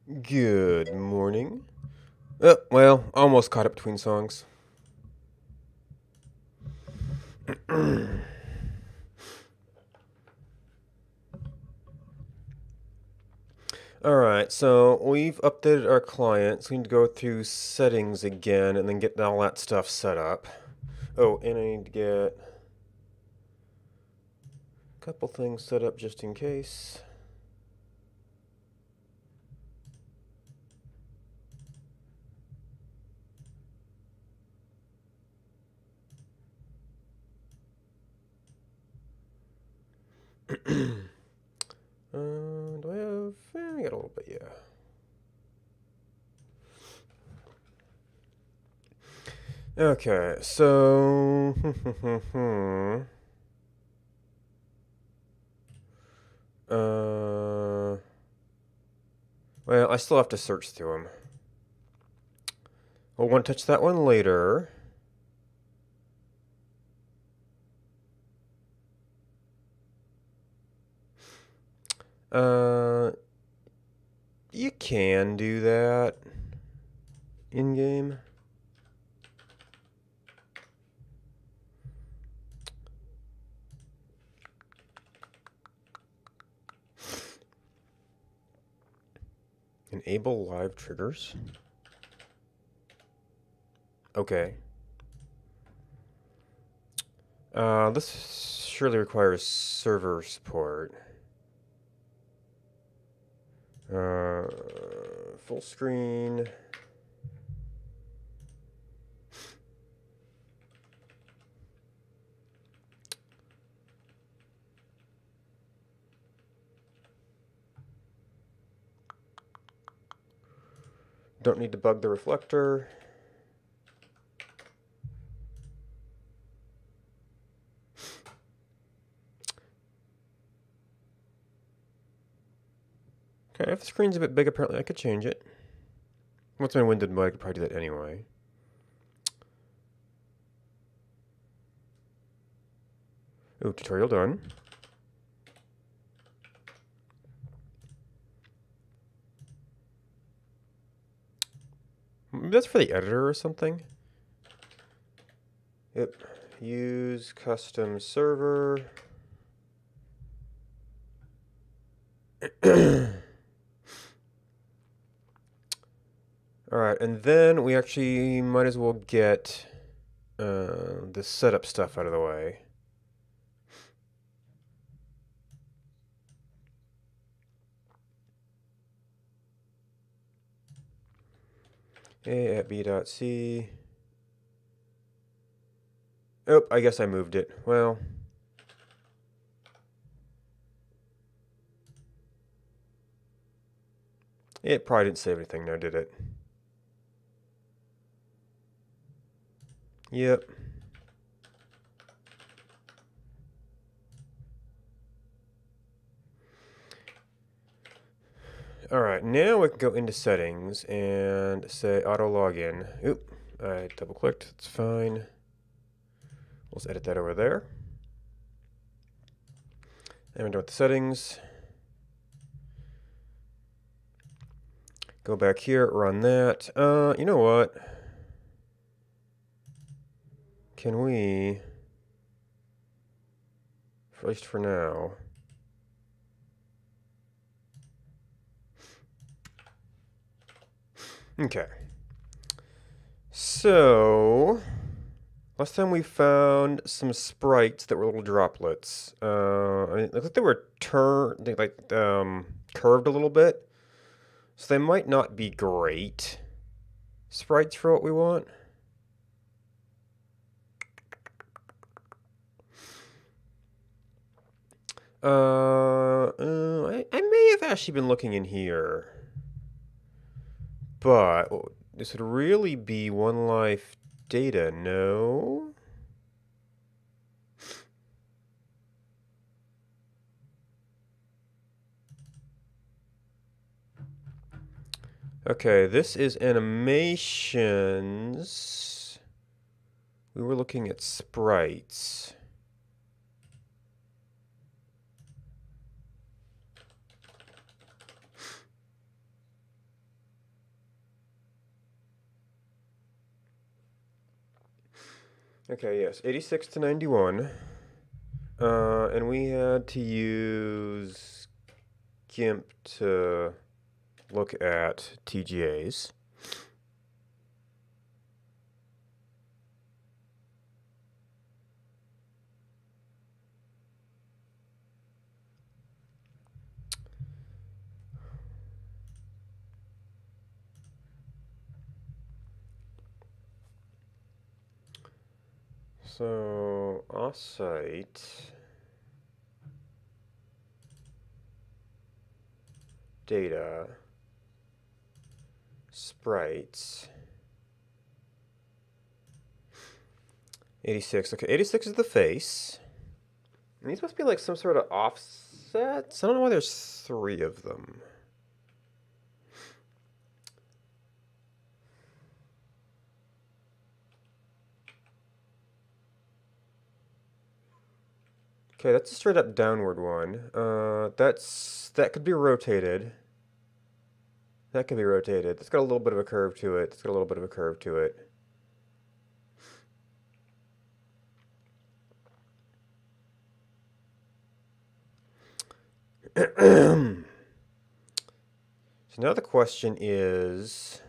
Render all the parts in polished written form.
Good morning. Oh, well, almost caught up between songs. Alright, so we've updated our client, so we need to go through settings again and then get all that stuff set up. Oh, and I need to get a couple things set up just in case. Do I have... I got a little bit, yeah. Okay, so... well, I still have to search through them. We'll want to touch that one later. You can do that in-game. Enable live triggers. Okay. This surely requires server support. Full screen. Don't need to bug the reflector. Okay, if the screen's a bit big, apparently I could change it. Once my windowed mode, I could probably do that anyway. Ooh, tutorial done. Maybe that's for the editor or something. Yep. Use custom server. Alright, and then we actually might as well get the setup stuff out of the way. A at b.c. Oh, I guess I moved it. Well. It probably didn't save anything now, did it? Yep. Alright, now we can go into settings and say auto login. Oop, I double clicked, it's fine. Let's edit that over there. And we're done with the settings. Go back here, run that. You know what? Can we, at least for now, okay. So, last time we found some sprites that were little droplets. I mean, it looked like they were curved a little bit. So they might not be great sprites for what we want. I may have actually been looking in here. But this would really be One Life data, no? Okay, this is animations. We were looking at sprites. Okay, yes, 86 to 91. And we had to use GIMP to look at TGAs. So, offsite data sprites 86. Okay, 86 is the face. And these must be like some sort of offsets. I don't know why there's 3 of them. Okay, that's a straight up downward one. That could be rotated. That can be rotated. It's got a little bit of a curve to it. It's got a little bit of a curve to it. So now the question is,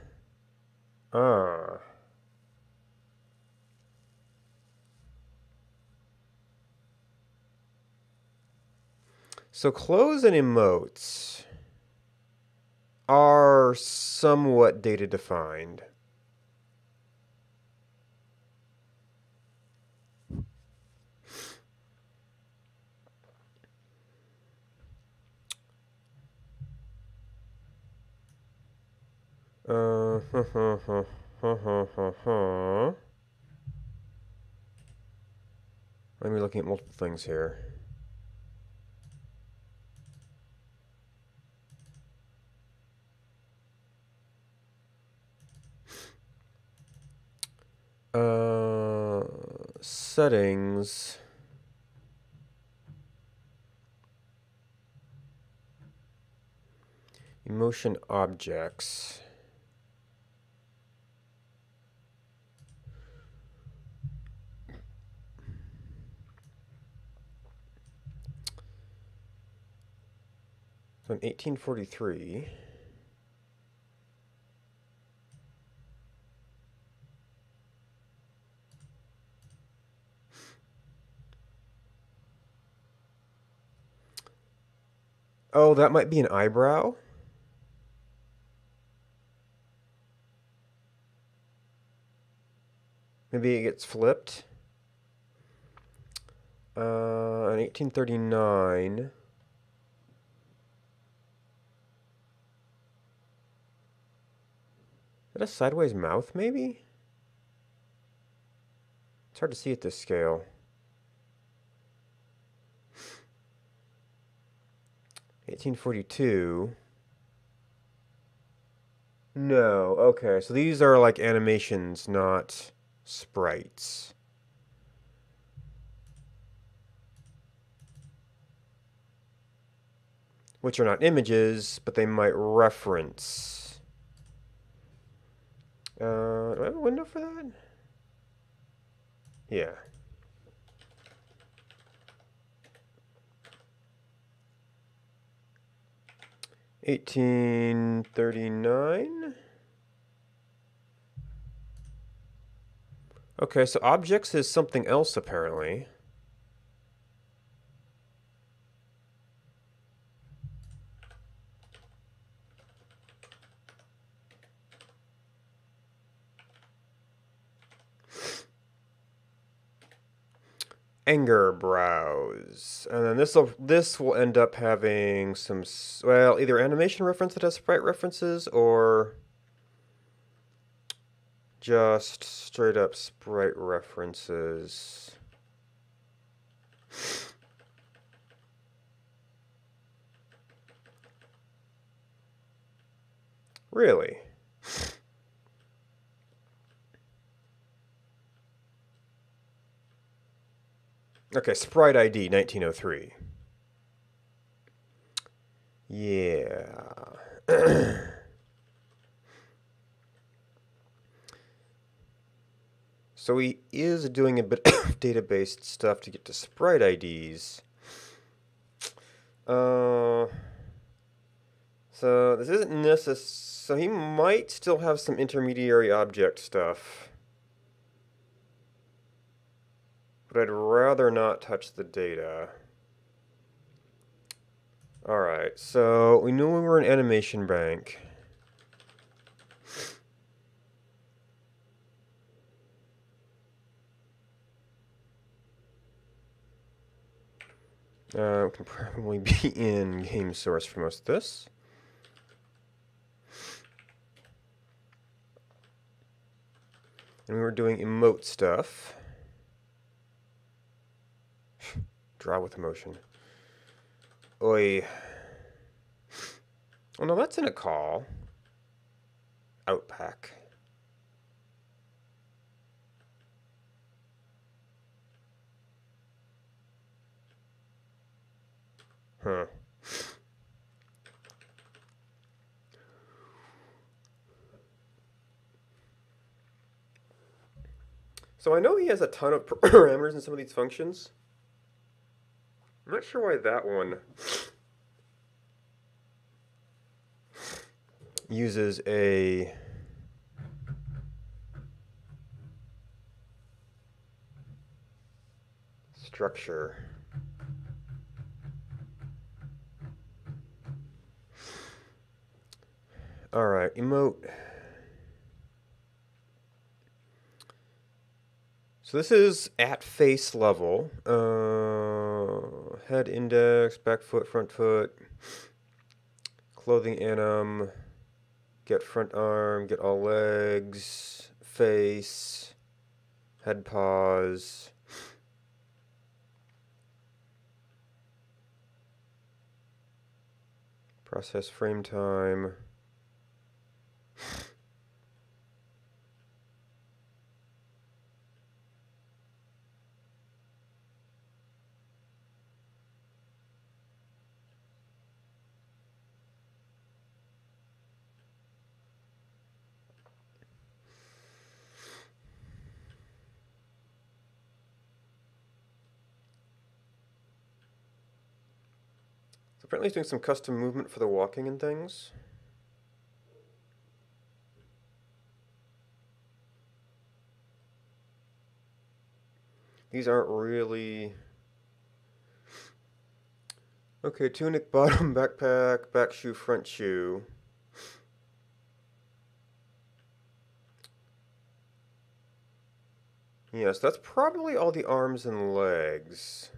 so close and emotes are somewhat data defined. Uh, Let me looking at multiple things here. Settings. Emotion objects. So in 1843. Oh, that might be an eyebrow. Maybe it gets flipped. In 1839. Is that a sideways mouth, maybe? It's hard to see at this scale. 1842. No, okay, so these are like animations, not sprites. Which are not images, but they might reference. Do I have a window for that? Yeah. $18.39. Okay, so objects is something else apparently. Anger browse, and then this will end up having some well, either animation reference that has sprite references or just straight up sprite references. Really? Okay, Sprite ID 1903. Yeah. So he is doing a bit of database stuff to get to sprite IDs. So this isn't necessary. So he might still have some intermediary object stuff. But I'd rather not touch the data. Alright, so we knew we were an animation bank. We can probably be in game source for most of this. And we were doing emote stuff. Draw with emotion. Oi. Oh no, that's in a call. Outpack. Huh. So I know he has a ton of parameters in some of these functions. I'm not sure why that one uses a structure. All right, emote. So this is at face level. Head index, back foot, front foot, clothing anim, get front arm, get all legs, face, head paws. Process frame time. So apparently he's doing some custom movement for the walking and things. These aren't really... Okay, tunic, bottom, backpack, back shoe, front shoe. Yes, that's probably all the arms and legs.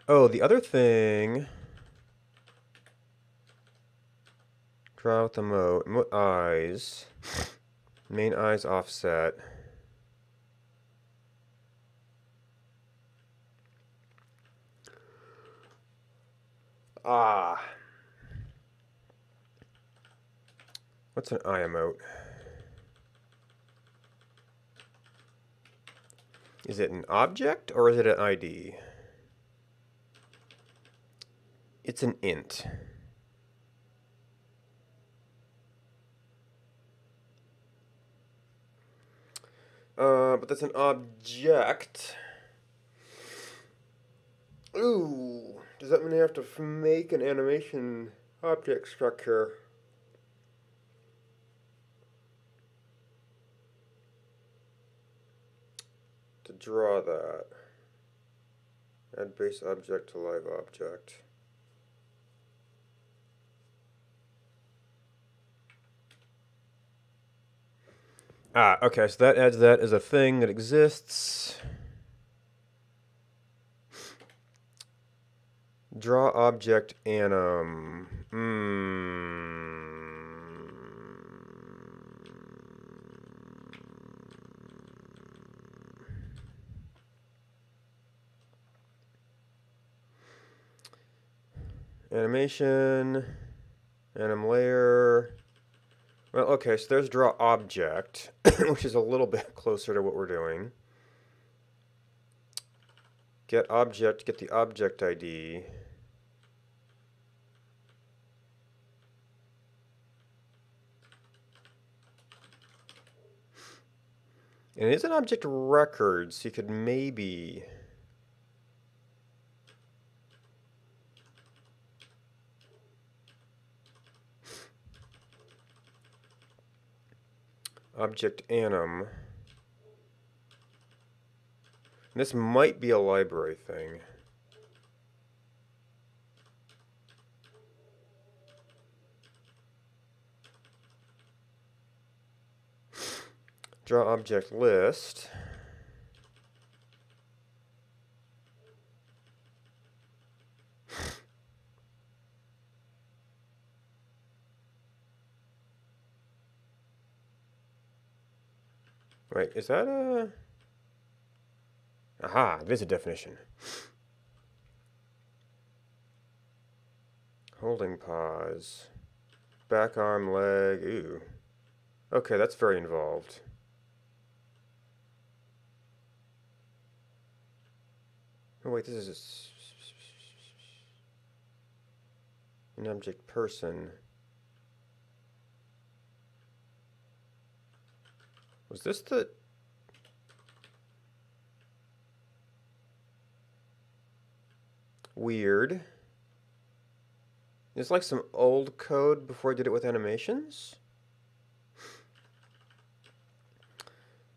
Oh, the other thing... Draw with emote eyes. Main eyes offset. Ah. What's an eye emote? Is it an object or is it an ID? It's an int. But that's an object. Ooh, does that mean I have to make an animation object structure? To draw that. Add base object to live object. Ah, okay, so that adds that as a thing that exists. Draw object anim. Animation, anim layer. Well, okay, so there's draw object, which is a little bit closer to what we're doing. Get object, get the object ID. And it is an object record, so you could maybe... Object anim. This might be a library thing. Draw object list. Wait, is that a... Aha, there's a definition. Holding pause. Back arm, leg, ooh. Okay, that's very involved. Oh wait, this is an object person. Was this the... Weird. It's like some old code before I did it with animations.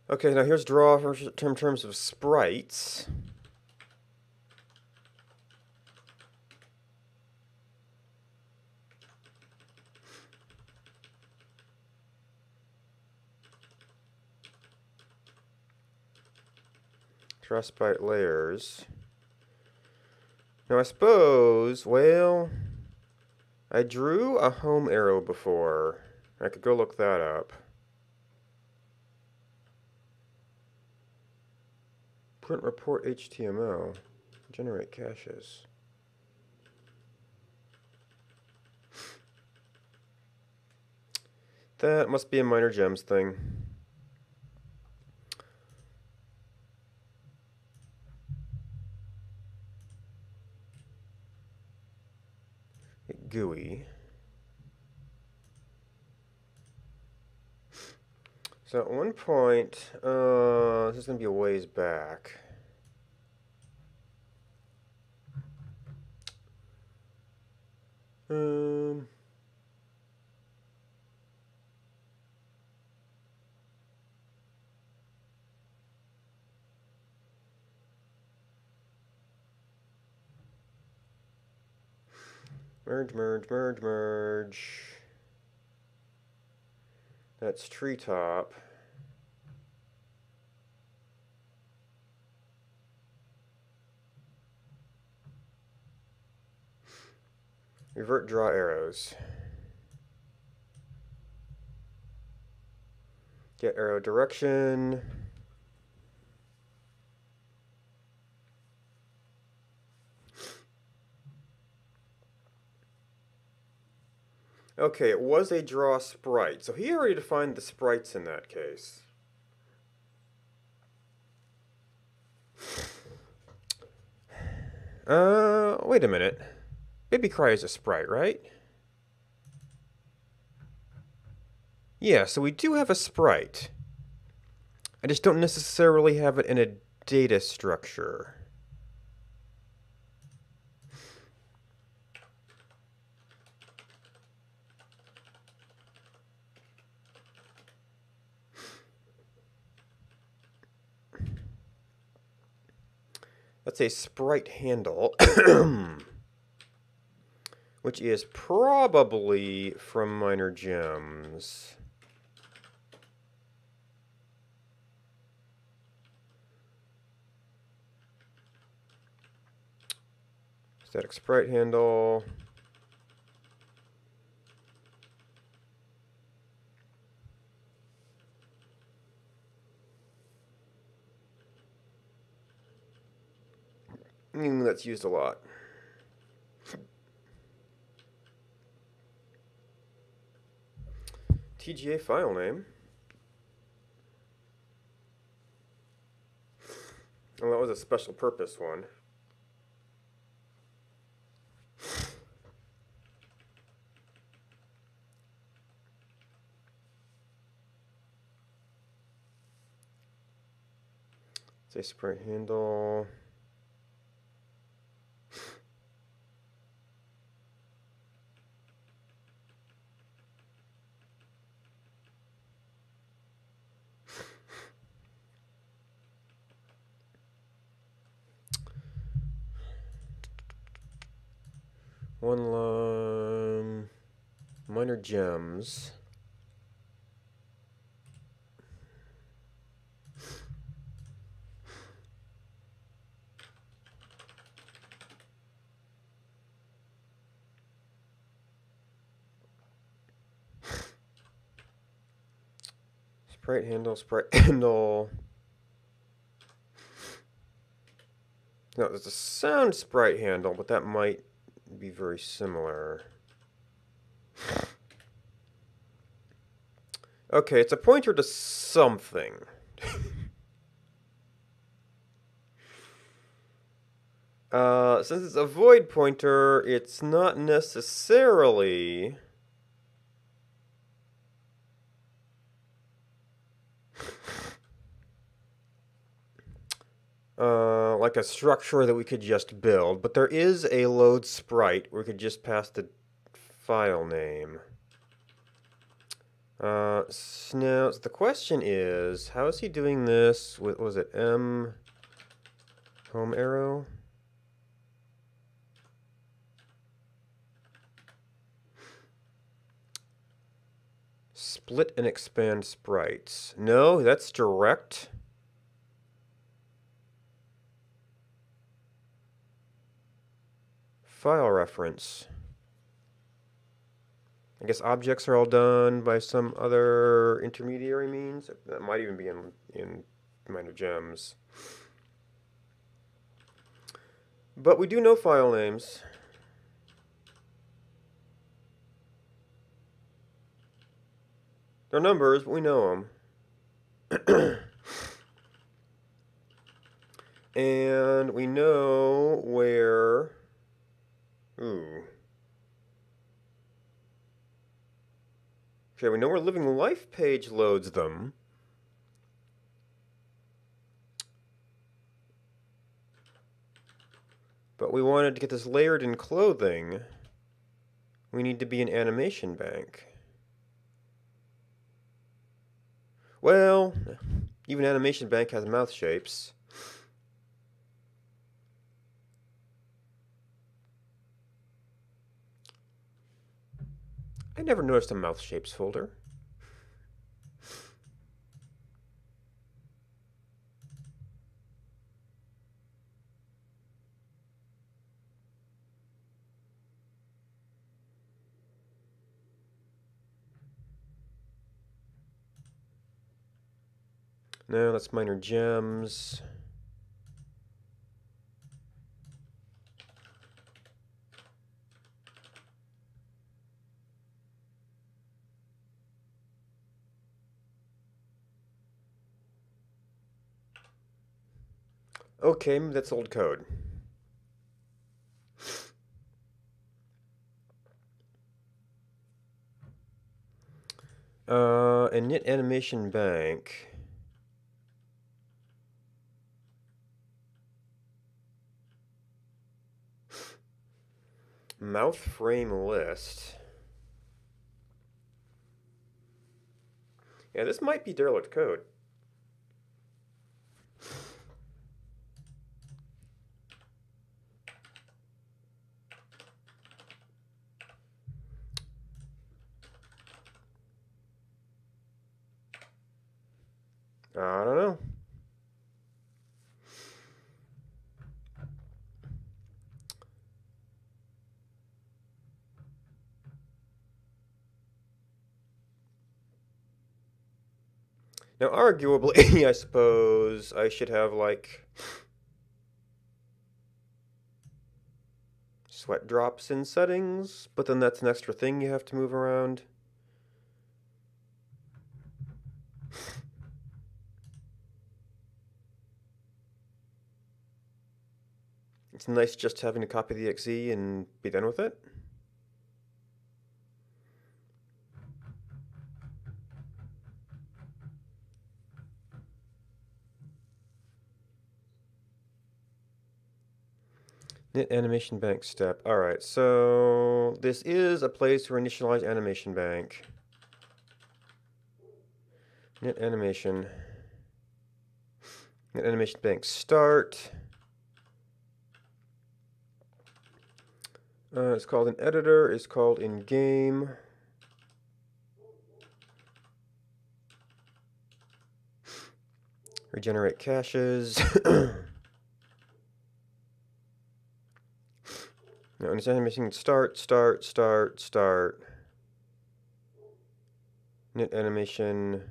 Okay, now here's draw in terms of sprites. Draw sprite layers. Now I suppose, well, I drew a home arrow before. I could go look that up. Print report HTML. Generate caches. That must be a minor gems thing. GUI. So at one point, this is going to be a ways back. Merge, merge, merge, merge. That's treetop. Revert draw arrows. Get arrow direction. Okay, it was a draw sprite. So he already defined the sprites in that case. Wait a minute. Baby Cry is a sprite, right? Yeah, so we do have a sprite. I just don't necessarily have it in a data structure. That's a sprite handle, which is probably from Minor Gems. Static sprite handle. That's used a lot. TGA file name. Well, that was a special purpose one. Say sprite handle. One line. Minor gems. Sprite handle, sprite handle. No, there's a sound sprite handle, but that might be very similar. Okay, it's a pointer to something. Since it's a void pointer, it's not necessarily... like a structure that we could just build, but there is a load sprite where we could just pass the file name. Now, so the question is, how is he doing this with, was it M home arrow? Split and expand sprites. No, that's direct. File reference. I guess objects are all done by some other intermediary means. That might even be in minor gems. But we do know file names. They're numbers, but we know them. And we know where... Ooh. Okay, we know where Living Life page loads them. But we wanted to get this layered in clothing. We need to be an animation bank. Well, even Animation Bank has mouth shapes. I never noticed a mouth shapes folder. No, that's minor gems. Okay, maybe that's old code. Init animation bank. Mouth frame list. Yeah, this might be derelict code. I don't know. Now, arguably, I suppose I should have, like, sweat drops in settings, but then that's an extra thing you have to move around. It's nice just having to copy the exe and be done with it. Knit animation bank step. All right, so this is a place to initialize animation bank. Knit animation. Knit animation bank start. It's called an editor. It's called in game. Regenerate caches. Now, it's animation start. Knit animation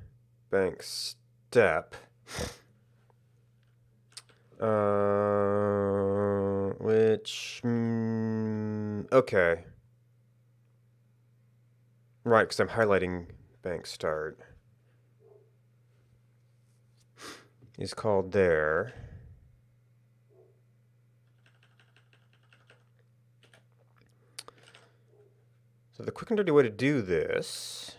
bank step. Okay. Right, because I'm highlighting bank start. Is called there. So the quick and dirty way to do this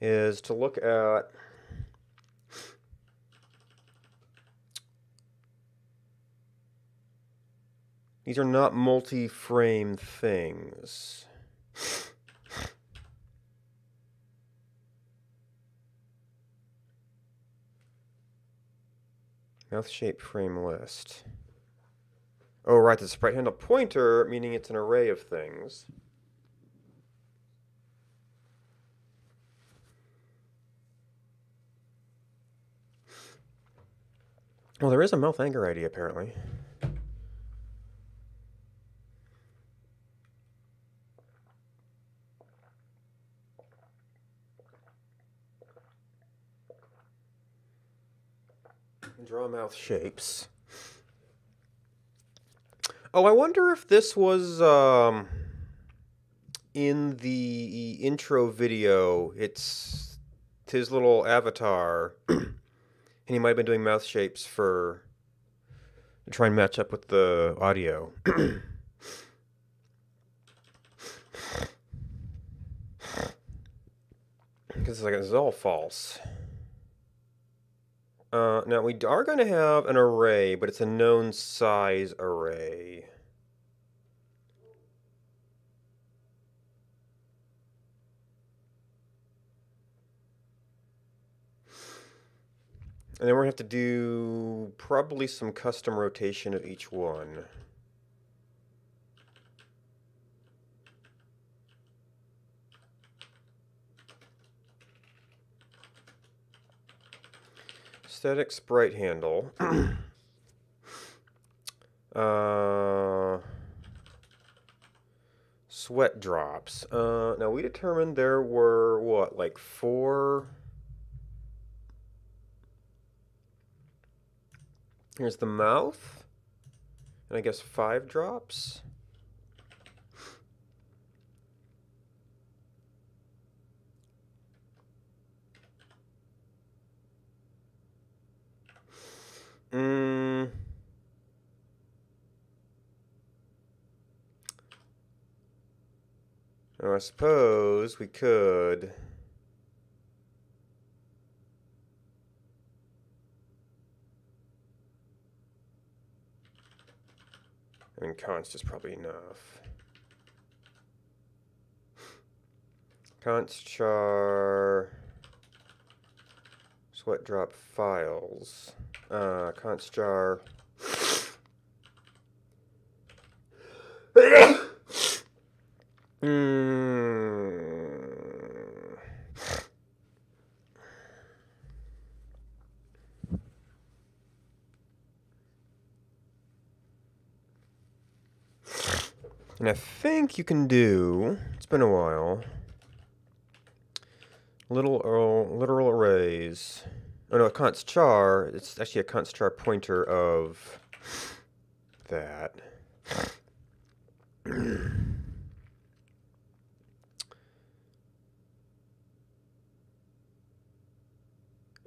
is to look at these are not multi-frame things. Mouth shape frame list. Oh, right, the sprite handle pointer, meaning it's an array of things. Well, there is a mouth anchor ID, apparently. Draw mouth shapes. Oh, I wonder if this was in the intro video. It's his little avatar, and he might have been doing mouth shapes to try and match up with the audio. Because this is all false. Now we are going to have an array, but it's a known size array. And then we're going to have to do probably some custom rotation of each one. Static sprite handle. Sweat drops. Now we determined there were, what, like 4? Here's the mouth. And I guess 5 drops. Now I suppose we could const is probably enough. Const char sweat drop files. Const char And I think you can do, it's been a while, literal arrays. Oh no, a const char, it's actually a const char pointer of that. And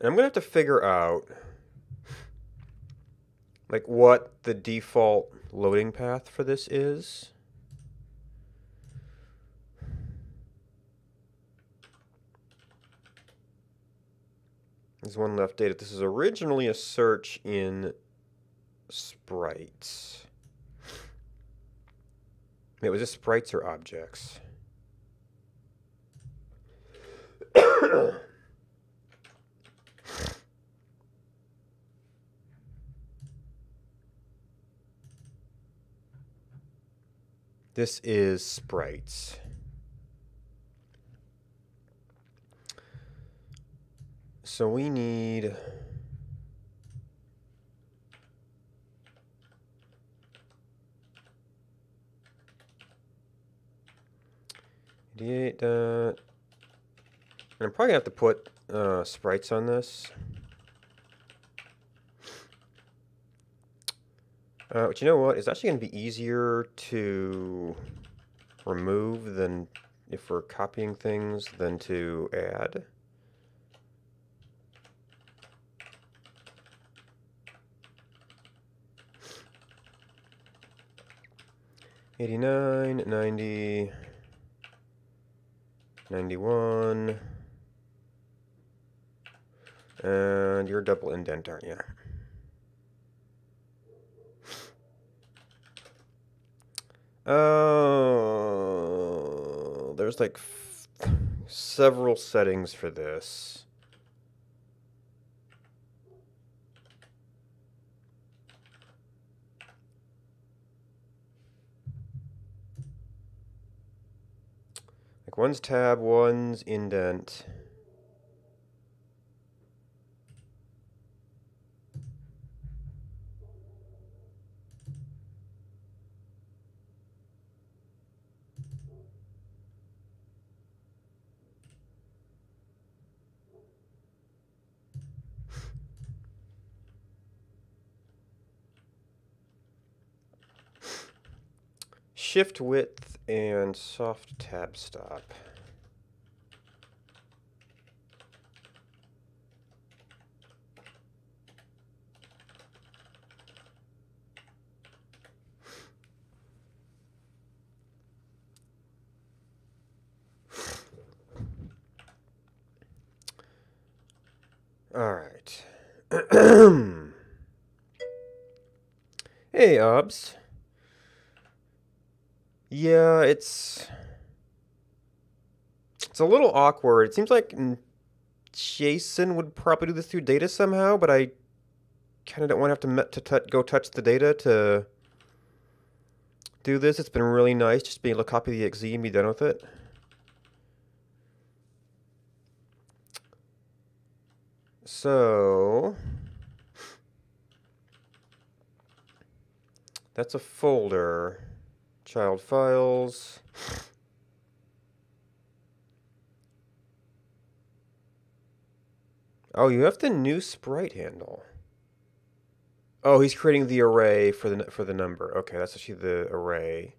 I'm gonna have to figure out like what the default loading path for this is. There's one left data. This is originally a search in sprites. Wait, was this sprites or objects? This is sprites. So we need... And I'm probably going to have to put sprites on this. But you know what? It's actually going to be easier to remove than if we're copying things than to add. '89, 90, 91, and you're a double indent, aren't you? Oh, there's like several settings for this. Like one's tab, one's indent. Shift width and soft tab stop. All right. Hey, Obs. Yeah, it's a little awkward. It seems like Jason would probably do this through data somehow, but I kind of don't want to have to go touch the data to do this. It's been really nice just being able to copy the exe and be done with it. So that's a folder. Child files. Oh, you have the new sprite handle. Oh, he's creating the array for the number. Okay, that's actually the array.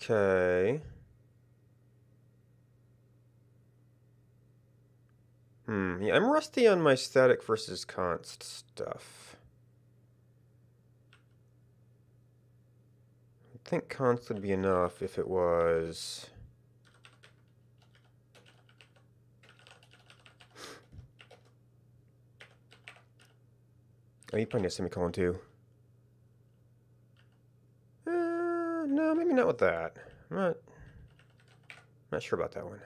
Okay. Yeah, I'm rusty on my static versus const stuff. I think const would be enough if it was... Oh, you probably need a semicolon too. No, maybe not with that. I'm not sure about that one.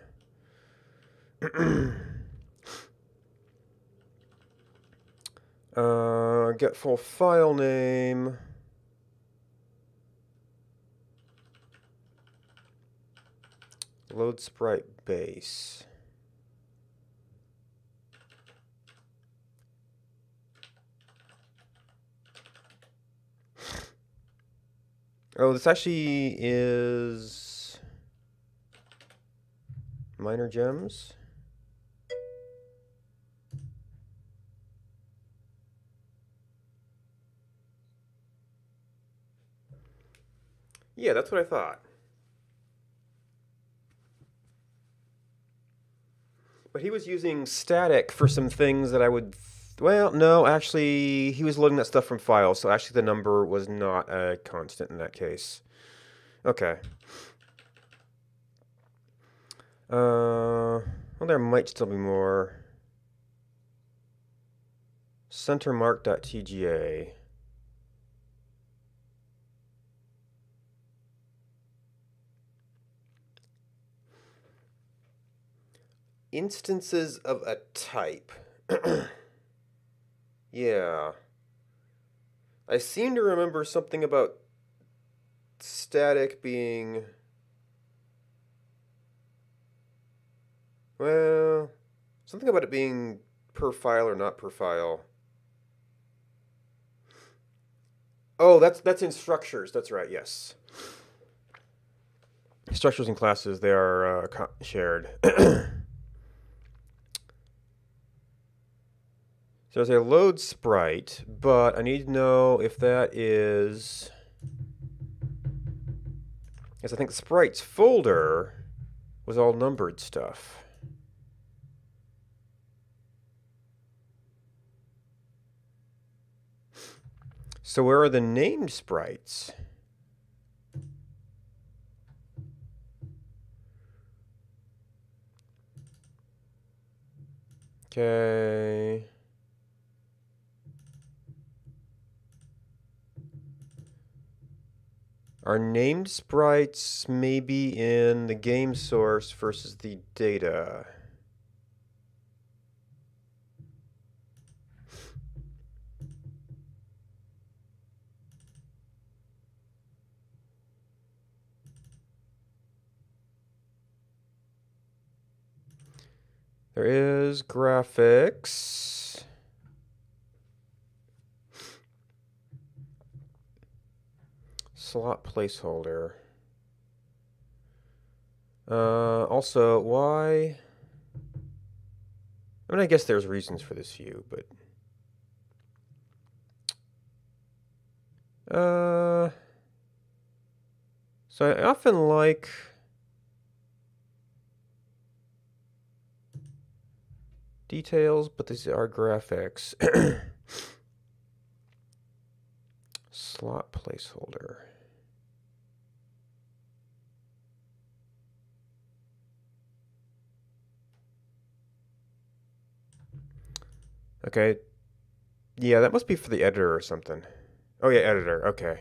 Get full file name. Load sprite base. Oh, this actually is minor gems. Yeah, that's what I thought. But he was using static for some things that I would... Well, no, actually, he was loading that stuff from files, so actually the number was not a constant in that case. Okay. Well, there might still be more. Centermark.tga. Instances of a type. Yeah. I seem to remember something about static being... Well, something about it being per file or not per file. Oh, that's in structures. That's right, yes. Structures and classes, they are shared. So there's a load sprite, but I need to know if that is... Because I think the sprites folder was all numbered stuff. So where are the named sprites? Okay. Are named sprites maybe in the game source versus the data? There is graphics. Slot placeholder. Also, why? I mean, I guess there's reasons for this view, but... So I often like... details, but these are graphics. Slot placeholder. Okay. Yeah, that must be for the editor or something. Oh yeah, editor. Okay.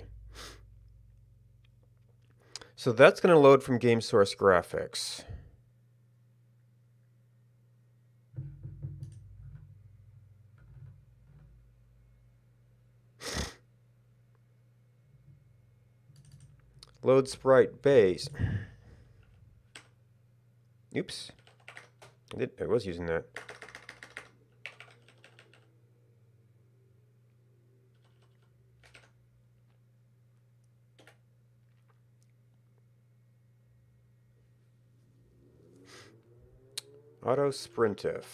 So that's going to load from game source graphics. Load sprite base. Oops. I was using that. Auto sprintf.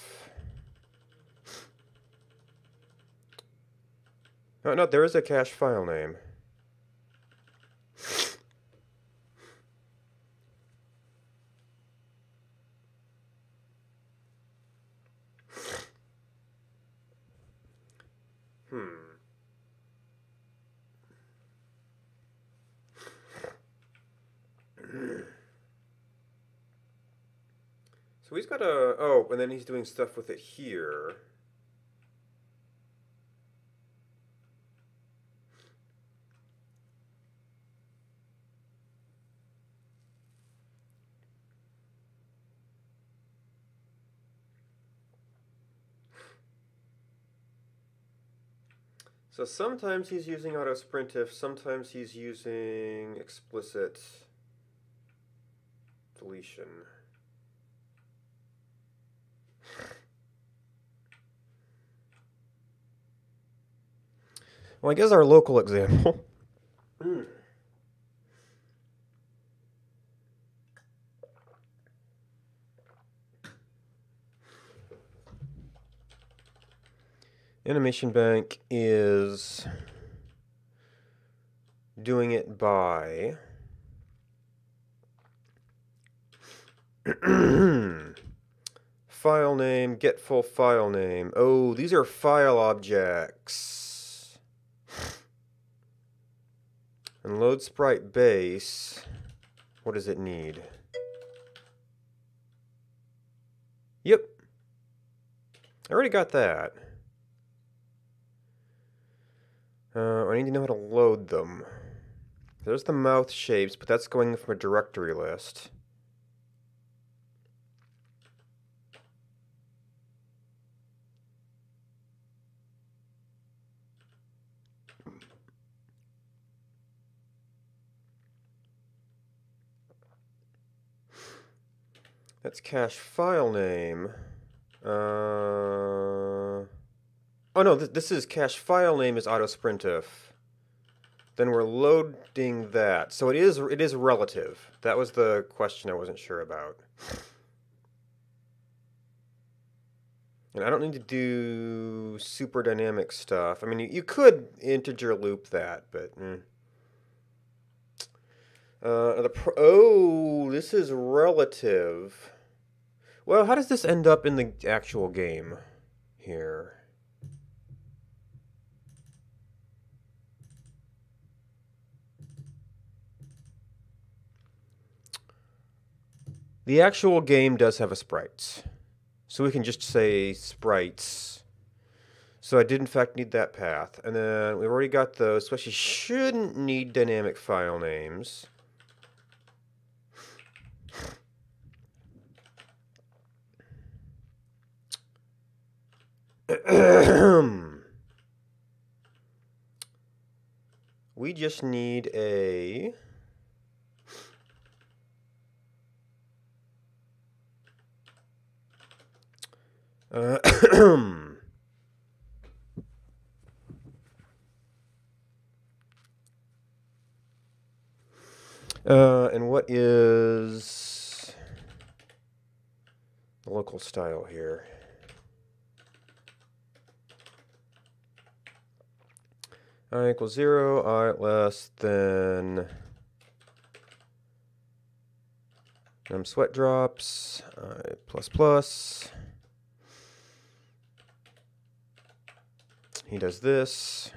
Oh, no, there is a cache file name. So he's got a... Oh, and then he's doing stuff with it here. So sometimes he's using auto sprintf, sometimes he's using explicit deletion. Well, I guess our local example. Animation Bank is doing it by file name, get full file name. Oh, these are file objects. And load sprite base, what does it need? Yep. I already got that. I need to know how to load them. There's the mouth shapes, but that's going from a directory list. That's cache file name. Oh no, this is cache file name is autosprintf. Then we're loading that. So it is relative. That was the question I wasn't sure about. And I don't need to do super dynamic stuff. I mean, you could integer loop that, but this is relative. Well, how does this end up in the actual game here? The actual game does have a sprites. So we can just say sprites. So I did in fact need that path. And then we've already got those, so I actually shouldn't need dynamic file names. We just need a and what is the local style here? I equals 0, I less than sweat drops, I plus plus. He does this.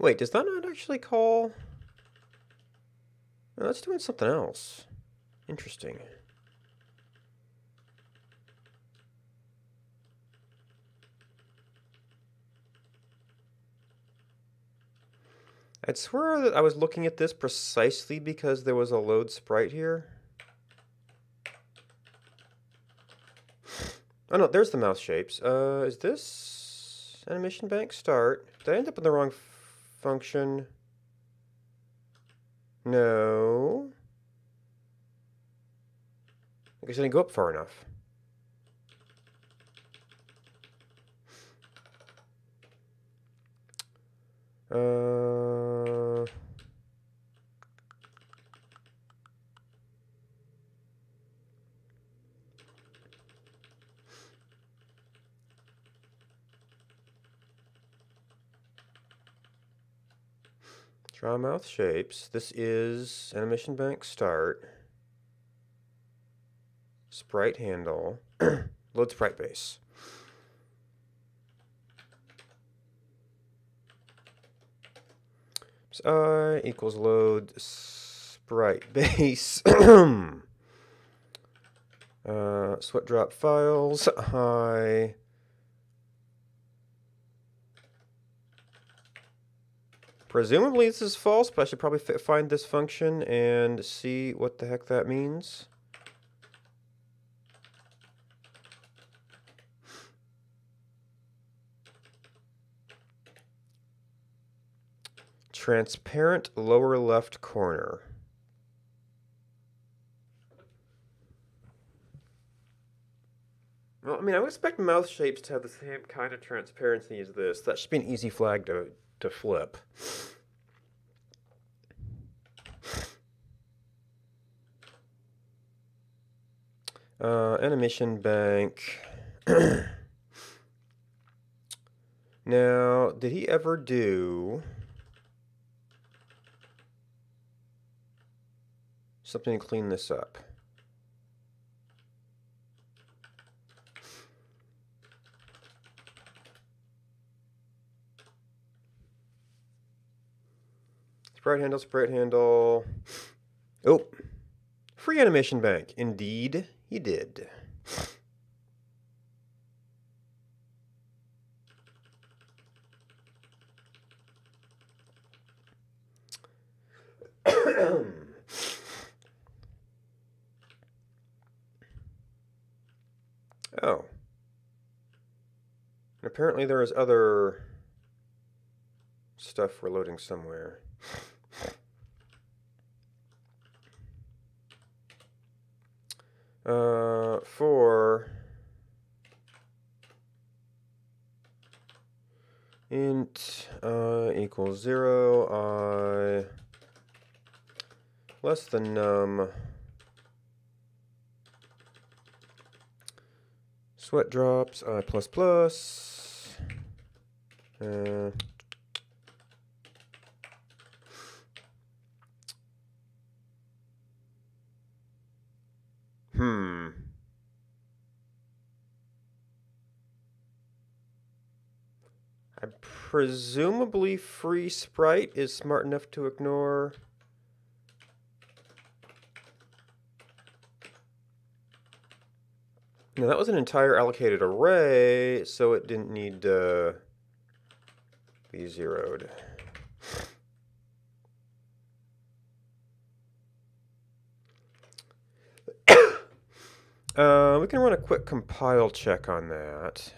Wait, does that not actually call? No, that's doing something else. Interesting. I'd swear that I was looking at this precisely because there was a load sprite here. Oh no, there's the mouse shapes. Is this animation bank start? Did I end up in the wrong function? No. I guess I didn't go up far enough. Draw mouth shapes. This is animation bank start. Sprite handle. Load sprite base. So I equals load sprite base. Sweat drop files. I presumably this is false, but I should probably find this function and see what the heck that means. Transparent lower left corner. Well, I mean, I would expect mouth shapes to have the same kind of transparency as this. That should be an easy flag to flip. Animation bank. Now, did he ever do something to clean this up? Sprite handle, sprite handle. Oh, free animation bank. Indeed, he did. Oh. And apparently there is other stuff we're loading somewhere. For int equals 0, I less than num sweat drops I plus plus I presumably free sprite is smart enough to ignore. Now that was an entire allocated array, so it didn't need to be zeroed. We can run a quick compile check on that.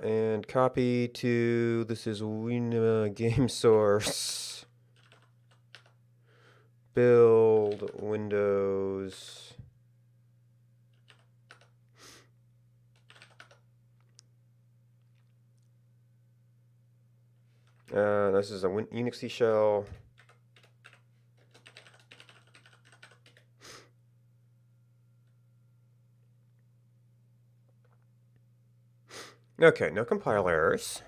And copy to, this is game source. Build Windows. This is a Unix shell. Okay, no compile errors.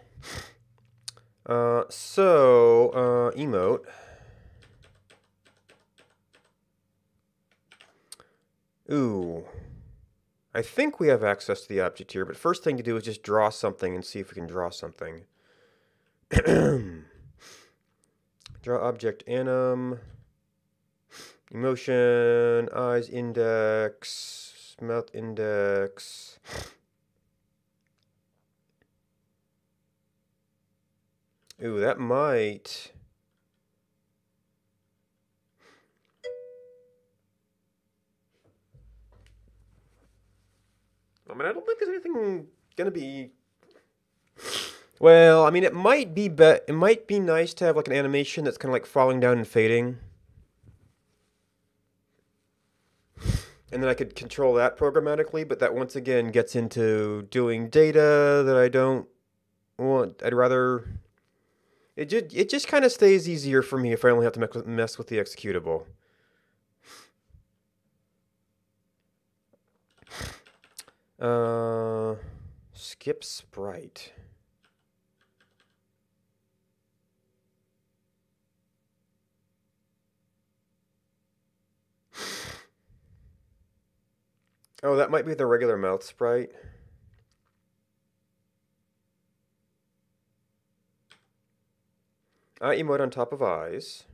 Emote. Ooh. I think we have access to the object here, but first thing to do is just draw something and see if we can draw something. Draw object anim. Emotion, eyes index, mouth index. Ooh, that might... I mean, I don't think there's anything gonna be... Well, I mean, it might be nice to have like an animation that's kind of like falling down and fading. And then I could control that programmatically, but that once again gets into doing data that I don't want. I'd rather... It just kind of stays easier for me if I only have to mess with the executable. Skip sprite. Oh, that might be the regular mouth sprite. Eye emote on top of eyes.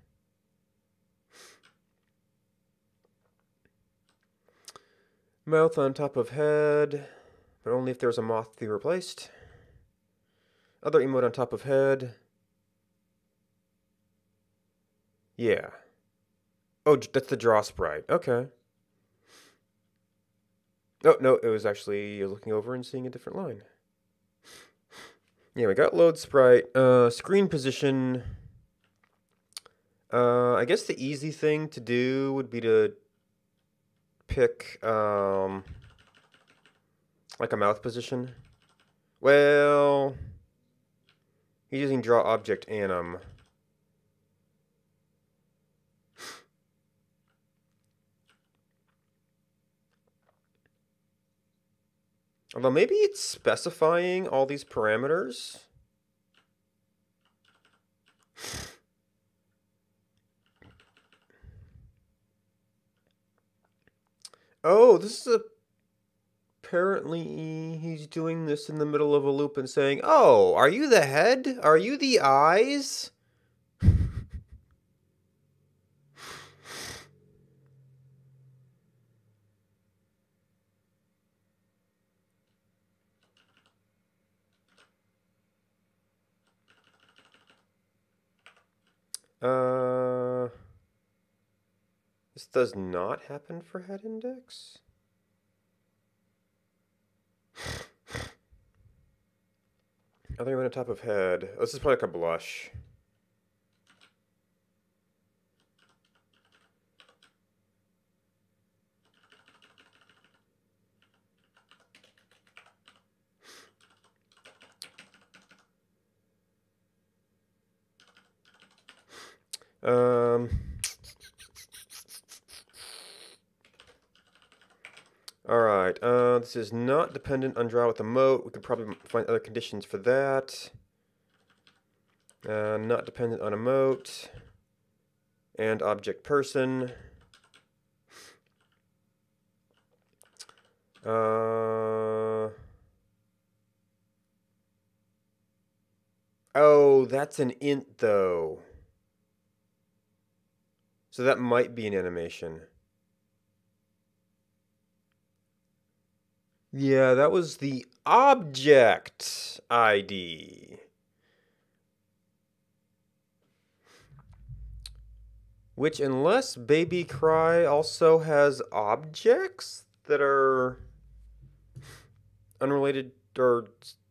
Mouth on top of head, but only if there's a moth to be replaced. Other emote on top of head. Yeah. Oh, that's the draw sprite. Okay. Oh, no, it was actually looking over and seeing a different line. Yeah, we got load sprite. Screen position. I guess the easy thing to do would be to pick like a mouth position. Well, he's using draw object anim. Although maybe it's specifying all these parameters. Oh, this is apparently he's doing this in the middle of a loop and saying, "Oh, are you the head? Are you the eyes?" This does not happen for head index. Other one on top of head. Oh, this is probably like a blush. Alright, this is not dependent on draw with emote. We could probably find other conditions for that. Not dependent on emote. And object person. Oh, that's an int though. So that might be an animation. Yeah, that was the object ID. Which, unless Baby Cry also has objects that are unrelated or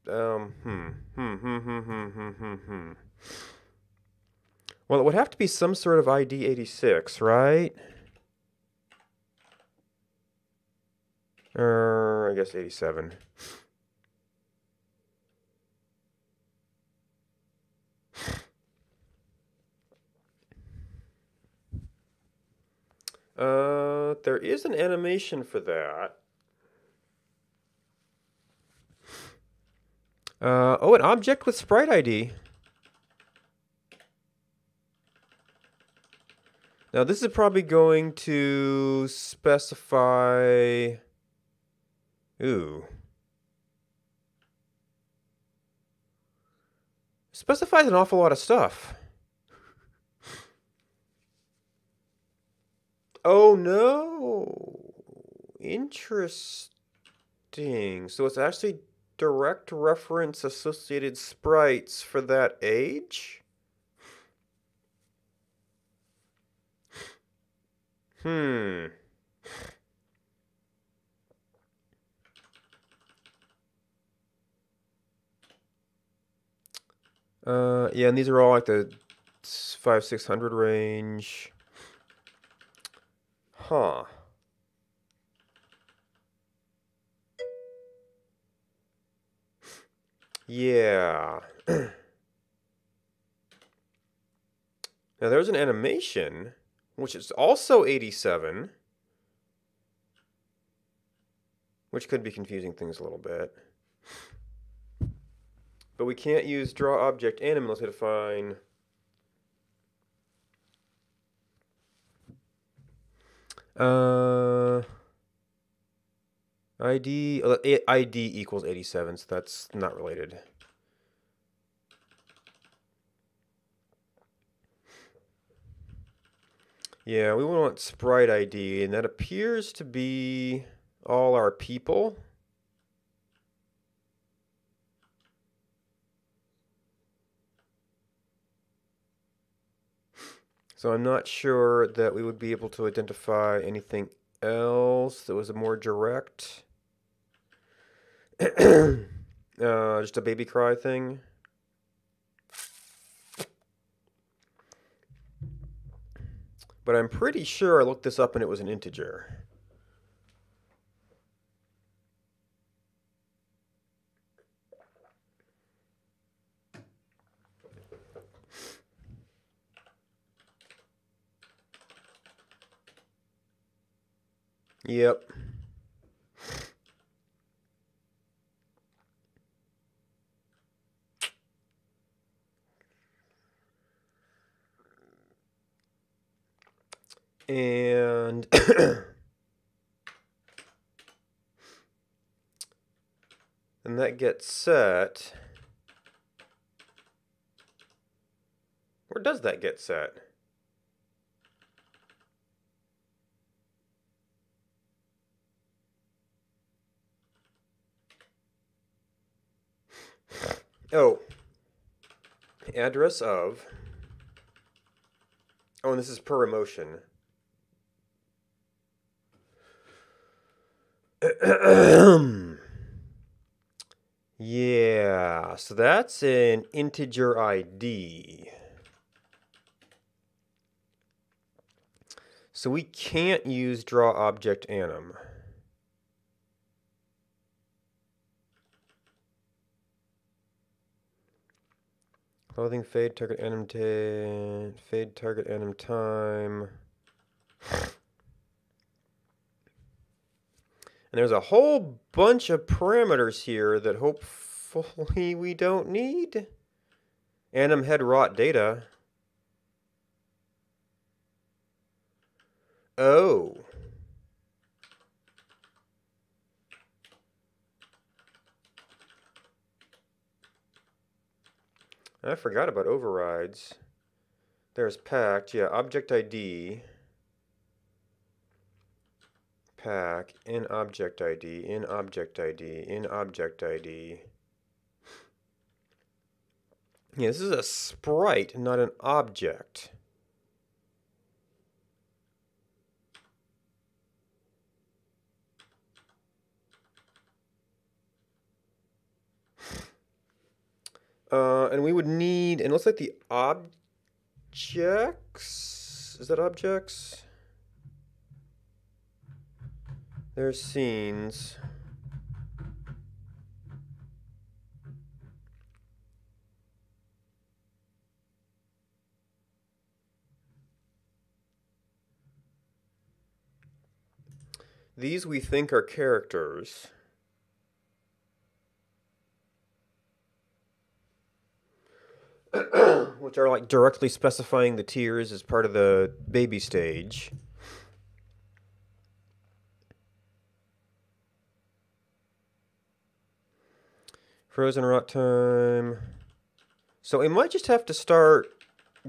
Well, it would have to be some sort of ID 86, right? I guess 87. There is an animation for that. Oh, an object with sprite ID. Now this is probably going to specify... Ooh. Specifies an awful lot of stuff. Oh no! Interesting. So it's actually direct reference associated sprites for that age? Yeah, and these are all like the 500-600 range. Huh. Yeah. Now there's an animation, which is also 87, which could be confusing things a little bit. But we can't use draw object anim unless we define ID equals 87, so that's not related. Yeah, we want sprite ID, and that appears to be all our people. So I'm not sure that we would be able to identify anything else that was a more direct. Just a baby cry thing. But I'm pretty sure I looked this up and it was an integer. Yep. And and that gets set. Where does that get set? Oh, address of. Oh, and this is per emotion. Yeah, so that's an integer ID. So we can't use draw object anim. Clothing fade target anim fade target anim time. And there's a whole bunch of parameters here that hopefully we don't need. Anim head rot data. Oh. I forgot about overrides. There's packed, yeah, object ID. Pack, in object ID, in object ID, in object ID. Yeah, this is a sprite, not an object. And we would need, and it looks like the objects, is that objects? There's scenes. These we think are characters. Which are like directly specifying the tiers as part of the baby stage. Frozen rot time. So we might just have to start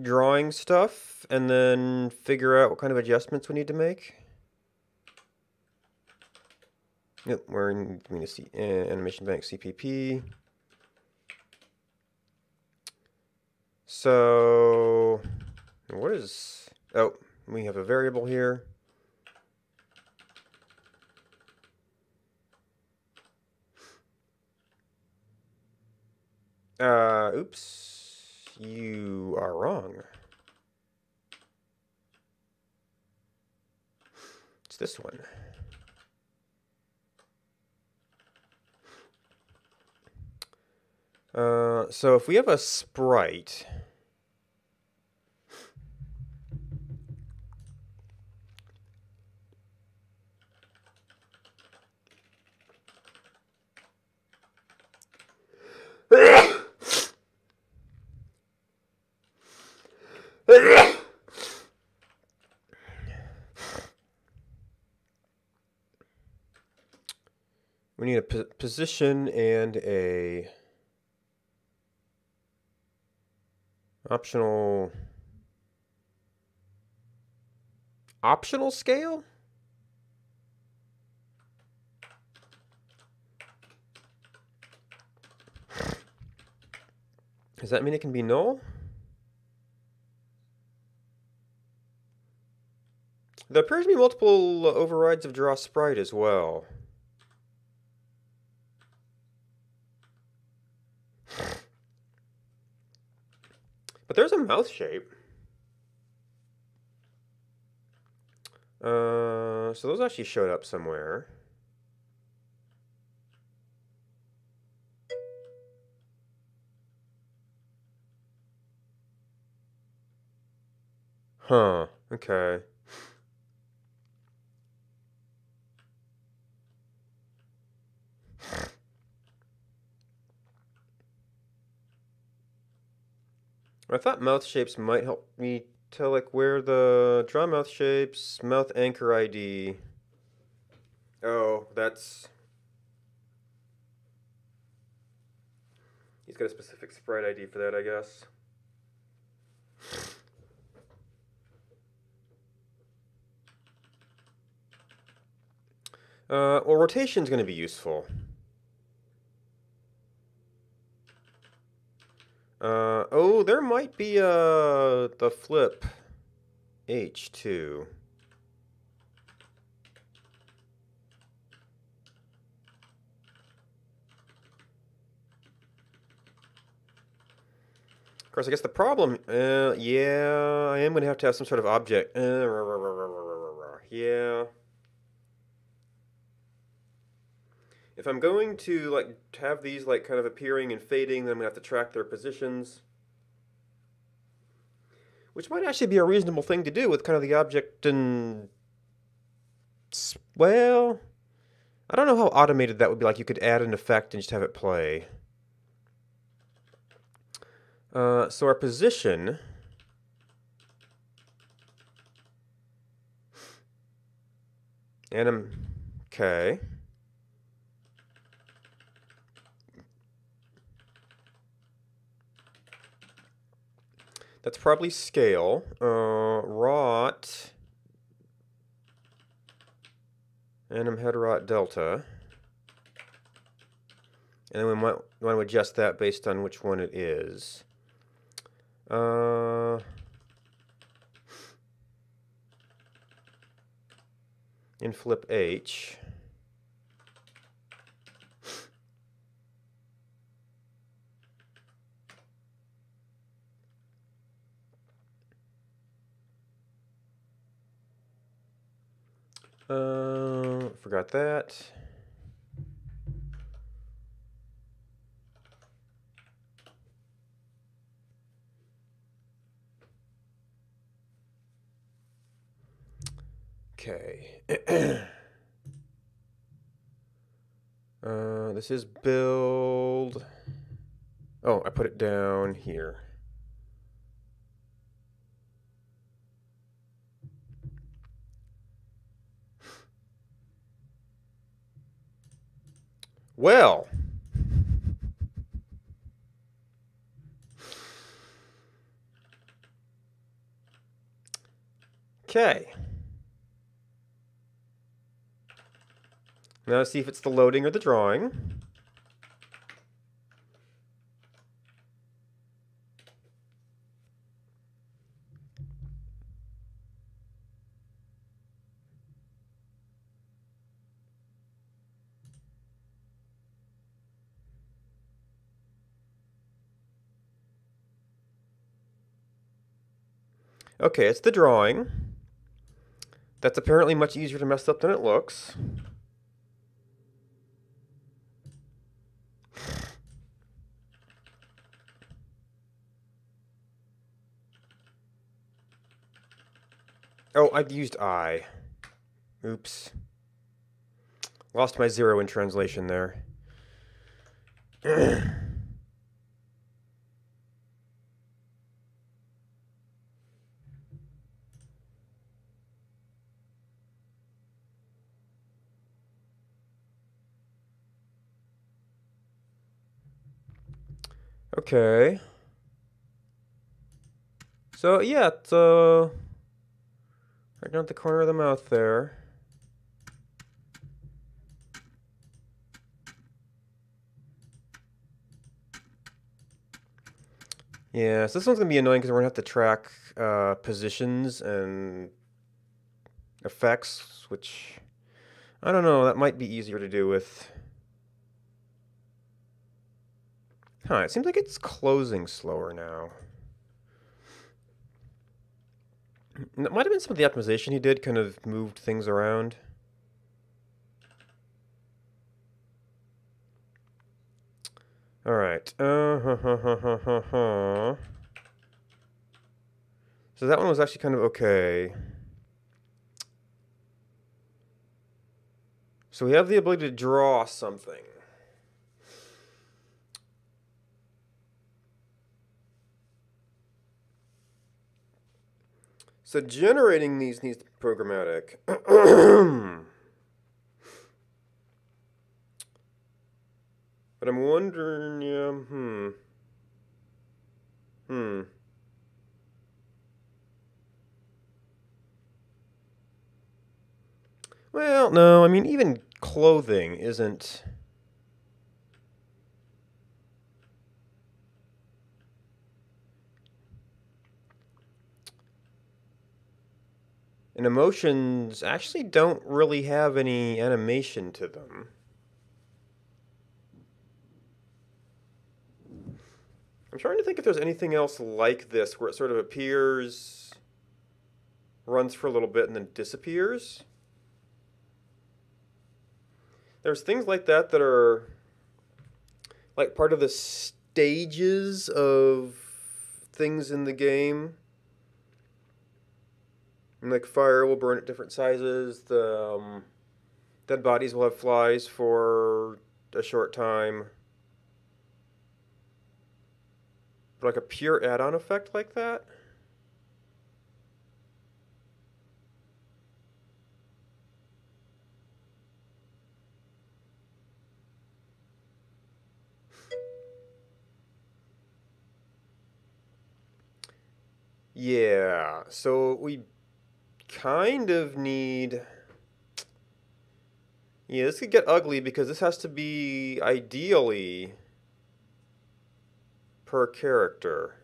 drawing stuff and then figure out what kind of adjustments we need to make. Yep, we're in Animation Bank CPP. So, what is, oh, we have a variable here. Oops, you are wrong. It's this one. So if we have a sprite, we need a position and a optional scale? Does that mean it can be null? There appears to be multiple overrides of draw sprite as well. But there's a mouth shape. So those actually showed up somewhere. Huh, okay. I thought mouth shapes might help me tell like where the draw mouth shapes, mouth anchor ID. Oh, that's... He's got a specific sprite ID for that, I guess. Well, rotation's going to be useful. Oh, there might be the flip H2. Of course, I guess the problem, yeah, I am going to have some sort of object. Yeah. If I'm going to like have these like kind of appearing and fading, then I'm going to have to track their positions. Which might actually be a reasonable thing to do with kind of the object and... Well, I don't know how automated that would be. Like you could add an effect and just have it play. So our position... okay. That's probably scale. Rot. Anim head rot delta. And then we might want to adjust that based on which one it is. In flip H. Forgot that. Okay. This is build. Oh, I put it down here. Well. Okay. Now let's see if it's the loading or the drawing. Okay, it's the drawing. That's apparently much easier to mess up than it looks. Oh, I've used I. Oops. Lost my 0 in translation there. Okay. So, yeah, it's right down at the corner of the mouth there. Yeah, so this one's going to be annoying because we're going to have to track positions and effects, which, I don't know, that might be easier to do with... Huh, it seems like it's closing slower now. It might have been some of the optimization he did kind of moved things around. All right. So that one was actually kind of okay. So we have the ability to draw something. So generating these needs to be programmatic. But I'm wondering, yeah, Well, no, I mean, even clothing isn't... And emotions actually don't really have any animation to them. I'm trying to think if there's anything else like this where it sort of appears, runs for a little bit, and then disappears. There's things like that that are like part of the stages of things in the game. And like fire will burn at different sizes. The dead bodies will have flies for a short time. But like a pure add-on effect like that? Yeah, so we kind of need... Yeah, this could get ugly because this has to be ideally per character.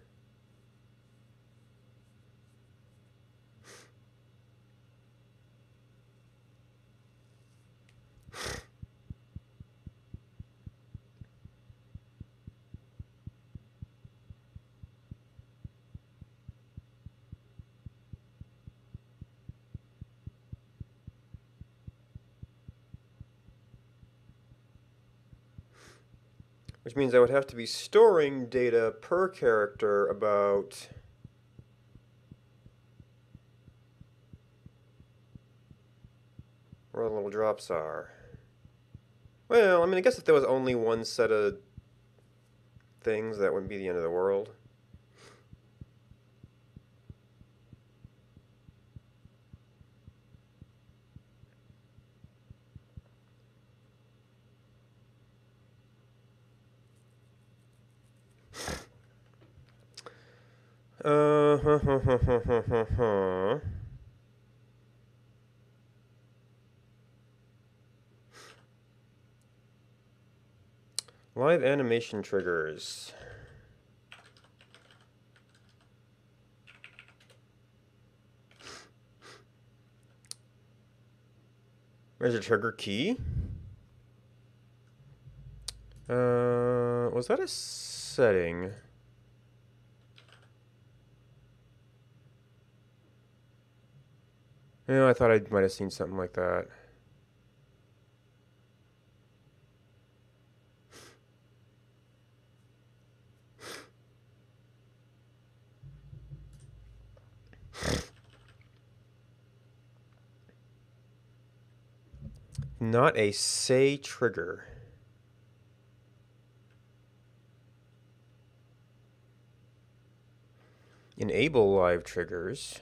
Which means I would have to be storing data per character about... where the little drops are. Well, I mean, I guess if there was only one set of things, that wouldn't be the end of the world. Uh, Live animation triggers. Where's the trigger key? Was that a setting? Yeah, I thought I might have seen something like that. Not a say trigger. Enable live triggers.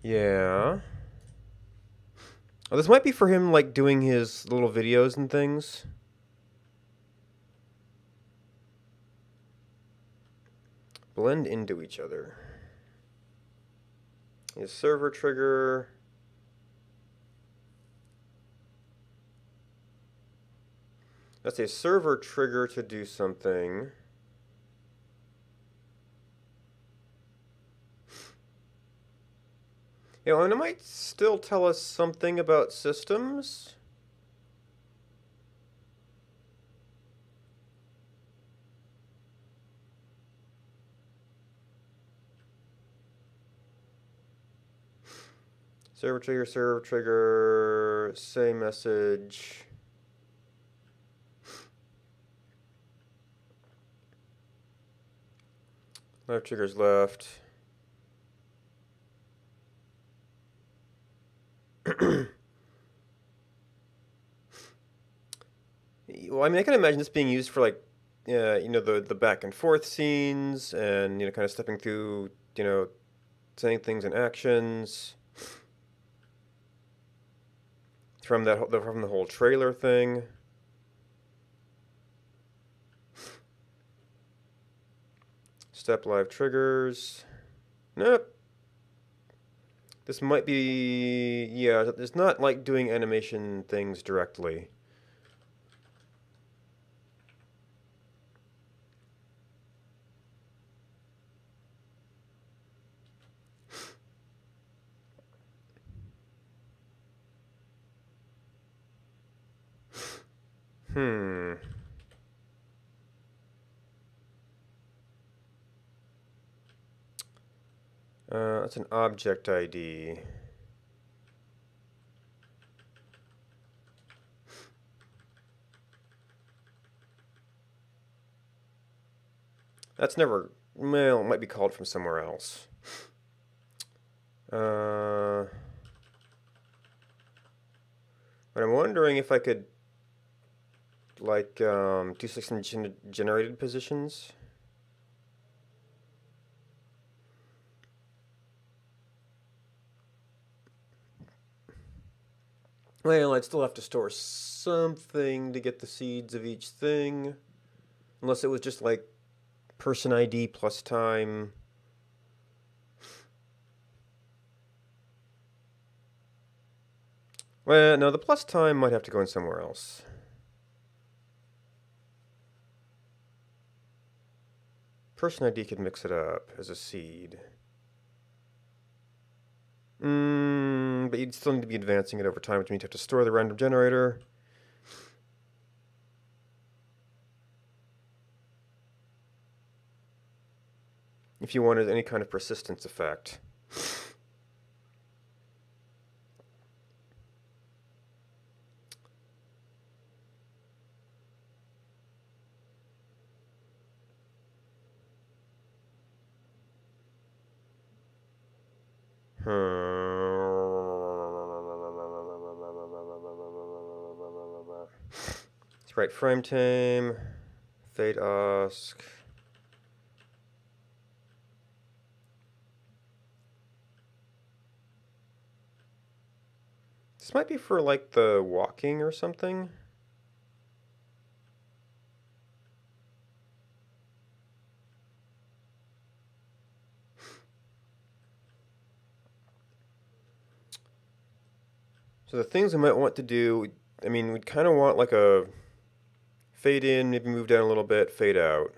Yeah. Oh, this might be for him, like, doing his little videos and things. Blend into each other. His server trigger. That's a server trigger to do something. Yeah, and it might still tell us something about systems. Server trigger, say message. Live triggers left. Well, I mean, I can imagine this being used for, like, you know, the back and forth scenes, and you know, kind of stepping through, you know, saying things and actions from from the whole trailer thing. Step live triggers. Nope. This might be, yeah, it's not like doing animation things directly. Hmm. That's an object ID. That's never, well, it might be called from somewhere else. But I'm wondering if I could, like, do some generated positions. Well, I'd still have to store something to get the seeds of each thing. Unless it was just like person ID plus time. Well, no, the plus time might have to go in somewhere else. Person ID could mix it up as a seed. But you'd still need to be advancing it over time, which means you have to store the random generator. If you wanted any kind of persistence effect. Sprite frame tame, fade ask. This might be for like the walking or something. So the things we might want to do, I mean, we'd kind of want like a fade in, maybe move down a little bit, fade out.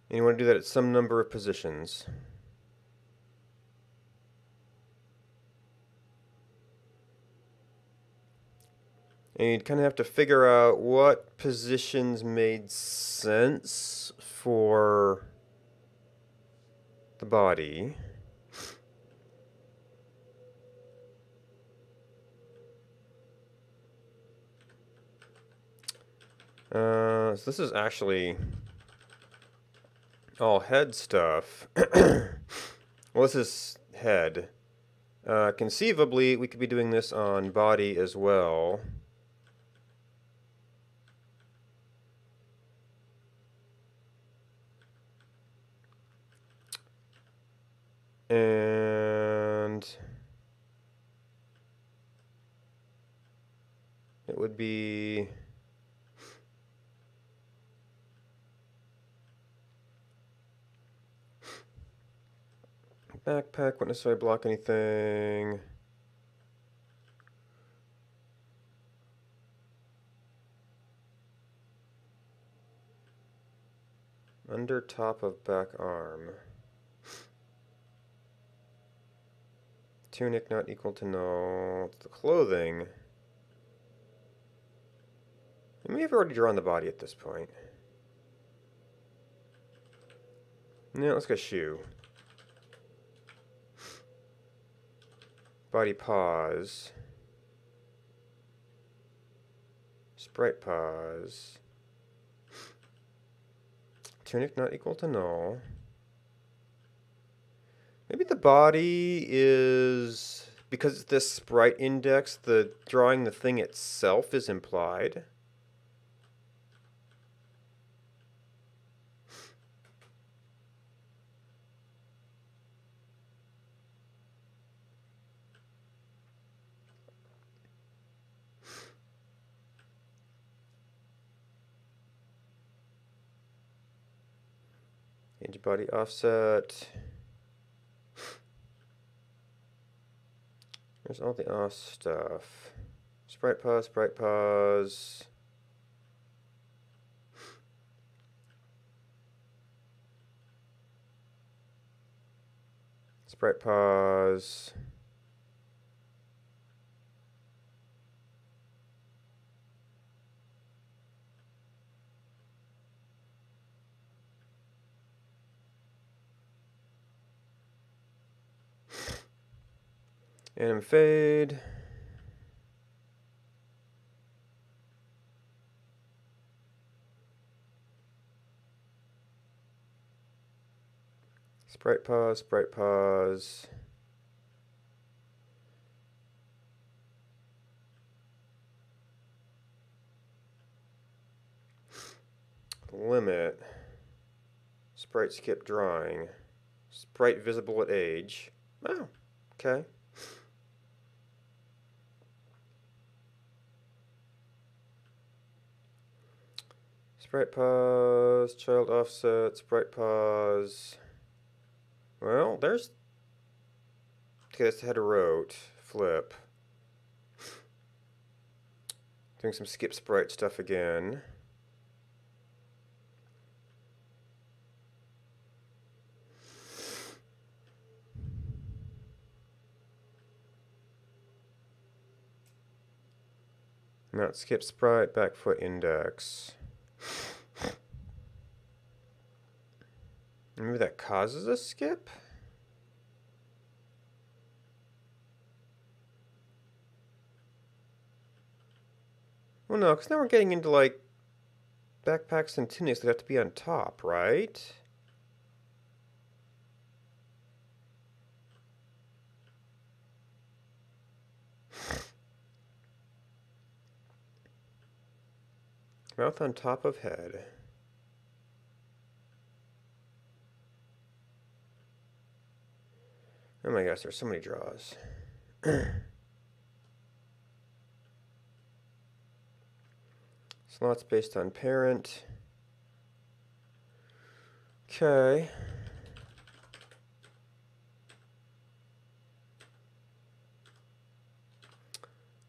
And you want to do that at some number of positions. And you'd kind of have to figure out what positions made sense for the body. So this is actually all head stuff. Well, this is head. Conceivably, we could be doing this on body as well. And it would be backpack, wouldn't necessarily block anything. Under top of back arm. Tunic not equal to null. It's the clothing. We may have already drawn the body at this point. No, let's go shoe. Body paws. Sprite paws. Tunic not equal to null. Maybe the body is because it's this sprite index, the drawing the thing itself is implied. Edge body offset. There's all the off stuff. Sprite pause, sprite pause. Sprite pause. Anim fade. Sprite pause, sprite pause. Limit. Sprite skip drawing. Sprite visible at age. Oh, okay. Sprite pause, child offset, sprite pause. Well, there's... Okay, that's header rote. Flip. Doing some skip sprite stuff again. Not skip sprite, back foot index. Maybe that causes a skip? Well, no, because now we're getting into, like, backpacks and tunics that have to be on top, right? Mouth on top of head. Oh my gosh, there's so many draws. Slots based on parent. Okay.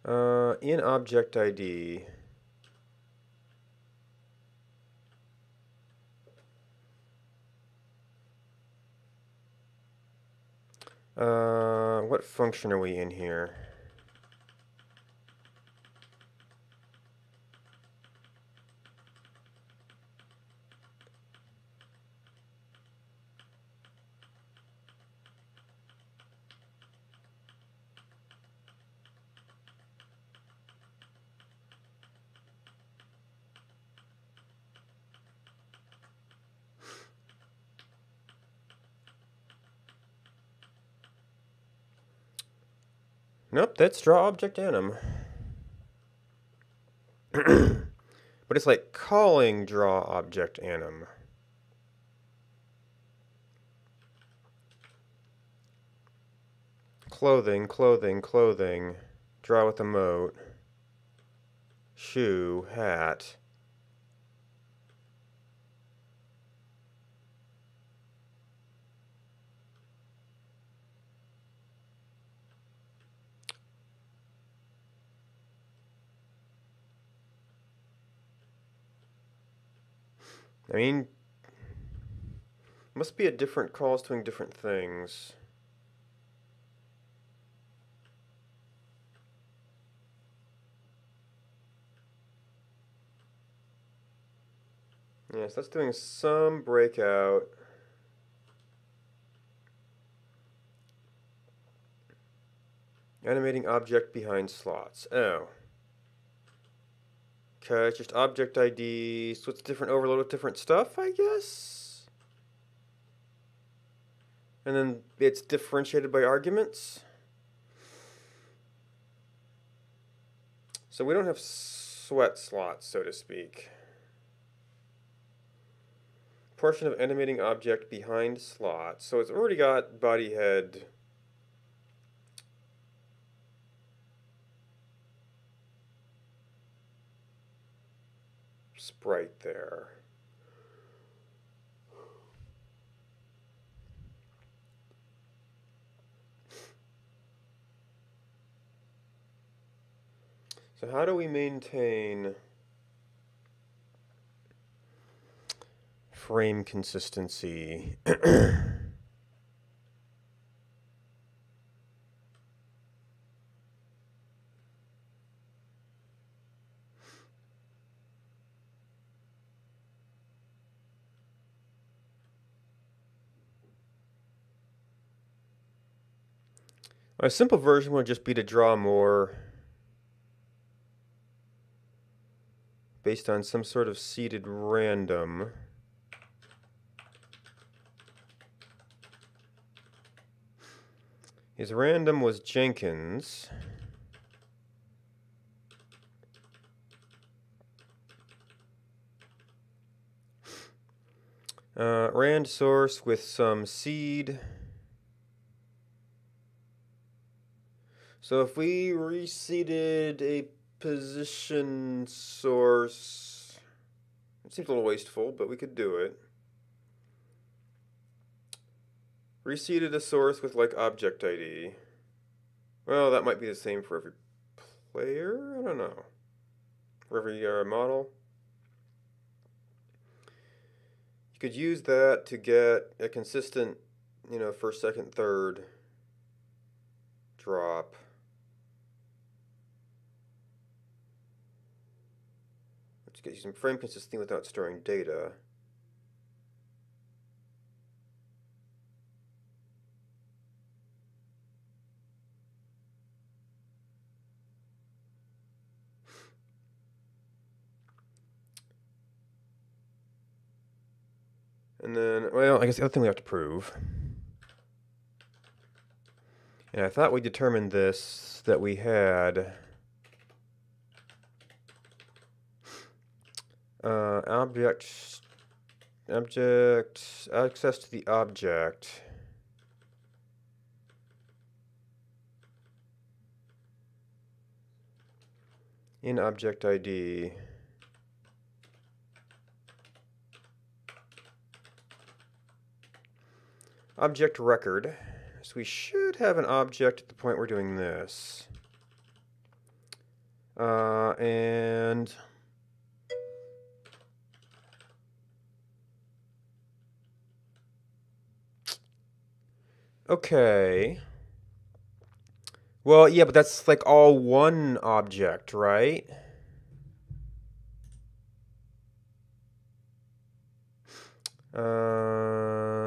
In object ID. What function are we in here? Nope, that's draw object anim. But it's like calling draw object anim. Clothing, clothing, clothing. Draw with emote. Shoe, hat. I mean, must be a different calls doing different things. Yes, that's doing some breakout. Animating object behind slots. Oh. Okay, it's just object ID, so it's different overload with different stuff, I guess? And then it's differentiated by arguments? So we don't have sweat slots, so to speak. Portion of animating object behind slot. So it's already got body head. Sprite there. So how do we maintain frame consistency? A simple version would just be to draw more based on some sort of seeded random. His random was Jenkins. Rand source with some seed. So if we reseeded a position source, it seems a little wasteful, but we could do it. Reseeded a source with like object ID. Well, that might be the same for every player? I don't know. For every model. You could use that to get a consistent, first, second, third drop. Which gets you some frame consistency without storing data. And then, well, I guess the other thing we have to prove. And I thought we determined this, that we had access to the object. In object ID. Object record. So we should have an object at the point we're doing this. And okay. Well, yeah, but that's like all one object, right?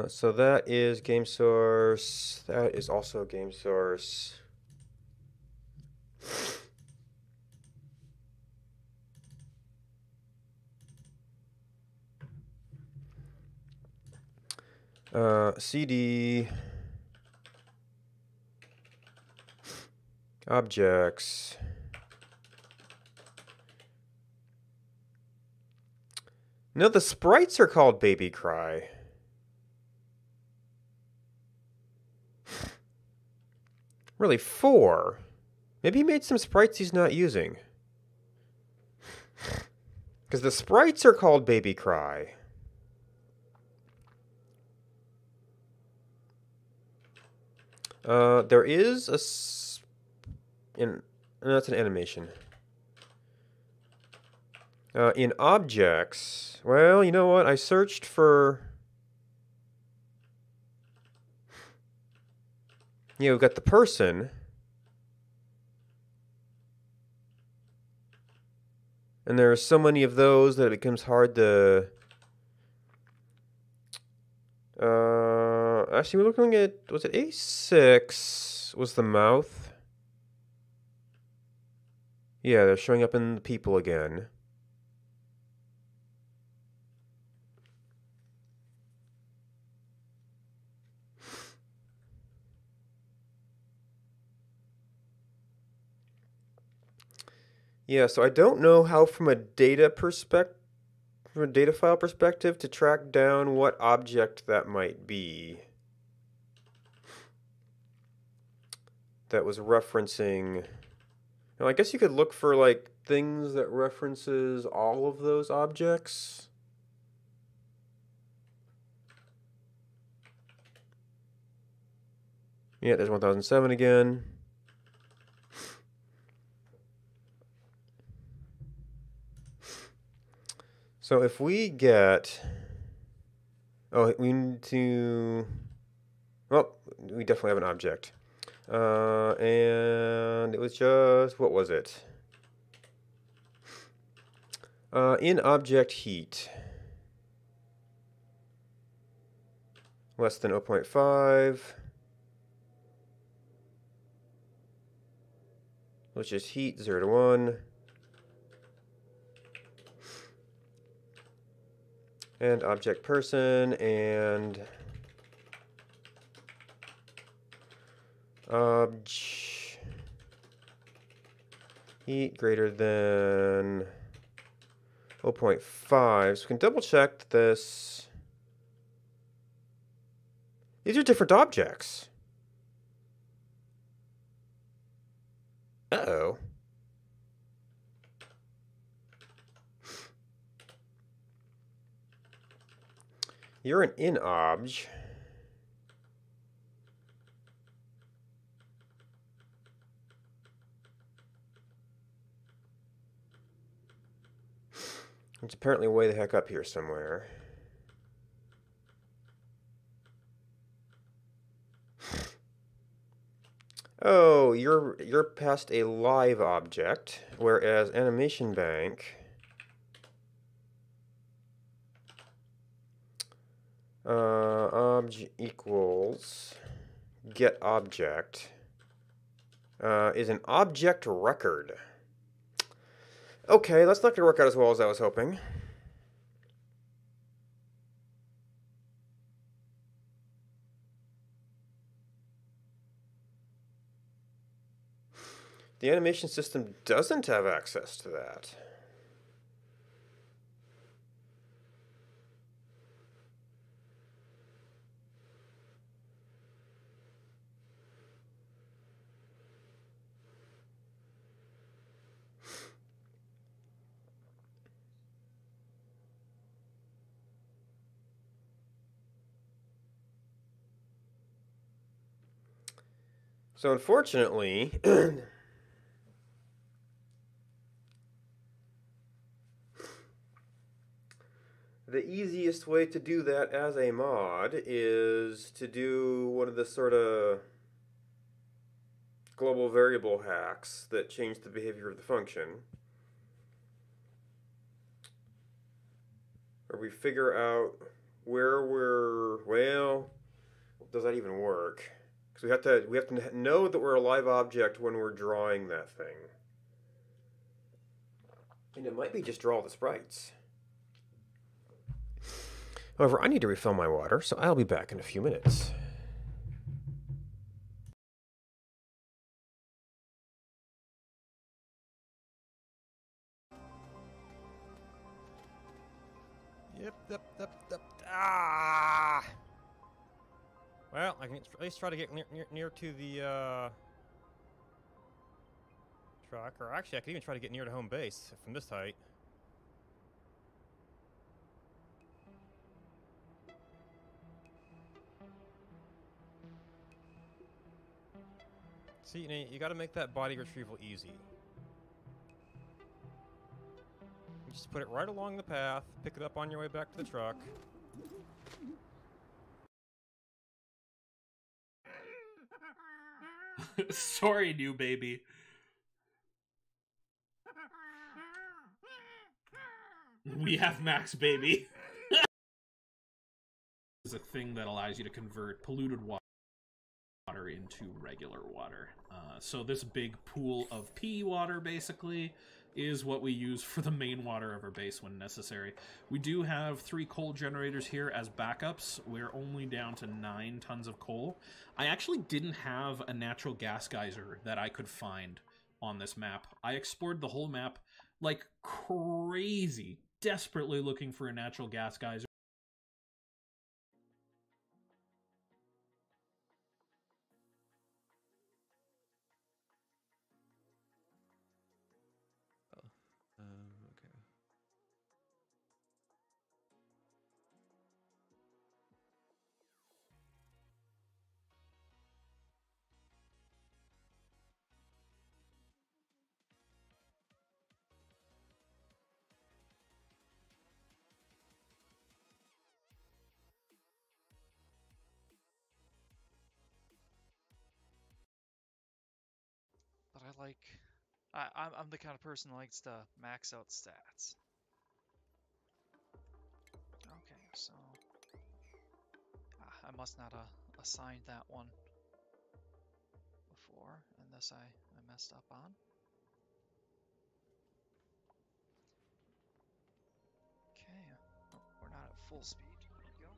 So that is game source. That is also game source. CD objects. No, the sprites are called Baby Cry. Really, 4. Maybe he made some sprites he's not using. Because the sprites are called Baby Cry. There is a... that's an animation. In objects... Well, you know what? I searched for... we've got the person. And there are so many of those that it becomes hard to... actually, we're looking at... Was it A6 was the mouth? Yeah, they're showing up in the people again. Yeah, so I don't know how from a data file perspective to track down what object that might be that was referencing. Now, I guess you could look for like things that references all of those objects. Yeah, there's 1007 again. So if we get, oh, we need to, well, we definitely have an object. And it was just, what was it? In object heat, less than 0.5, which is heat 0 to 1. And object person and heat greater than 0.5. So we can double check this. These are different objects. Uh-oh. You're an in-obj. It's apparently way the heck up here somewhere. Oh, you're past a live object, whereas Animation Bank obj equals get object is an object record. Okay, that's not going to work out as well as I was hoping. The animation system doesn't have access to that. So unfortunately, the easiest way to do that as a mod is to do one of the sort of global variable hacks that change the behavior of the function, where we figure out where well, does that even work? Because we have to know that we're a live object when we're drawing that thing. And it might be just draw the sprites. However, I need to refill my water, so I'll be back in a few minutes. Yep. Ah! Well, I can at least try to get near to the truck, or actually I could even try to get near to home base from this height. See, you got to make that body retrieval easy. You just put it right along the path, pick it up on your way back to the truck. Sorry, new baby. We have Max, baby. Is a thing that allows you to convert polluted water into regular water. So this big pool of pea water, basically, is what we use for the main water of our base when necessary. We do have 3 coal generators here as backups. We're only down to 9 tons of coal. I actually didn't have a natural gas geyser that I could find on this map. I explored the whole map like crazy, desperately looking for a natural gas geyser. Okay. But I like, I'm the kind of person who likes to max out stats. Okay, so I must not assigned that one before, and this I messed up on. Okay, oh, we're not at full speed. There we go.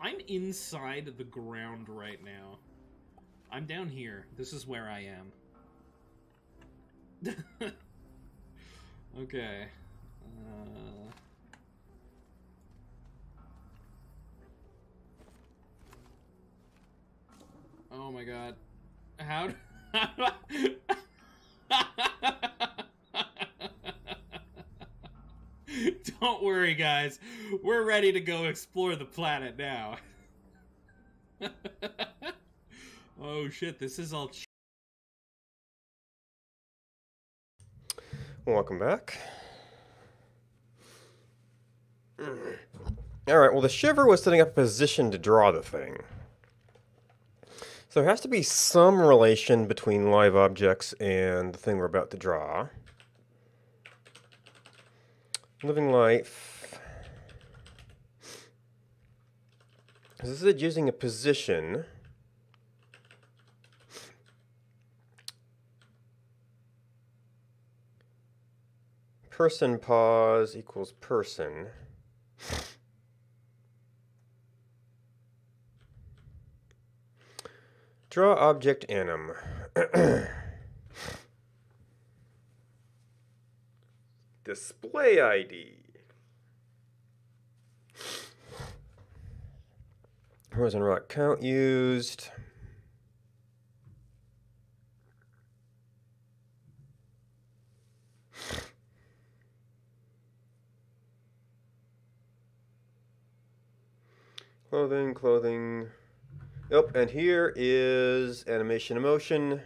I'm inside the ground right now. I'm down here. This is where I am. Okay. Oh my god. How Don't worry, guys. We're ready to go explore the planet now. Oh shit, this is all... Welcome back. Alright, well the Shiver was setting up a position to draw the thing. So there has to be some relation between live objects and the thing we're about to draw. Living life. This is using a position. Person pause equals person. Draw object anim. Display ID. Horizontal rock count used. Clothing. Yep, and here is animation emotion,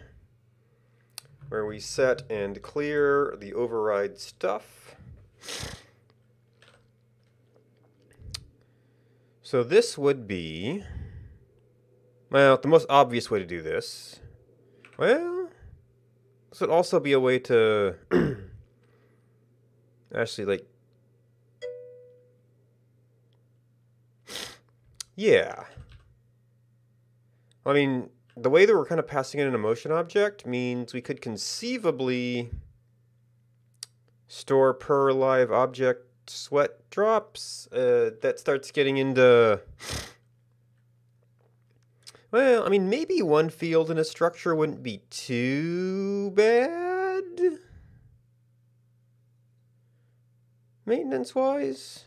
where we set and clear the override stuff. So this would be, well, the most obvious way to do this. Well, this would also be a way to actually, like, yeah. I mean, the way that we're kind of passing in an emotion object means we could conceivably store per live object sweat drops. That starts getting into, well, I mean, maybe one field in a structure wouldn't be too bad, maintenance-wise.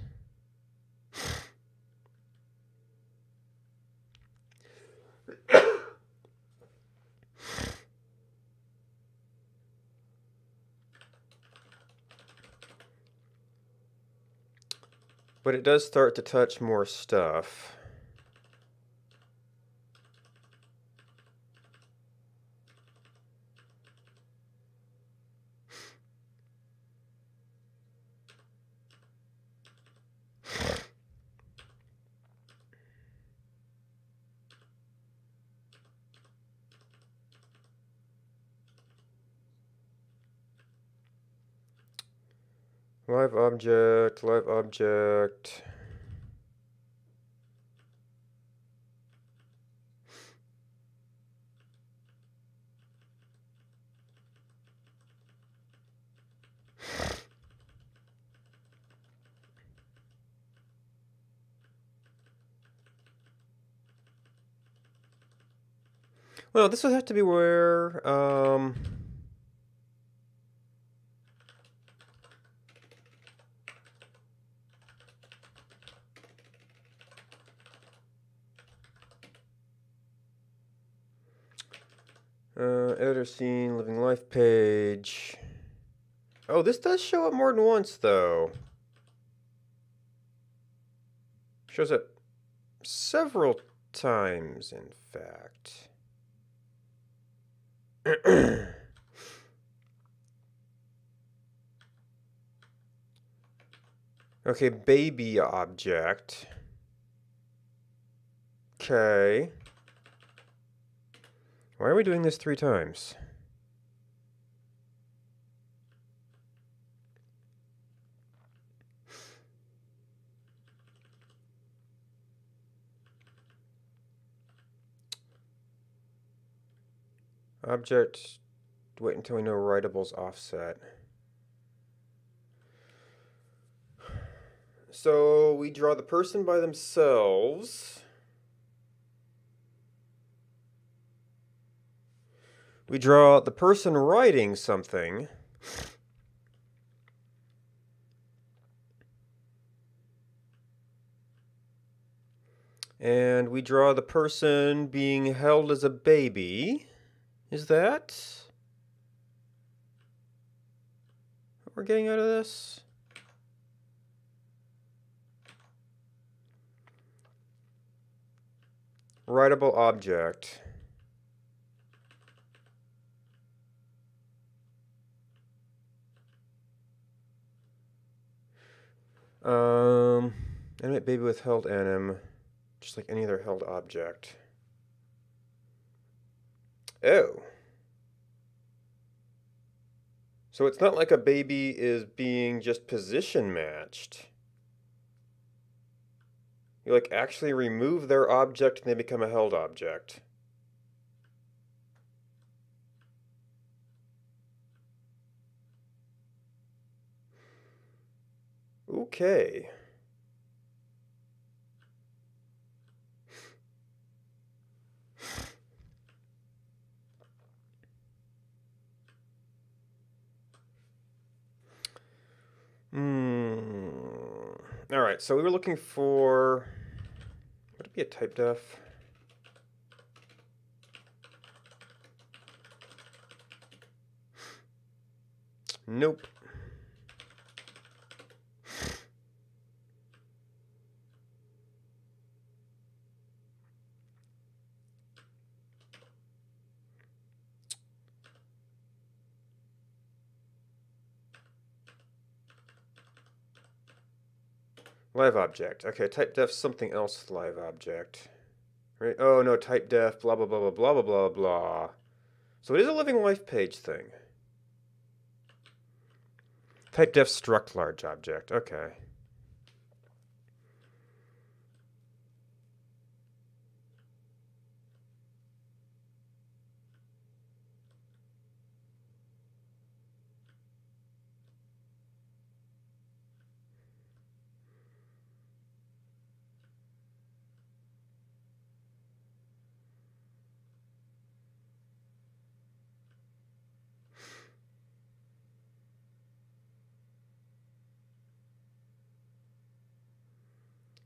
But it does start to touch more stuff. Live object. Well, this would have to be where, editor scene, living life page. Oh, this does show up more than once, though. Shows up several times, in fact. Okay, baby object. Okay. Why are we doing this 3 times? Object, wait until we know writable's offset. So we draw the person by themselves. We draw the person writing something. And we draw the person being held as a baby. Is that what we're getting out of this? Writable object. Animate baby with held anim, just like any other held object. Oh. So it's not like a baby is being just position matched. You like actually remove their object and they become a held object. Okay. All right, so we were looking for, would it be a type def? Nope. Live object. Okay, type def something else live object. Right? Oh no, type def blah blah blah blah blah blah blah blah. So it is a living life page thing. Type def struct large object. Okay.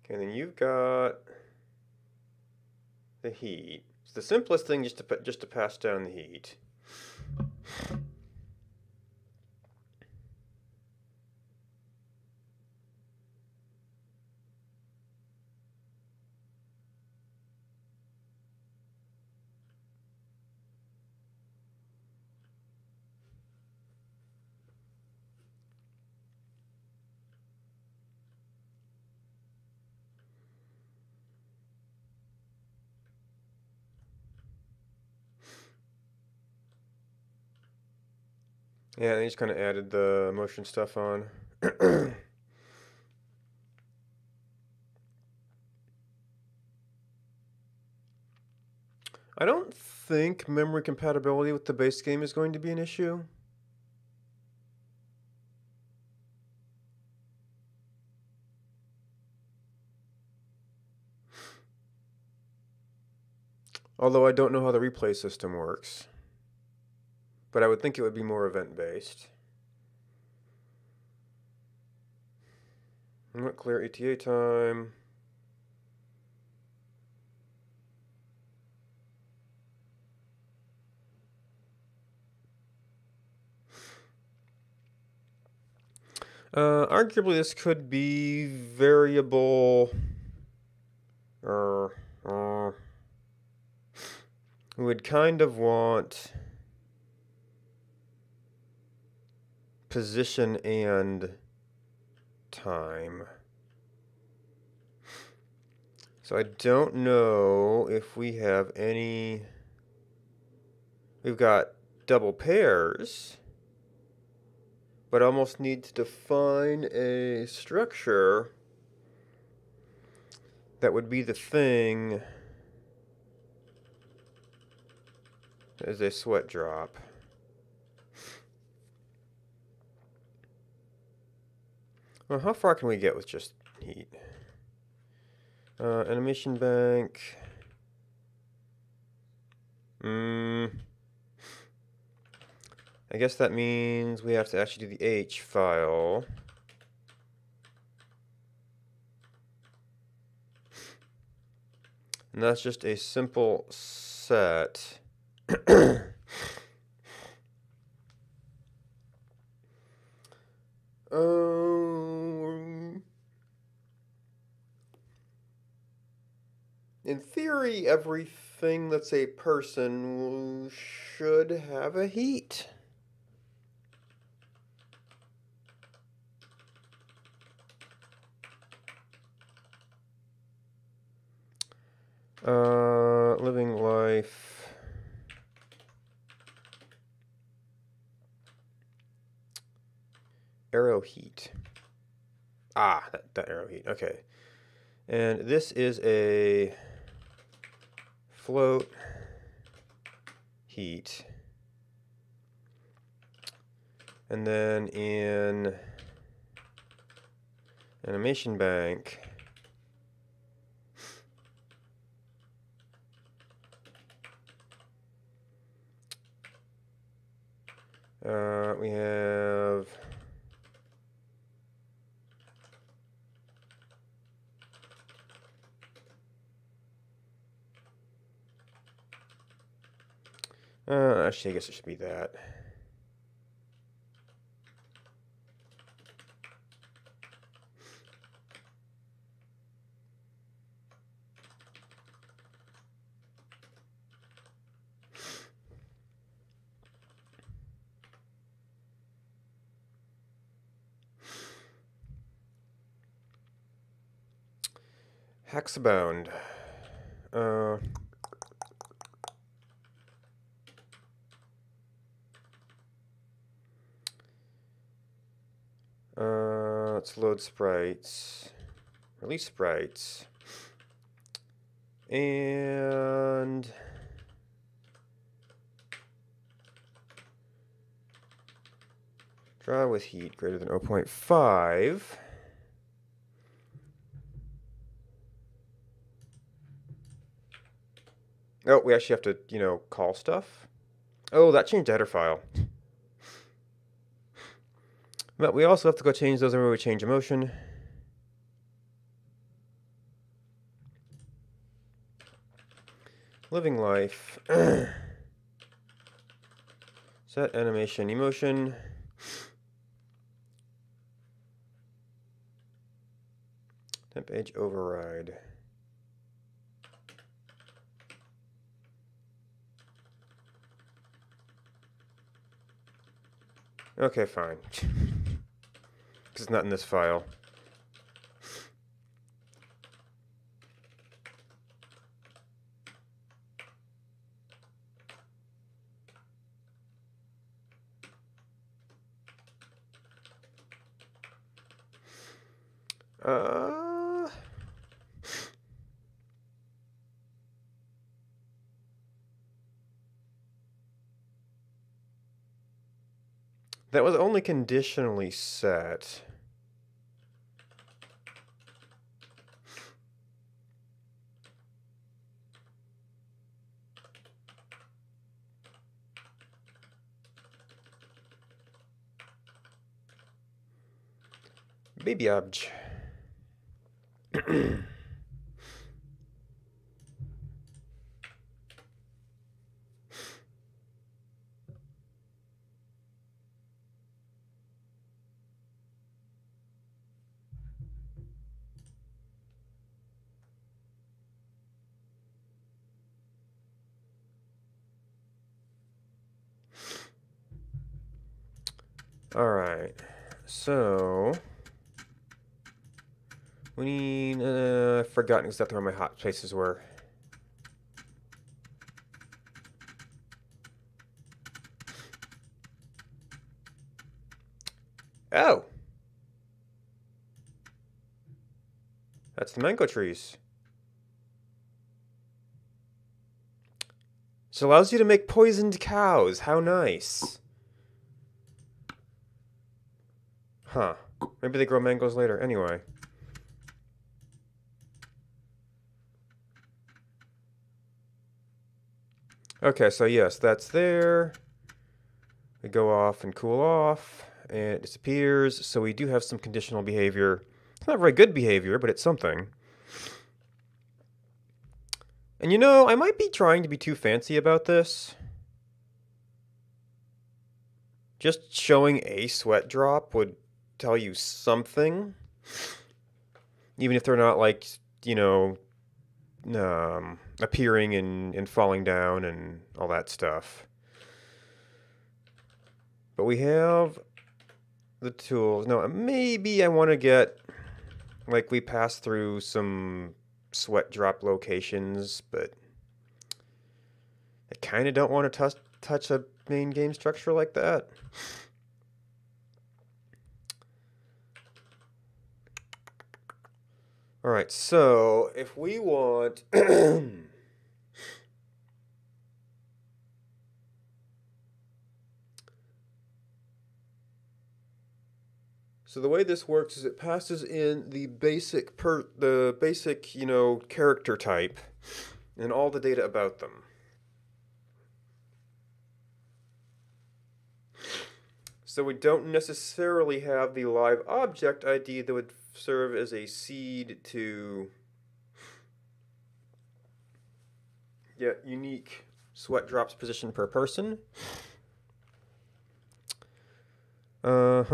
Okay, then you've got the heat. It's the simplest thing just to pass down the heat. Yeah, they just kind of added the motion stuff on. I don't think memory compatibility with the base game is going to be an issue. Although I don't know how the replay system works. But I would think it would be more event-based. Clear ETA time. Arguably, this could be variable. We would kind of want position and time. So I don't know if we have any. We've got double pairs, but I almost need to define a structure that would be the thing as a sweat drop. Well, how far can we get with just heat? Animation bank. I guess that means we have to actually do the H file. And that's just a simple set. In theory, everything that's a person should have a heat. Living life. Arrow heat. Ah, that arrow heat. Okay. And this is a float heat. And then in animation bank, we have actually, I guess it should be that. Hexabound. Let's load sprites. Release sprites. And draw with heat greater than 0.5. Oh, we actually have to, call stuff. Oh, that changed the header file. But we also have to go change those whenever we change a motion. Living life. Set animation emotion. Temp edge override. Okay, fine. Because it's not in this file. That was only conditionally set. Baby object. Alright, so we need, I've forgotten exactly where my hot places were. Oh! That's the mango trees. This allows you to make poisoned cows. How nice. Huh. Maybe they grow mangoes later. Anyway. Okay, so yes, that's there. We go off and cool off, and it disappears. So we do have some conditional behavior. It's not very good behavior, but it's something. And you know, I might be trying to be too fancy about this. Just showing a sweat drop would tell you something. Even if they're not like, you know, appearing and falling down and all that stuff. But we have the tools. No, maybe I want to get, like, we pass through some sweat drop locations, but I kind of don't want to touch a main game structure like that. All right, so if we want so the way this works is it passes in the basic you know, character type and all the data about them. So we don't necessarily have the live object ID that would serve as a seed to get unique sweat drops position per person. So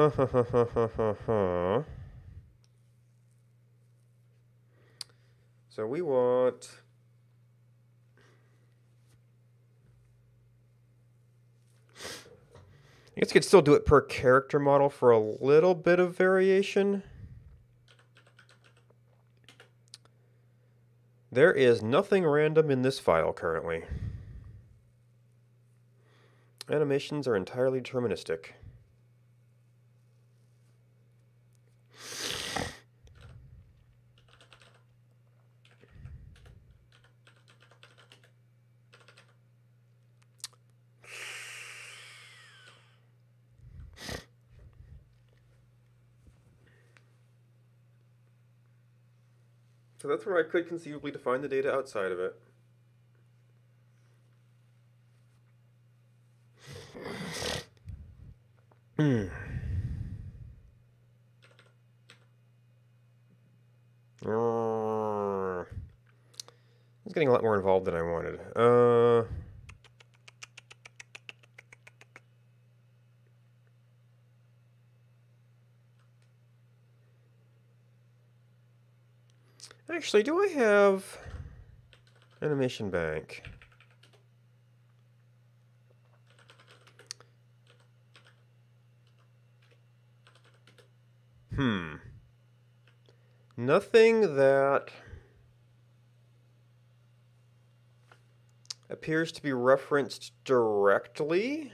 we want I guess you could still do it per character model for a little bit of variation. There is nothing random in this file currently. Animations are entirely deterministic. So that's where I could conceivably define the data outside of it. It's getting a lot more involved than I wanted. Actually, do I have Animation Bank? Nothing that appears to be referenced directly.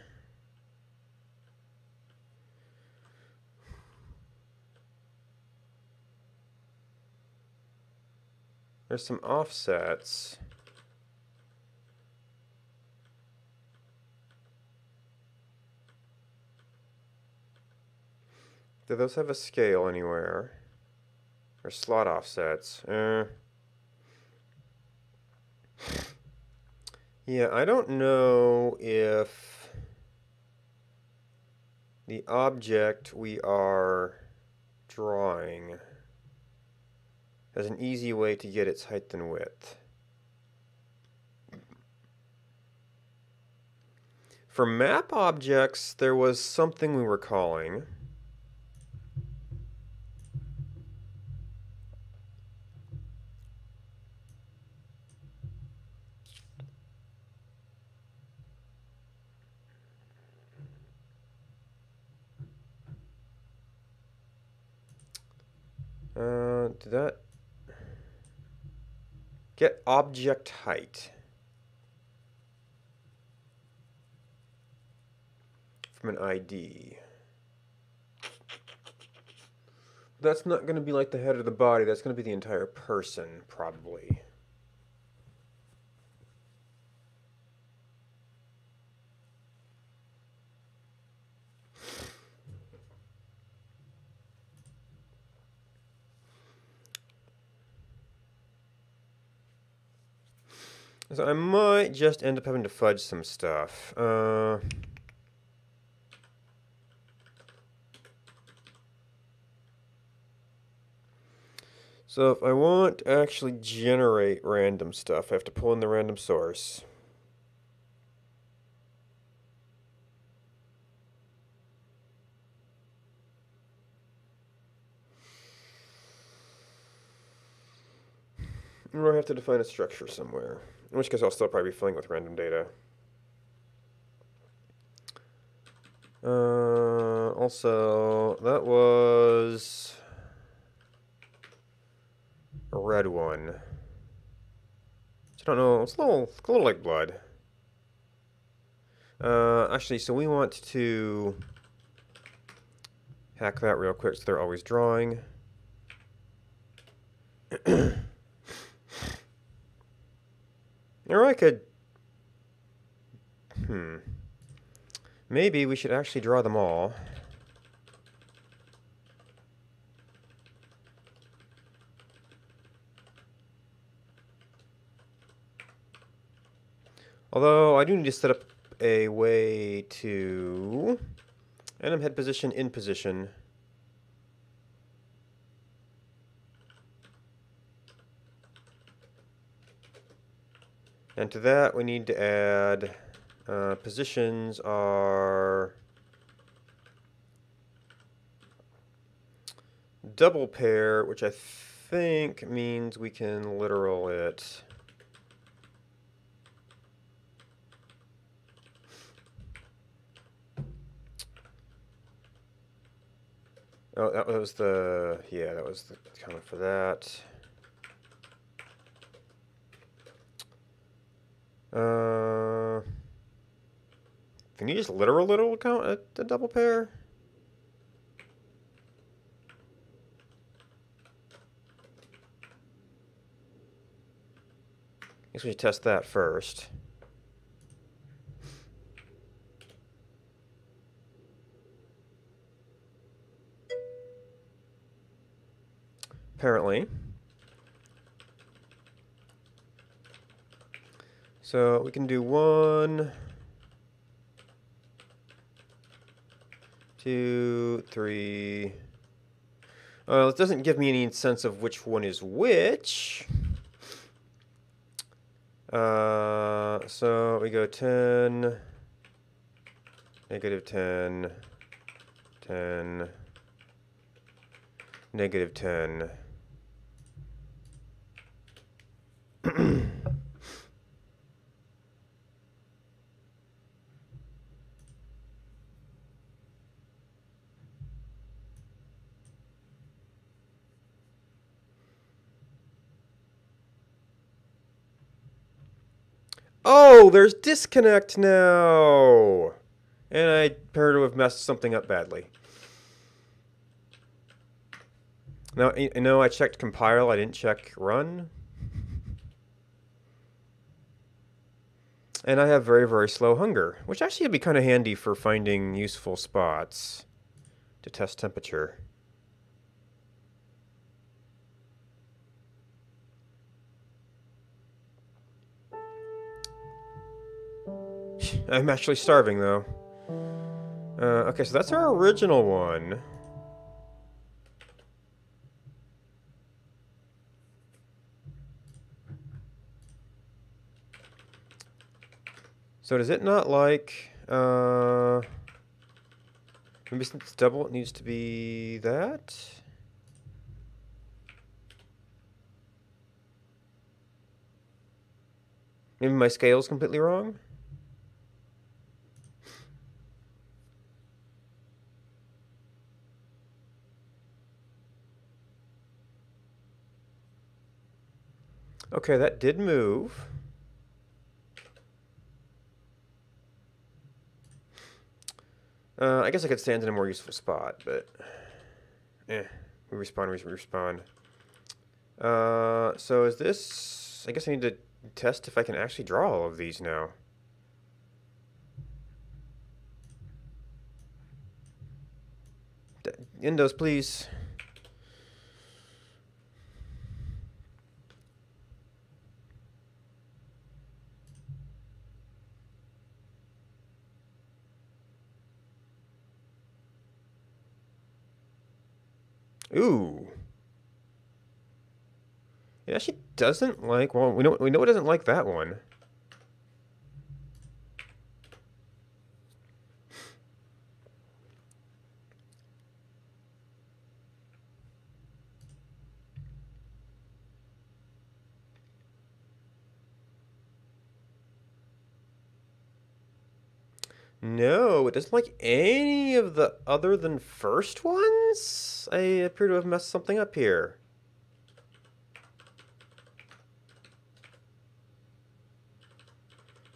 There's some offsets. Do those have a scale anywhere? Or slot offsets? Yeah, I don't know if the object we are drawing as an easy way to get its height and width. For map objects, there was something we were calling did that get object height from an ID? That's not going to be like the head or the body. That's going to be the entire person, probably. So I might just end up having to fudge some stuff. So if I want to actually generate random stuff, I have to pull in the random source. Or I have to define a structure somewhere. In which case I'll still probably be filling with random data. Also, that was a red one. I don't know, it's a little like blood. Actually, so we want to hack that real quick so they're always drawing. Or I could... Maybe we should actually draw them all. Although, I do need to set up a way to... Anim head position, in position. And to that, we need to add positions are double pair, which I think means we can literal it. Oh, that was the, yeah, that was the comment for that. Can you just literal count a double pair? I guess we should test that first. Apparently. So we can do 1, 2, 3. It doesn't give me any sense of which one is which. So we go 10, negative 10, 10, negative 10. Oh, there's disconnect now! And I appear to have messed something up badly. Now, you know, I checked compile, I didn't check run. And I have very, very slow hunger, which actually would be kind of handy for finding useful spots to test temperature. I'm actually starving, though. Okay, so that's our original one. So does it not like, maybe since it's double, it needs to be that? Maybe my scale's completely wrong? Okay, that did move. I guess I could stand in a more useful spot, but... we respawn, we respawn. So is this... I guess I need to test if I can actually draw all of these now. Endos, please. Ooh. It actually doesn't like... Well, we know it doesn't like that one. No, it doesn't like any of the other than first ones? I appear to have messed something up here.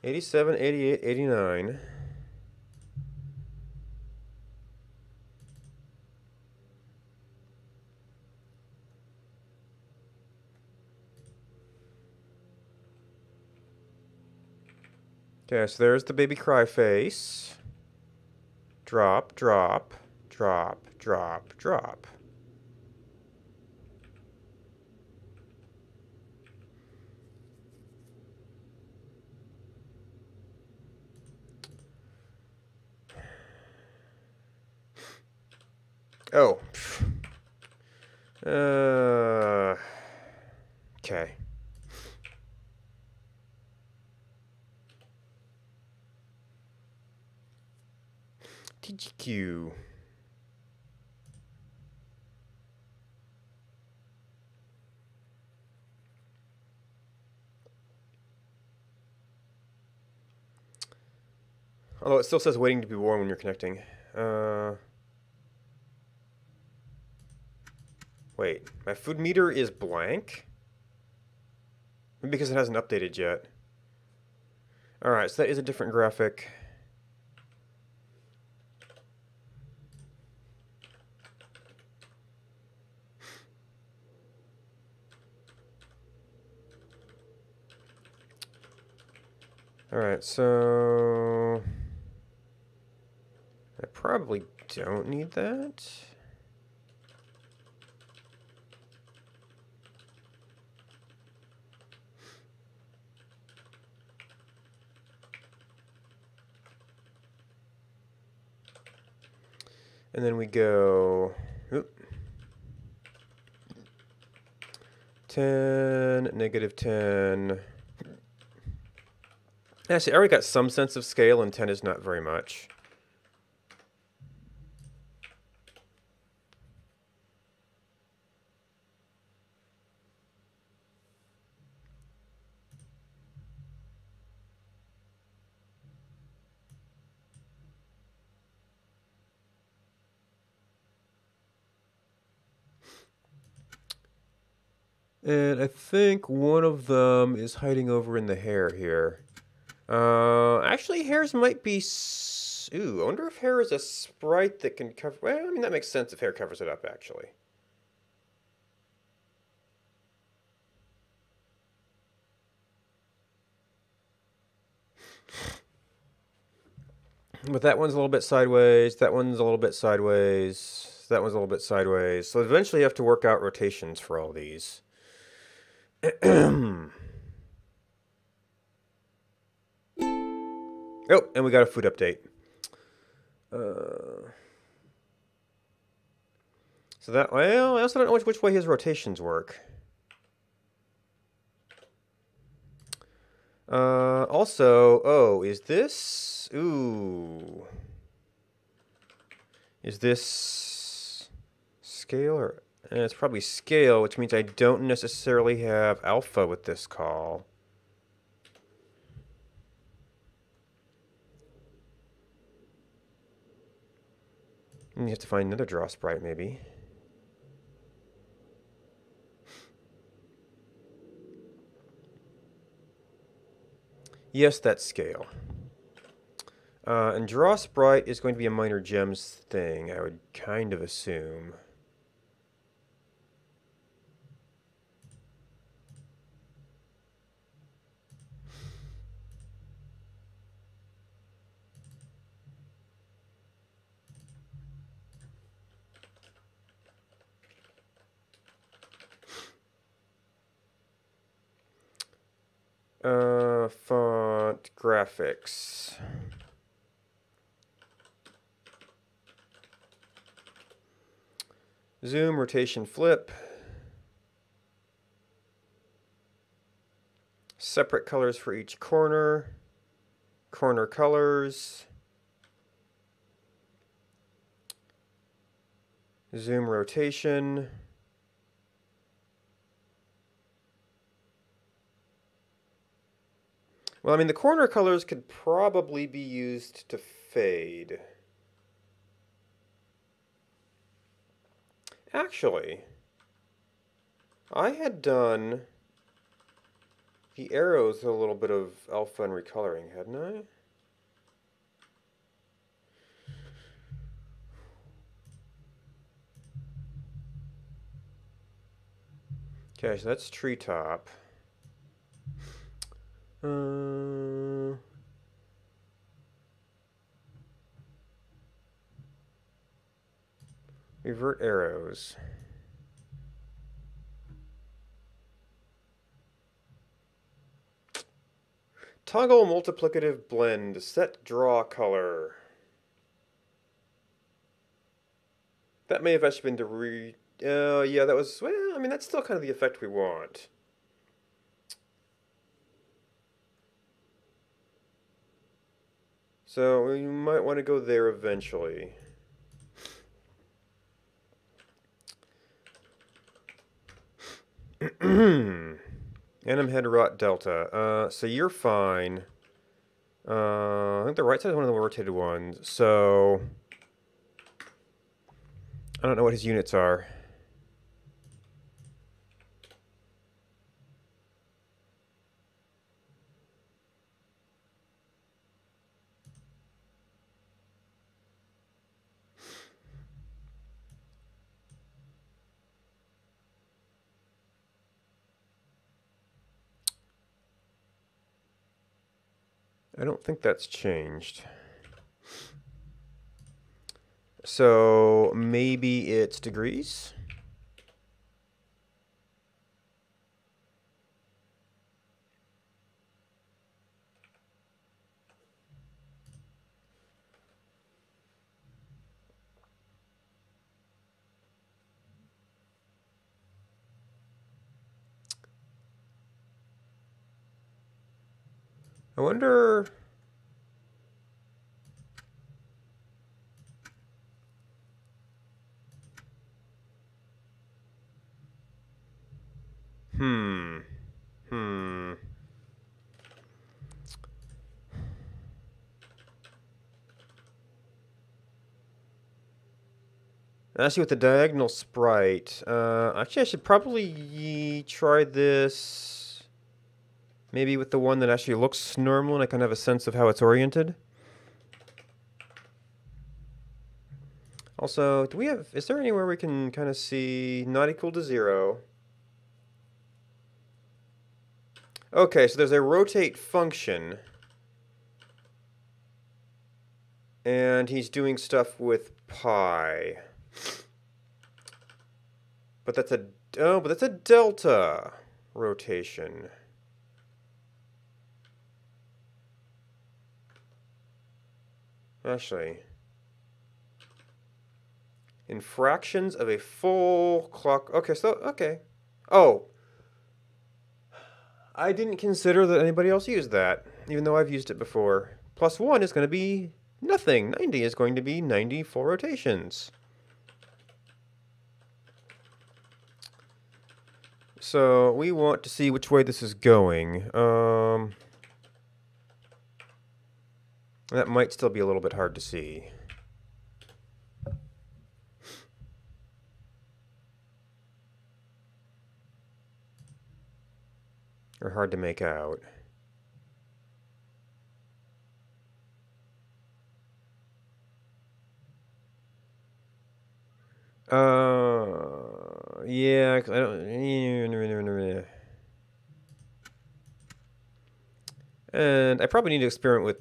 '87, '88, '89. Okay, so there's the baby cry face. Drop, drop, drop, drop, drop. Oh. Okay. TGQ. Although it still says waiting to be born when you're connecting. Wait, my food meter is blank? Maybe because it hasn't updated yet. Alright, so that is a different graphic. Alright, so... I probably don't need that. And then we go... Oop. 10, -10. Actually, I already got some sense of scale, and 10 is not very much. And I think one of them is hiding over in the hair here. Actually, hairs might be... Ooh, I wonder if hair is a sprite that can cover... Well, I mean, that makes sense if hair covers it up, actually. But that one's a little bit sideways, that one's a little bit sideways, that one's a little bit sideways. So eventually you have to work out rotations for all these. Oh, and we got a food update. So that, well, I also don't know which way his rotations work. Also, oh, is this... Ooh. Is this scale or... it's probably scale, which means I don't necessarily have alpha with this call. You have to find another draw sprite, maybe. Yes, that's scale. And draw sprite is going to be a minor gems thing, I would kind of assume. Font graphics. Zoom, rotation, flip. Separate colors for each corner. Corner colors. Zoom, rotation. Well, I mean, the corner colors could probably be used to fade. Actually, I had done the arrows a little bit of alpha and recoloring, hadn't I? Okay, so that's treetop. Revert arrows. Toggle multiplicative blend. Set draw color. That may have actually been to yeah, that was, well, I mean, that's still kind of the effect we want. So we might want to go there eventually. Anim head rot delta. So you're fine. I think the right side is one of the rotated ones. So I don't know what his units are. I don't think that's changed. So maybe it's degrees? I wonder... Hmm. Actually, with the diagonal sprite, actually I should probably try this maybe with the one that actually looks normal and I kind of have a sense of how it's oriented. Also, do we have, is there anywhere we can kind of see not equal to 0? Okay, so there's a rotate function. And he's doing stuff with pi. But that's a, oh, but that's a delta rotation. Actually, in fractions of a full clock. Okay, so, okay. Oh. I didn't consider that anybody else used that, even though I've used it before. +1 is going to be nothing. 90 is going to be 90 full rotations. So we want to see which way this is going. That might still be a little bit hard to see. Or hard to make out. Yeah, I don't. And I probably need to experiment with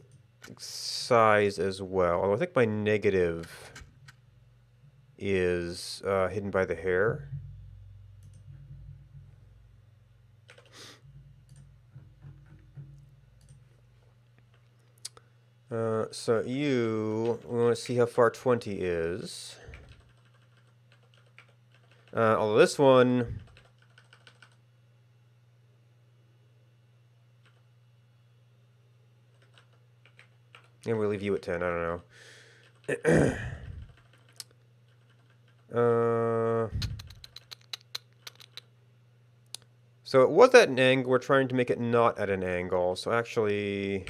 size as well. Although I think my negative is hidden by the hair. So we want to see how far 20 is. Although this one, and we'll leave you at 10, I don't know. So it was at an angle, we're trying to make it not at an angle, so actually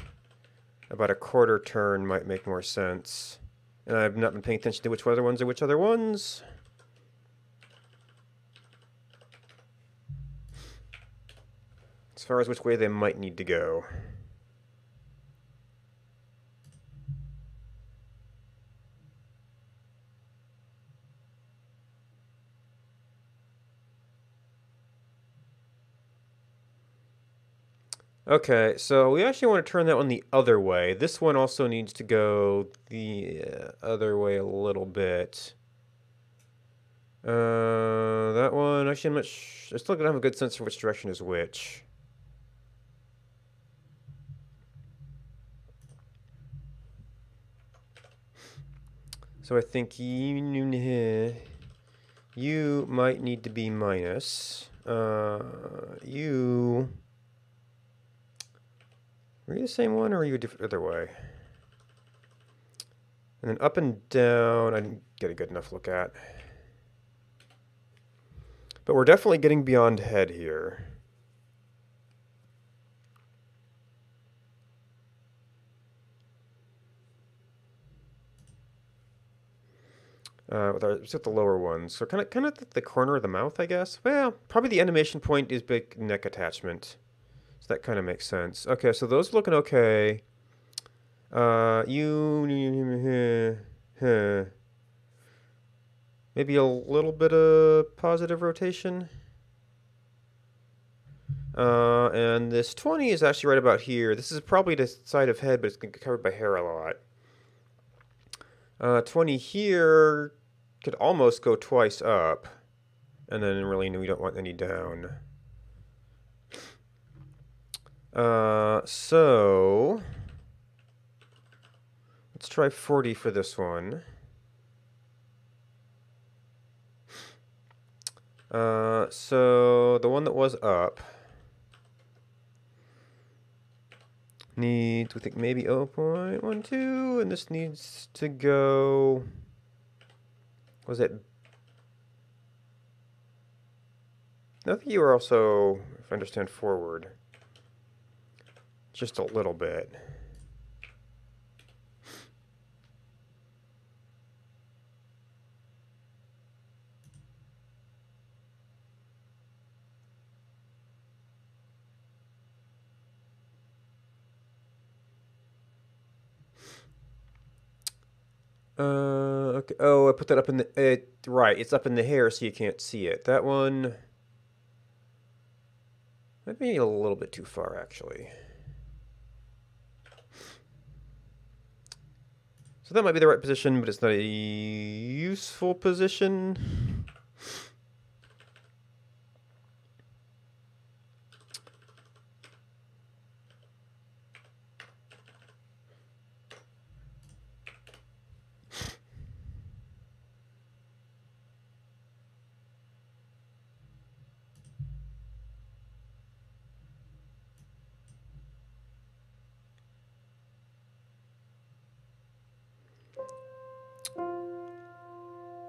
about a quarter turn might make more sense. And I've not been paying attention to which other ones are which other ones. As far as which way they might need to go. Okay, so we actually want to turn that one the other way. This one also needs to go the other way a little bit. That one, actually I still don't have a good sense for which direction is which. So I think you might need to be minus. You... Were you the same one, or are you a different other way? And then up and down, I didn't get a good enough look at. But we're definitely getting beyond head here. With the lower ones. So kind of at the corner of the mouth, I guess. Well, probably the animation point is big neck attachment. So that kind of makes sense. Okay, so those are looking okay. Maybe a little bit of positive rotation. And this 20 is actually right about here. This is probably the side of head, but it's going to get covered by hair a lot. 20 here could almost go twice up. And then really we don't want any down. So let's try 40 for this one. So the one that was up needs, we think maybe 0.12, and this needs to go, was it? I think you were also, if I understand, forward. Just a little bit. Okay. Oh, I put that up in the, right, it's up in the hair so you can't see it. That one might be a little bit too far, actually. So that might be the right position, but it's not a useful position.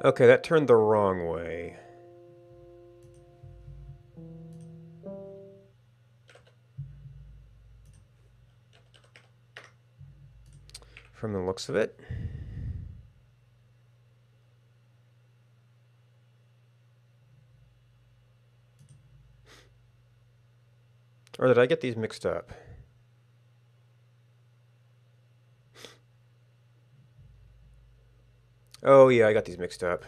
Okay, that turned the wrong way. From the looks of it. Or did I get these mixed up? Oh yeah, I got these mixed up.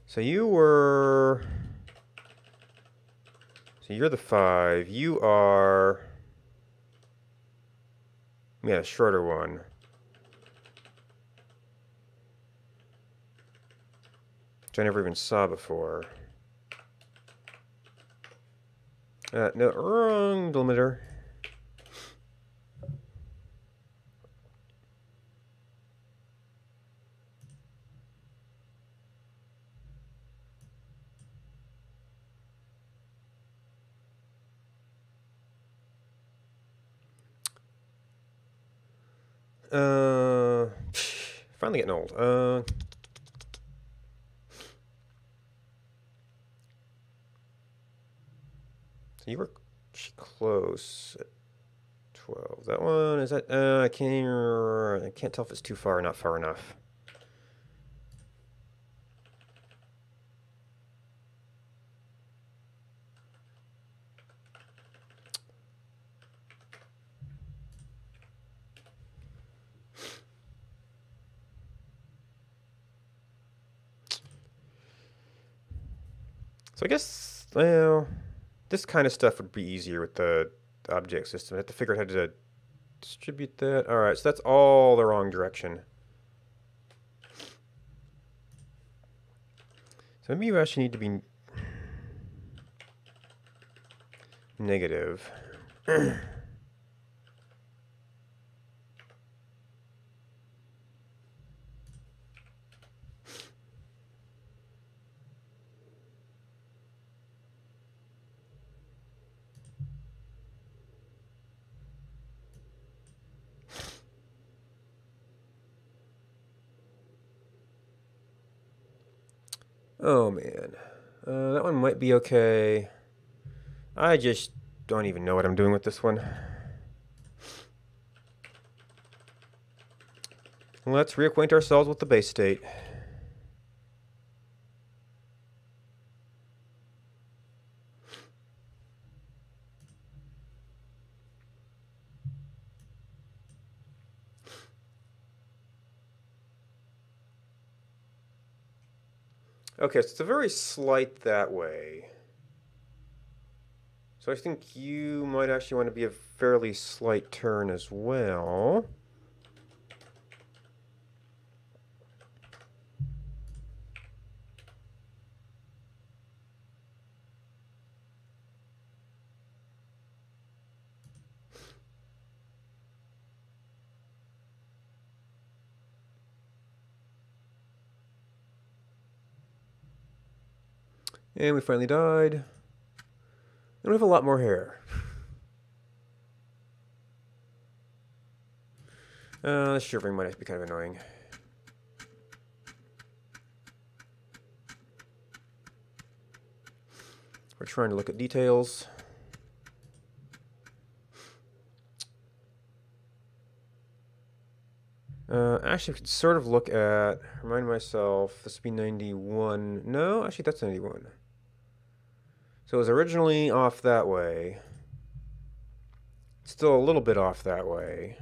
So you were... So you're the 5. You are... Yeah, a shorter one. Which I never even saw before. No, wrong delimiter. Finally getting old. So you were close at 12. That one, is that, I can't tell if it's too far or not far enough. So I guess, well, this kind of stuff would be easier with the object system. I have to figure out how to distribute that. All right, so that's all the wrong direction. So maybe you actually need to be negative. Oh man, that one might be okay. I just don't even know what I'm doing with this one. Let's reacquaint ourselves with the base state. Okay, so it's a very slight that way. So I think you might actually want to be a fairly slight turn as well. And we finally died. And we have a lot more hair. This shivering might be kind of annoying. We're trying to look at details. Actually, we could sort of look at, remind myself, this would be 91. No, actually, that's 91. So it was originally off that way. Still a little bit off that way.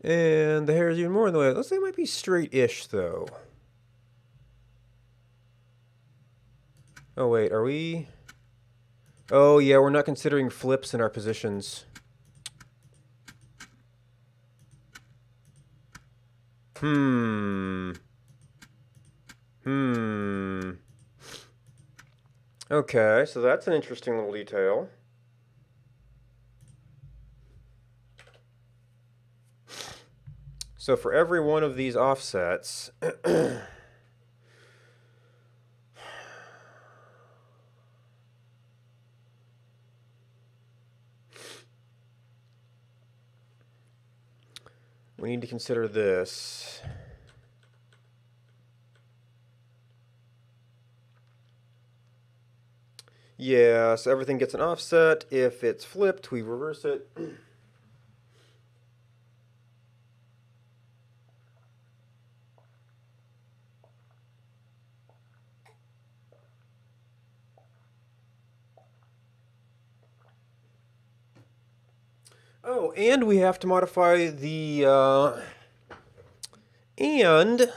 And the hair is even more in the way. Let's say it might be straight-ish, though. Oh, wait, are we... Oh, yeah, we're not considering flips in our positions. Hmm. Okay, so that's an interesting little detail. So for every one of these offsets, we need to consider this. Yeah, so everything gets an offset. If it's flipped, we reverse it. Oh, and we have to modify the, and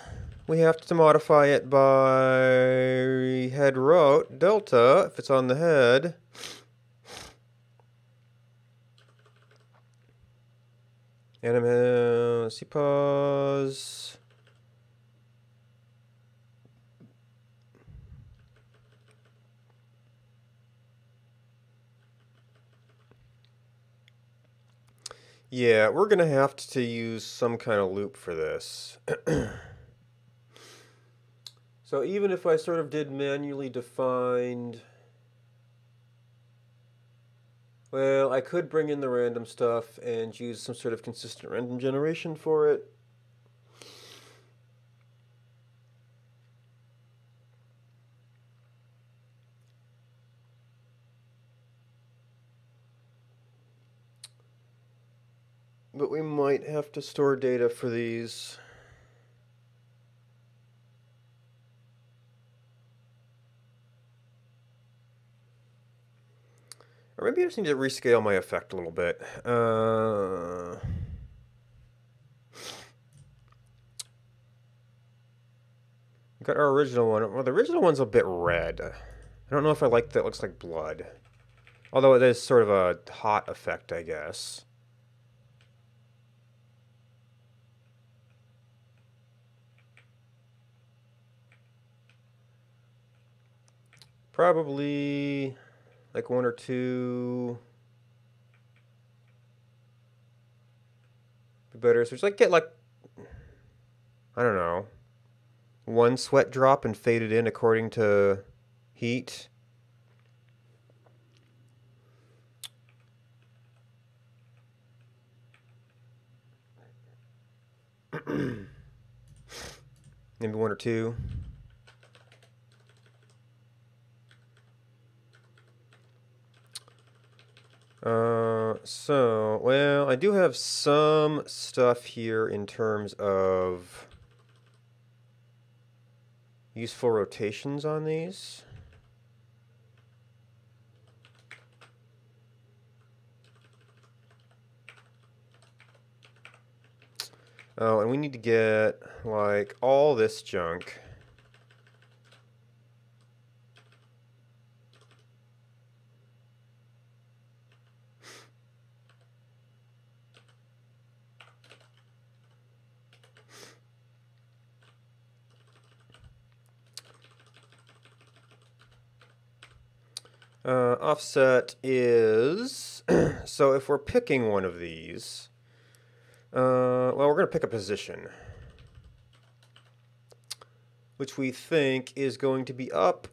we have to modify it by head rote delta if it's on the head. Anim CPOS. Yeah, we're going to have to use some kind of loop for this. So even if I sort of did manually defined, well, I could bring in the random stuff and use some sort of consistent random generation for it. But we might have to store data for these. Or maybe I just need to rescale my effect a little bit. Got our original one. Well, the original one's a bit red. I don't know if I like that. It looks like blood. Although it is sort of a hot effect, I guess. Probably like one or two. Be better. So just like get like, I don't know, one sweat drop and fade it in according to heat. Maybe one or two. Well, I do have some stuff here in terms of useful rotations on these. Oh, and we need to get, like, all this junk. Offset is, so if we're picking one of these, well, we're going to pick a position, which we think is going to be up.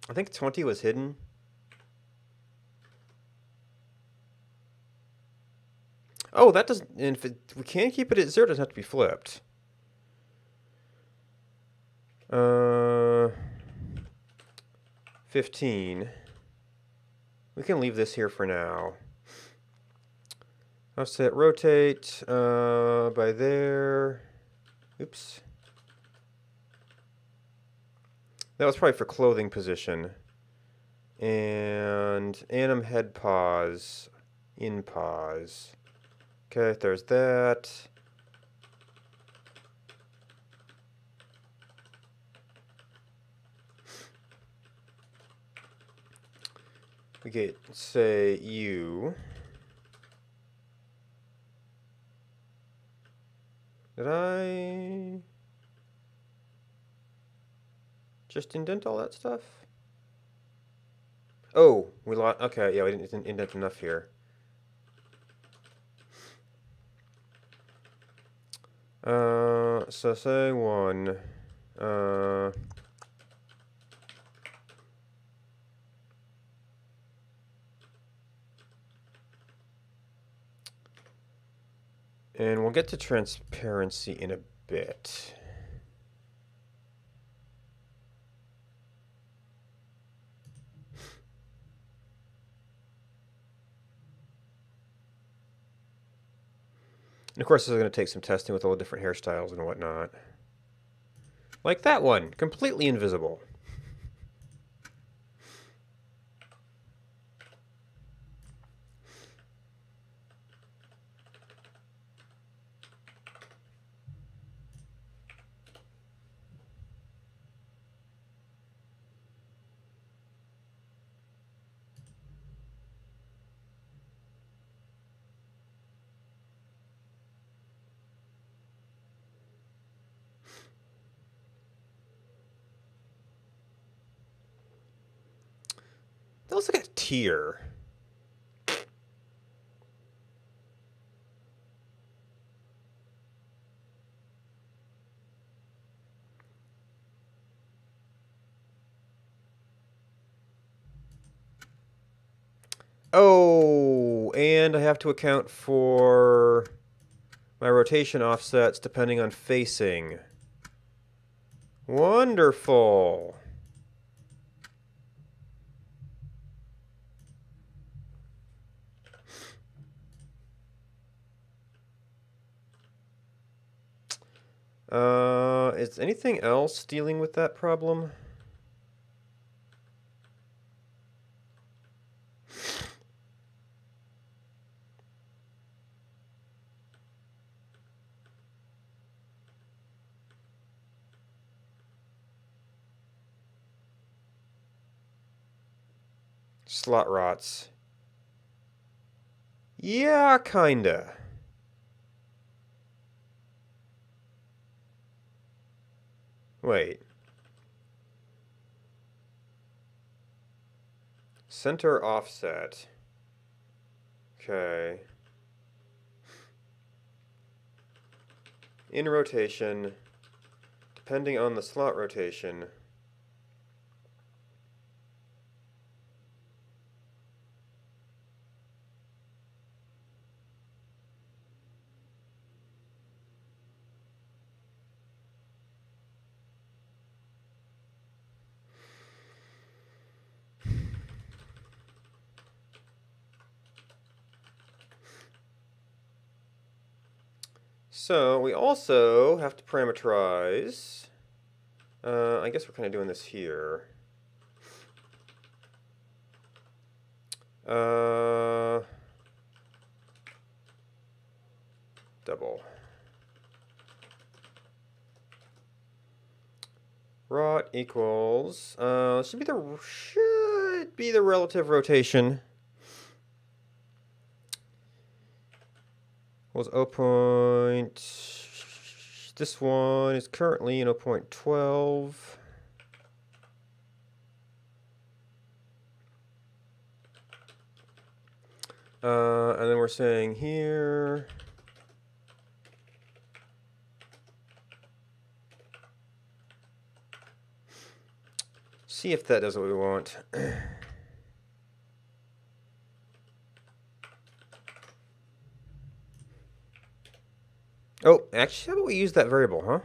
I think 20 was hidden. Oh, that doesn't, and if we can't keep it at 0, it doesn't have to be flipped. 15. We can leave this here for now. Offset rotate by there. Oops. That was probably for clothing position. And anim head pause, in pause. Okay, there's that. We get, say, U. Did I? just indent all that stuff? Oh, we lost. Okay, yeah, we didn't indent enough here. So say 1. And we'll get to transparency in a bit. And of course, this is going to take some testing with all the different hairstyles and whatnot. Like that one, completely invisible. That looks like a tear. Oh, and I have to account for my rotation offsets depending on facing. Wonderful. Is anything else dealing with that problem? Slot rots. Yeah, kinda. Wait. Center offset. Okay. In rotation, depending on the slot rotation. So we also have to parameterize. I guess we're kind of doing this here. Double. Rot equals should be the relative rotation. Was 0 point. This one is currently in 0.12. And then we're saying here. See if that does what we want. Oh, actually, how about we use that variable, huh?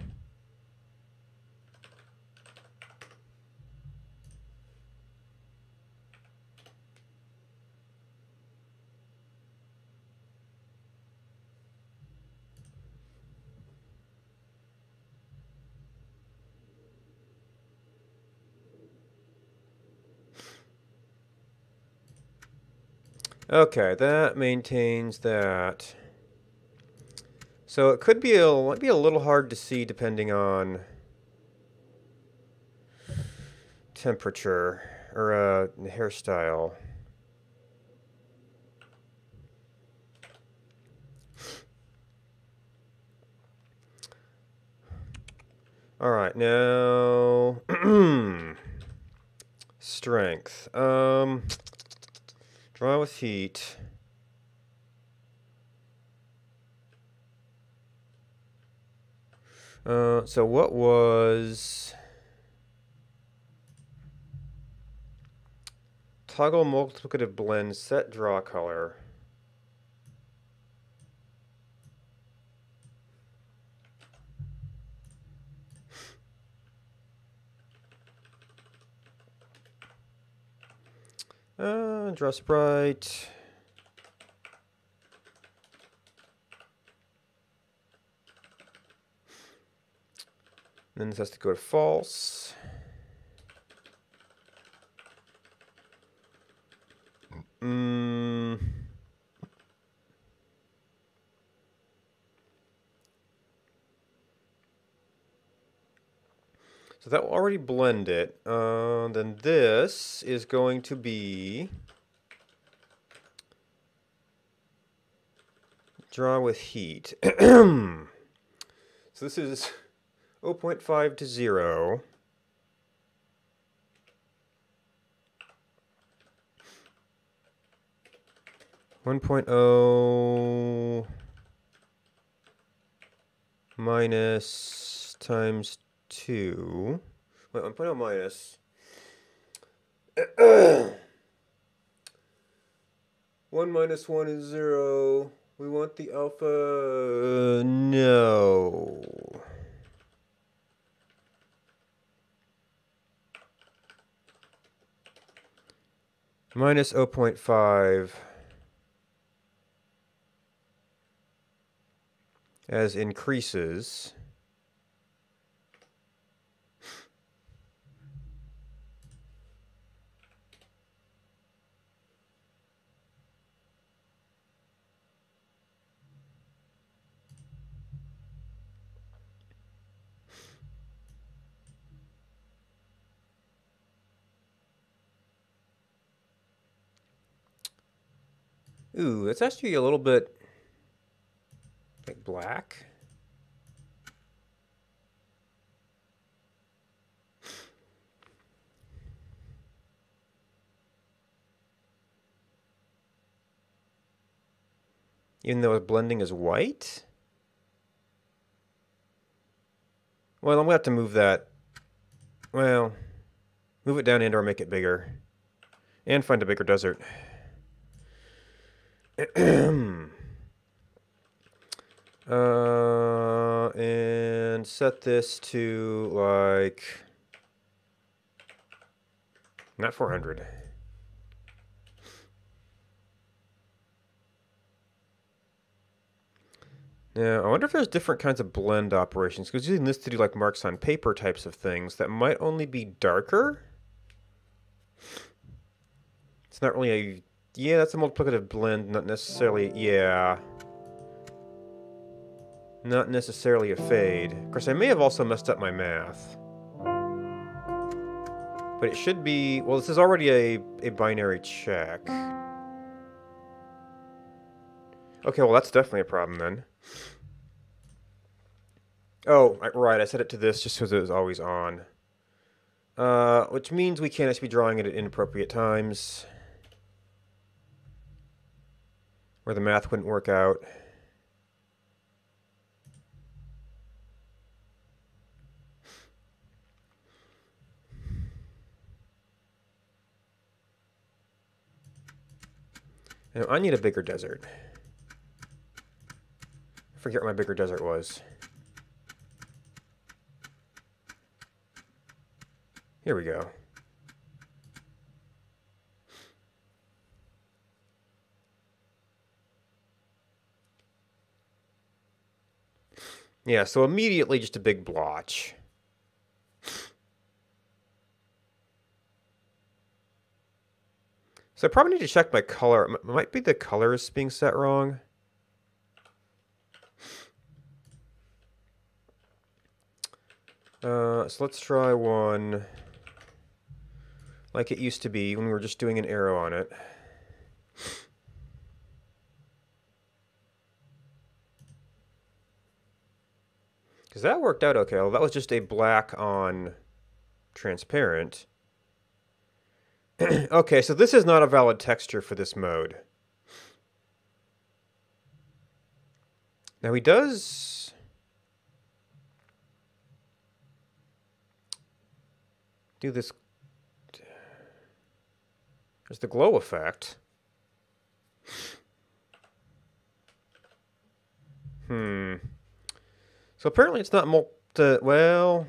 Okay, that maintains that. So it could be might be a little hard to see depending on temperature or hairstyle. All right, now strength. Draw with heat. So what was toggle multiplicative blend, set draw color? Draw sprite. Then this has to go to false. So that will already blend it. Then this is going to be draw with heat. So this is 0.5 to 0. (1.0) minus times 2. Wait, 1.0 minus. 1 minus 1 is 0. We want the alpha. No. Minus 0.5 as increases. Ooh, that's actually a little bit like black. Even though blending is white? Well, I'm going to have to move that. Well, move it down and or make it bigger. And find a bigger desert. And set this to like not 400. Now, I wonder if there's different kinds of blend operations, because using this to do like marks on paper types of things that might only be darker. It's not really a, yeah, that's a multiplicative blend, not necessarily, yeah. Not necessarily a fade. Of course, I may have also messed up my math. But it should be, well, this is already a binary check. Okay, well, that's definitely a problem then. Oh, right, I set it to this just because it was always on. Which means we can't actually be drawing it at inappropriate times. Where the math wouldn't work out. Now, I need a bigger desert. I forget what my bigger desert was. Here we go. Yeah, so immediately just a big blotch. So I probably need to check my color. It might be the colors being set wrong. So let's try one like it used to be when we were just doing an arrow on it. Because Because that worked out okay. Well, that was just a black on transparent. Okay, so this is not a valid texture for this mode. Now he does do this. There's the glow effect. So apparently it's not well.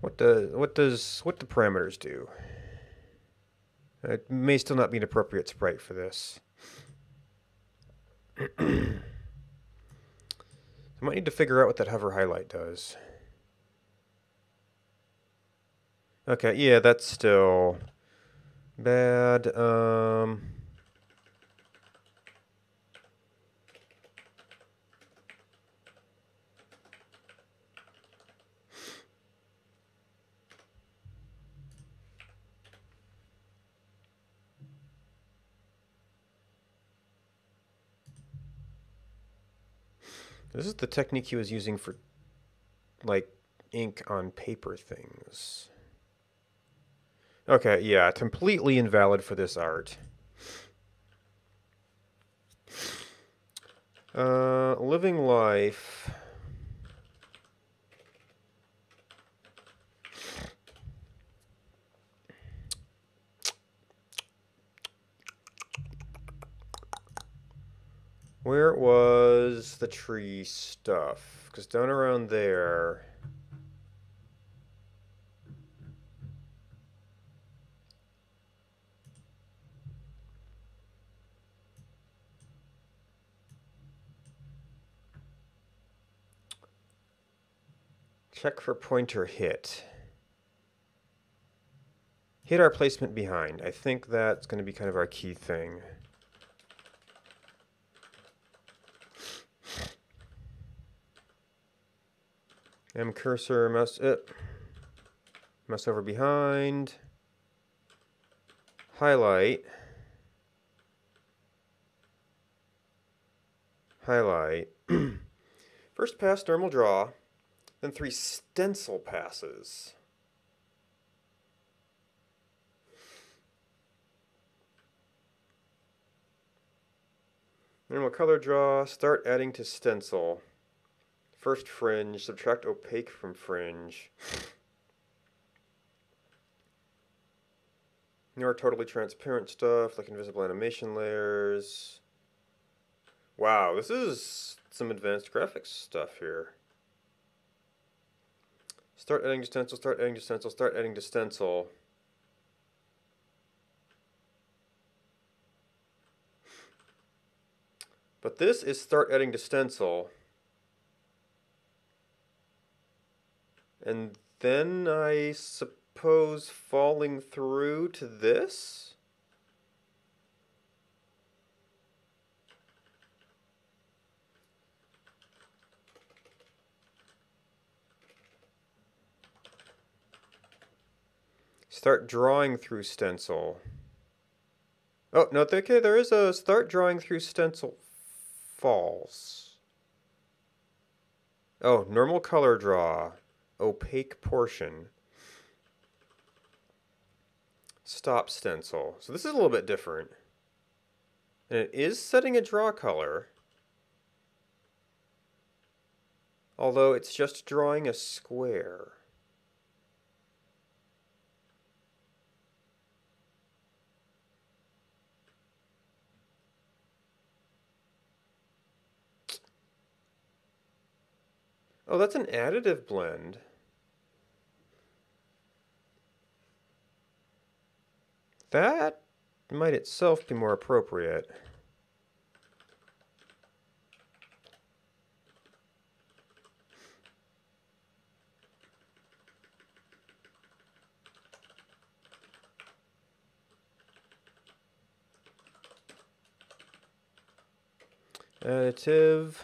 What the parameters do? It may still not be an appropriate sprite for this. I might need to figure out what that hover highlight does. Okay, yeah, that's still bad. This is the technique he was using for, like, ink on paper things. Okay, yeah, completely invalid for this art. Living Life. Where was the tree stuff? Because down around there... Check for pointer hit. Hit our placement behind. I think that's going to be kind of our key thing. M cursor, mouse over behind. Highlight. Highlight. First pass, normal draw. Then 3 stencil passes. Normal color draw, start adding to stencil. First fringe, subtract opaque from fringe. More totally transparent stuff, like invisible animation layers. Wow, this is some advanced graphics stuff here. Start adding to stencil, start adding to stencil, start adding to stencil. But this is start adding to stencil. And then I suppose falling through to this? Start drawing through stencil. Oh, no, okay, there is a start drawing through stencil false. Oh, normal color draw. Opaque portion. Stop stencil. So this is a little bit different. And it is setting a draw color. Although it's just drawing a square. Oh, that's an additive blend. That might itself be more appropriate. Additive.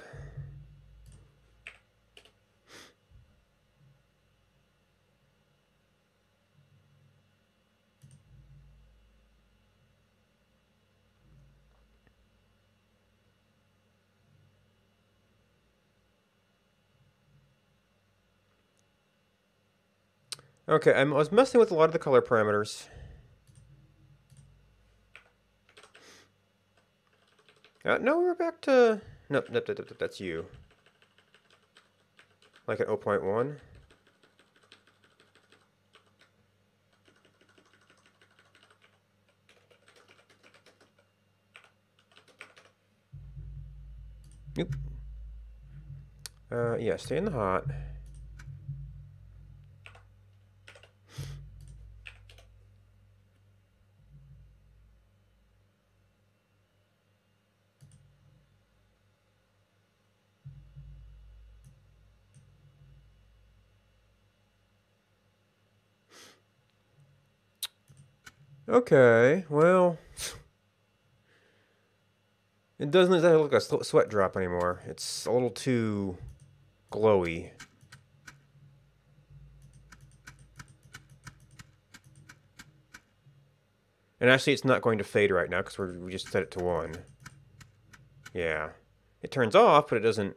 Okay, I was messing with a lot of the color parameters. No, we're back to... Nope, that's you. Like at 0.1. Nope. Yeah, stay in the hot. Okay, well... It doesn't exactly look like a sweat drop anymore. It's a little too glowy. And actually, it's not going to fade right now because we just set it to 1. Yeah. It turns off, but it doesn't...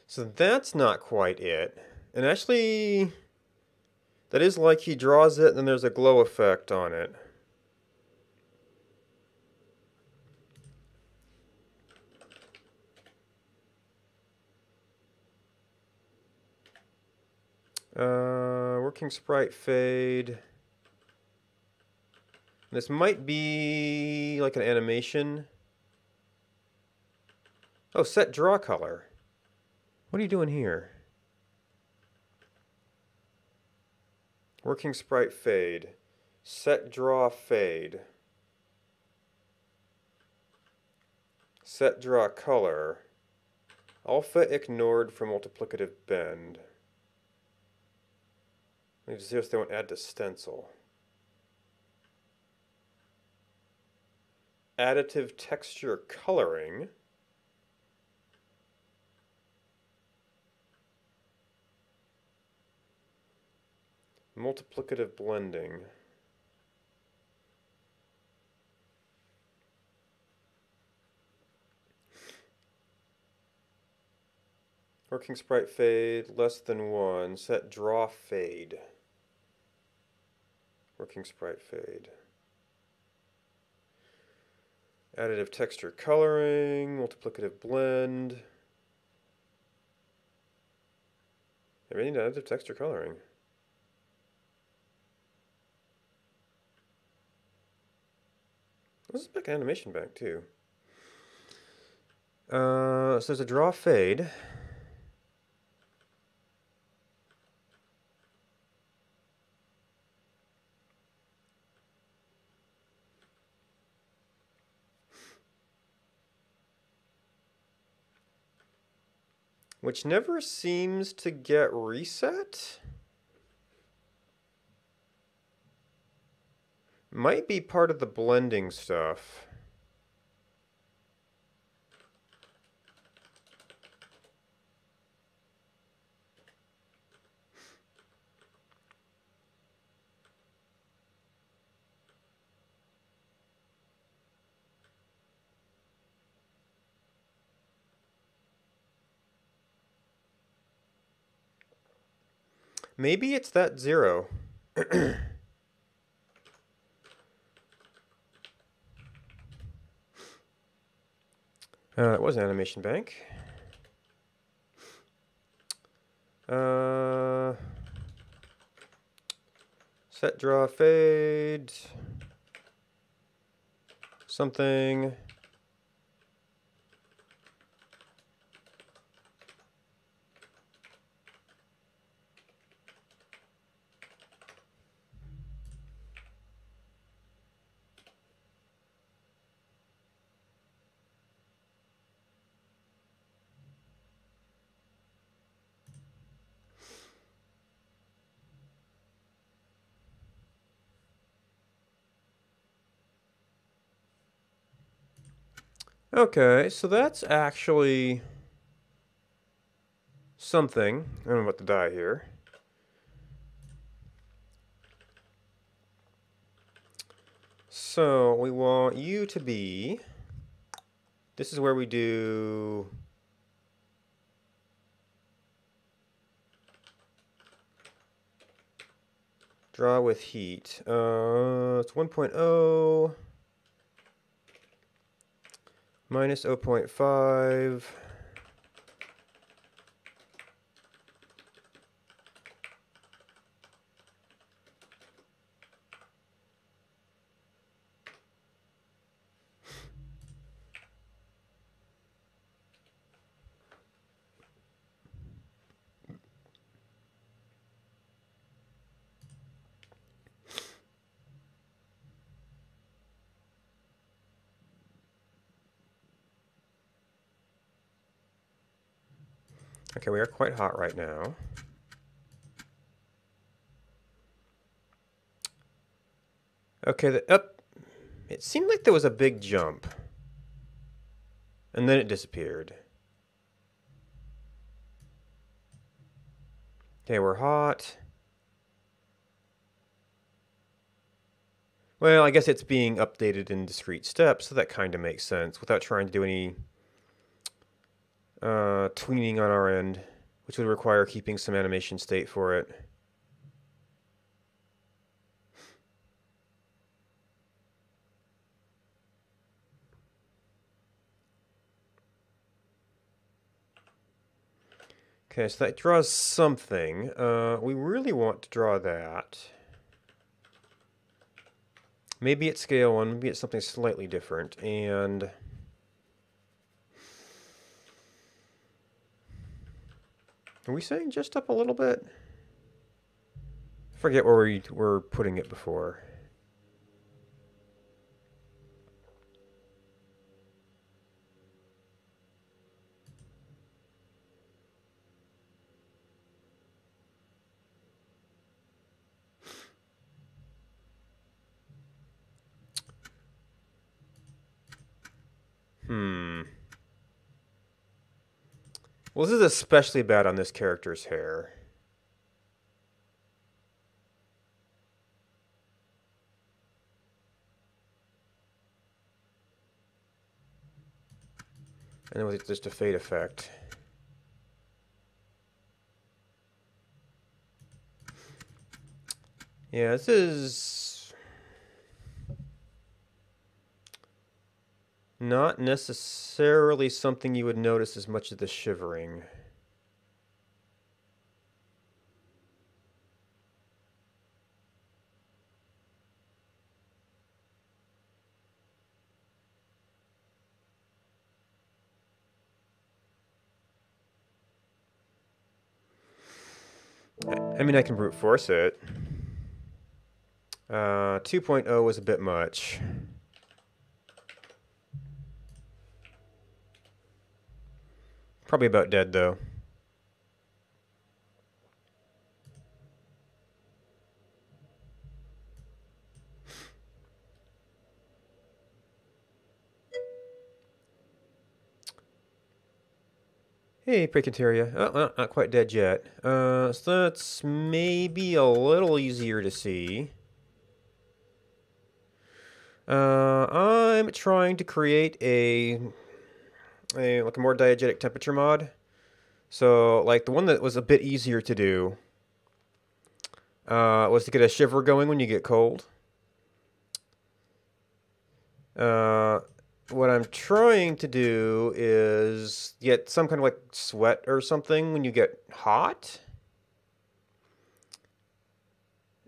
So that's not quite it. And actually, that is like he draws it and then there's a glow effect on it. Working sprite fade. This might be like an animation. Oh, set draw color. What are you doing here? Working sprite fade. Set draw fade. Set draw color. Alpha ignored for multiplicative bend. Leave 0 so they won't add to stencil. Additive texture coloring. Multiplicative blending. Working sprite fade, less than 1. Set draw fade. Working sprite fade. Additive texture coloring, multiplicative blend. I really need additive texture coloring. This is back animation bank too. So there's a draw fade. Which never seems to get reset. Might be part of the blending stuff. Maybe it's that 0. It was Animation Bank. Set draw fade. Something. Okay, so that's actually something. I'm about to die here. So we want you to be... This is where we do Draw with heat. It's 1.0 minus 0.5. Okay, we are quite hot right now. Okay, it seemed like there was a big jump. And then it disappeared. Okay, we're hot. Well, I guess it's being updated in discrete steps, so that kind of makes sense without trying to do any tweening on our end, which would require keeping some animation state for it. Okay, so that draws something. We really want to draw that. Maybe it's scale 1, maybe it's something slightly different, and... Are we saying just up a little bit? Forget where we were putting it before. Well, this is especially bad on this character's hair. And then was it just a fade effect? Yeah, this is not necessarily something you would notice as much as the shivering. I mean, I can brute force it. 2.0 was a bit much. Probably about dead, though. Hey, Praecateria. Oh, well, not quite dead yet. So that's maybe a little easier to see. I'm trying to create a more diegetic temperature mod. So, like, the one that was a bit easier to do was to get a shiver going when you get cold. What I'm trying to do is get some kind of like sweat or something when you get hot.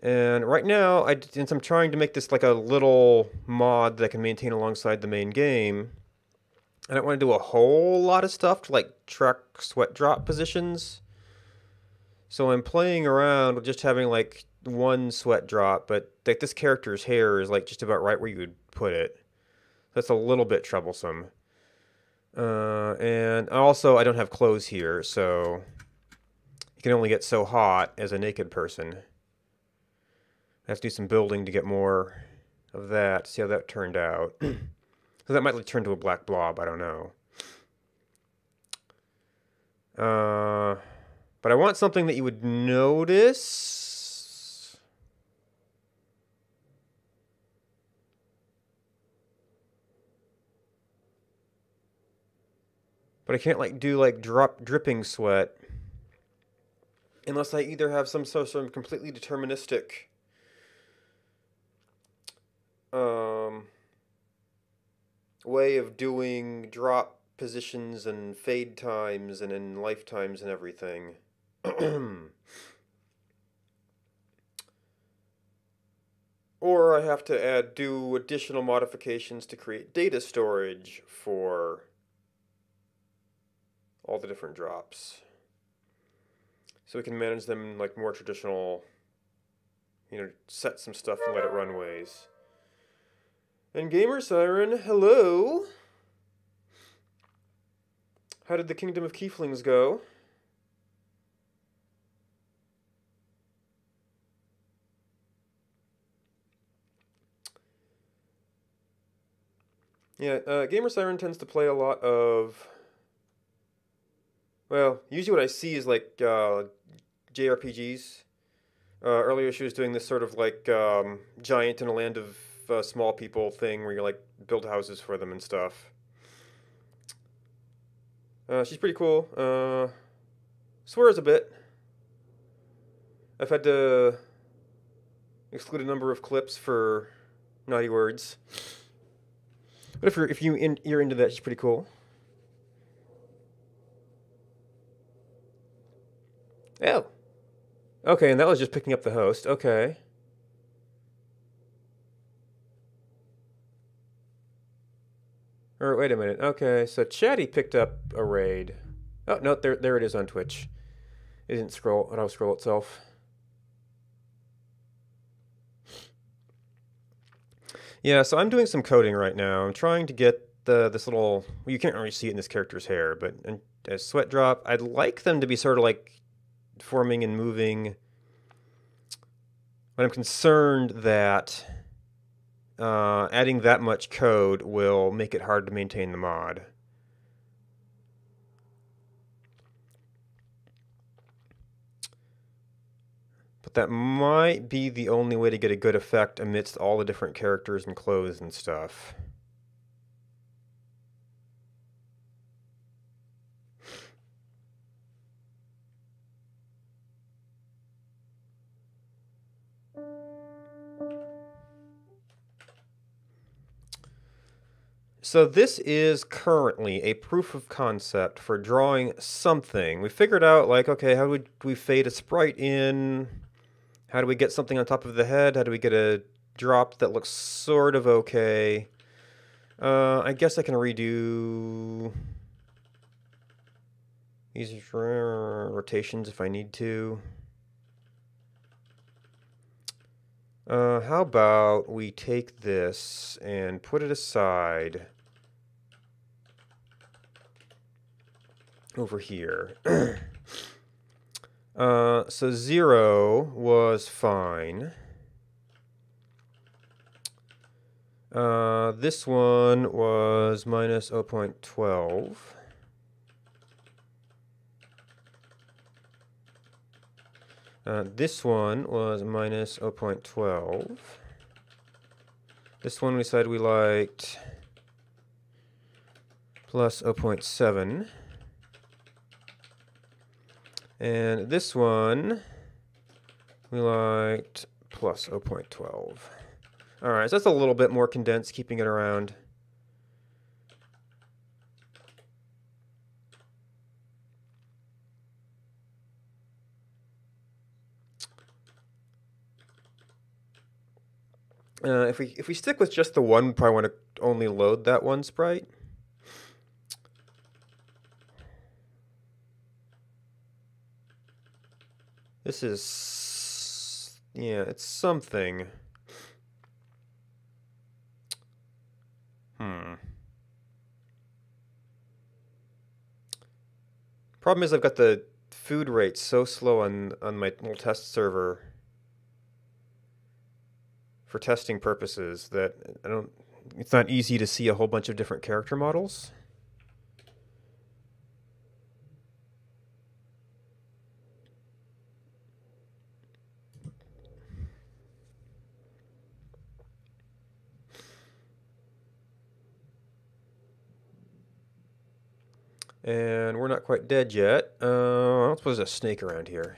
And right now, since I'm trying to make this like a little mod that I can maintain alongside the main game, I don't want to do a whole lot of stuff to like track sweat drop positions. So I'm playing around with just having like one sweat drop, but like this character's hair is like just about right where you would put it. That's a little bit troublesome. And also I don't have clothes here, so you can only get so hot as a naked person. I have to do some building to get more of that. See how that turned out. So that might like, turn to a black blob. I don't know. But I want something that you would notice. But I can't like do like dripping sweat unless I either have some sort of completely deterministic way of doing drop positions and fade times and in lifetimes and everything. Or I have to do additional modifications to create data storage for all the different drops. So we can manage them like more traditional, set some stuff and let it run ways. And Gamer Siren, hello! How did the Kingdom of Kieflings go? Yeah, Gamer Siren tends to play a lot of... Well, usually what I see is like JRPGs. Earlier she was doing this sort of like giant in a land of small people thing where you like build houses for them and stuff. She's pretty cool. Swears a bit. I've had to exclude a number of clips for naughty words. But if you're into that, she's pretty cool. Oh. Okay, and that was just picking up the host. Okay. Or wait a minute. Okay, so Chatty picked up a raid. Oh no, there it is on Twitch. It didn't scroll. It'll scroll itself. Yeah, so I'm doing some coding right now. I'm trying to get this little... Well, you can't really see it in this character's hair, but a sweat drop. I'd like them to be sort of like forming and moving. But I'm concerned that adding that much code will make it hard to maintain the mod. But that might be the only way to get a good effect amidst all the different characters and clothes and stuff. So this is currently a proof of concept for drawing something. We figured out, like, okay, how would we fade a sprite in? How do we get something on top of the head? How do we get a drop that looks sort of okay? I guess I can redo these rotations if I need to. How about we take this and put it aside over here. So 0 was fine. This one was minus 0.12. This one was minus 0.12. This one we said we liked plus 0.7. And this one we liked plus 0.12. Alright, so that's a little bit more condensed, keeping it around. If we stick with just the one, we probably want to only load that one sprite. This is... yeah, it's something. Problem is I've got the food rate so slow on my little test server for testing purposes that it's not easy to see a whole bunch of different character models. And we're not quite dead yet. I don't suppose there's a snake around here.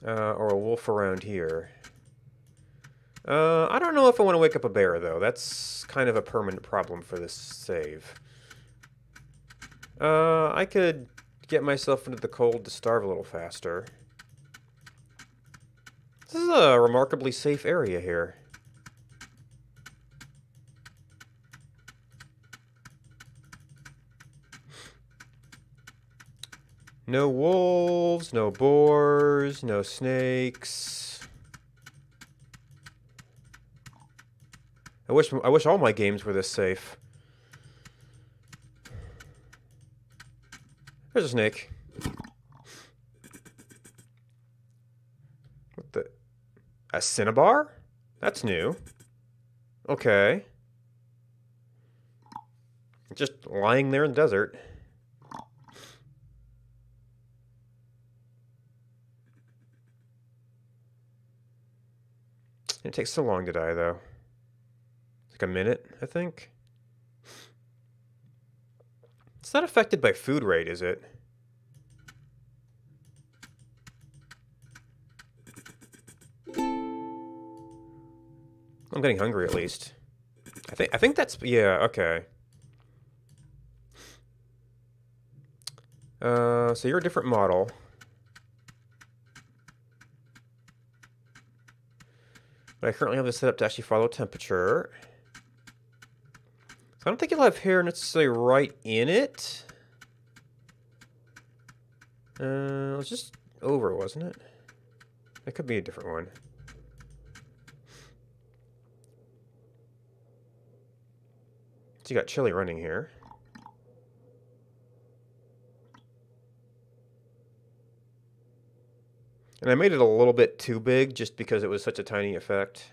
or a wolf around here. I don't know if I want to wake up a bear, though. That's kind of a permanent problem for this save. I could get myself into the cold to starve a little faster. This is a remarkably safe area here. No wolves, no boars, no snakes. I wish all my games were this safe. There's a snake. What the? A cinnabar? That's new. Okay. Just lying there in the desert. It takes so long to die, though. It's like a minute, I think. It's not affected by food rate, is it? I'm getting hungry, at least. I think that's... Yeah, okay. So you're a different model. But I currently have this set up to actually follow temperature. So I don't think you'll have hair necessarily right in it. It was just over, wasn't it? It could be a different one. So you got chili running here. And I made it a little bit too big just because it was such a tiny effect.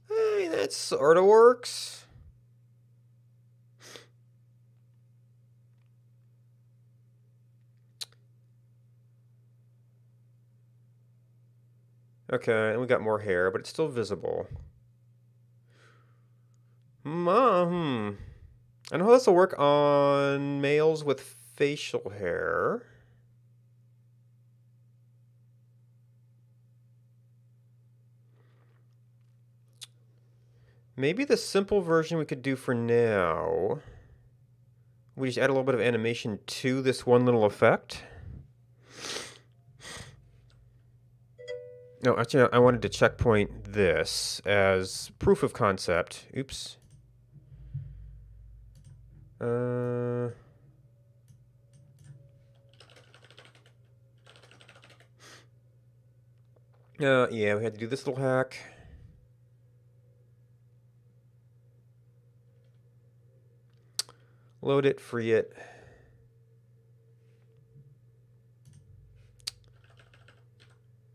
Hey, that sort of works. Okay, and we got more hair, but it's still visible. I know how this will work on males with facial hair. Maybe the simple version we could do for now. We just add a little bit of animation to this one little effect. No, actually, I wanted to checkpoint this as proof of concept. Oops. Yeah, we had to do this little hack. Load it, free it.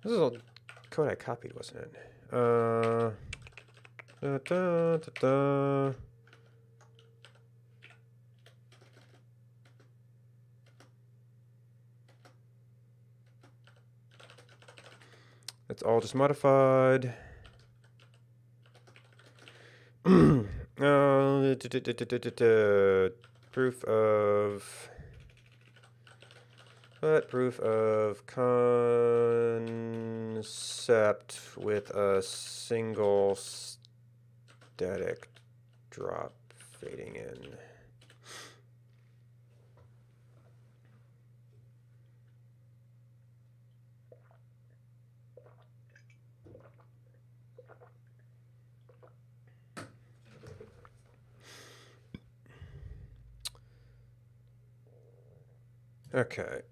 This is a code I copied, wasn't it? Da, da, da, da. It's all just modified. Proof of... What? Proof of concept with a single static drop fading in. Okay.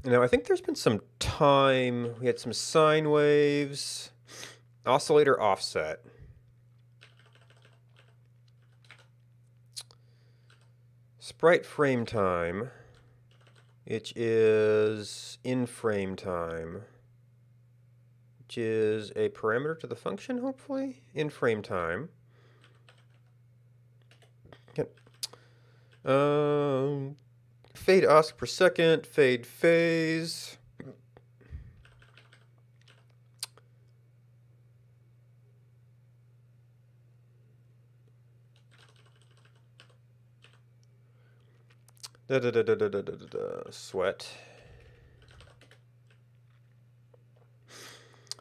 Now, I think there's been some time. We had some sine waves, oscillator offset. Sprite frame time, which is in frame time, which is a parameter to the function, hopefully, in frame time. Yep. Fade osc per second, fade phase. Sweat.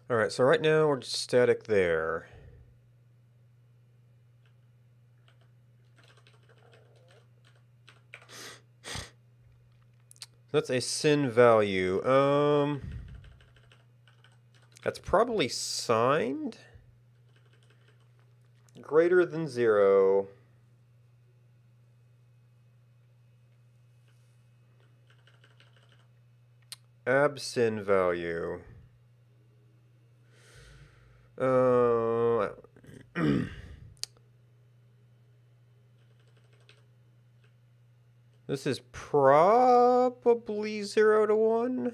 All right, so right now we're just static there. That's a sin value. That's probably signed. Greater than 0. Absin value. This is probably 0 to 1.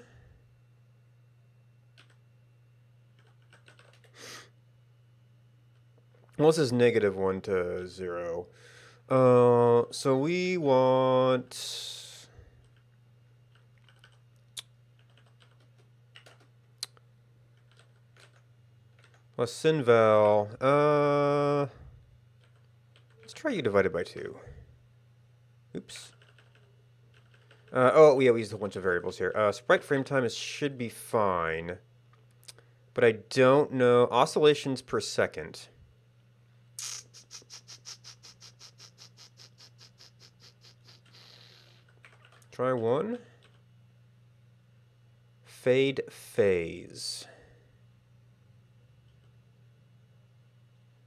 Well, this is negative 1 to 0. So we want a sin val. Let's try u divided by 2. Oops. Oh, yeah, we used a bunch of variables here. Sprite frame time should be fine. But I don't know. Oscillations per second. Try 1. Fade phase.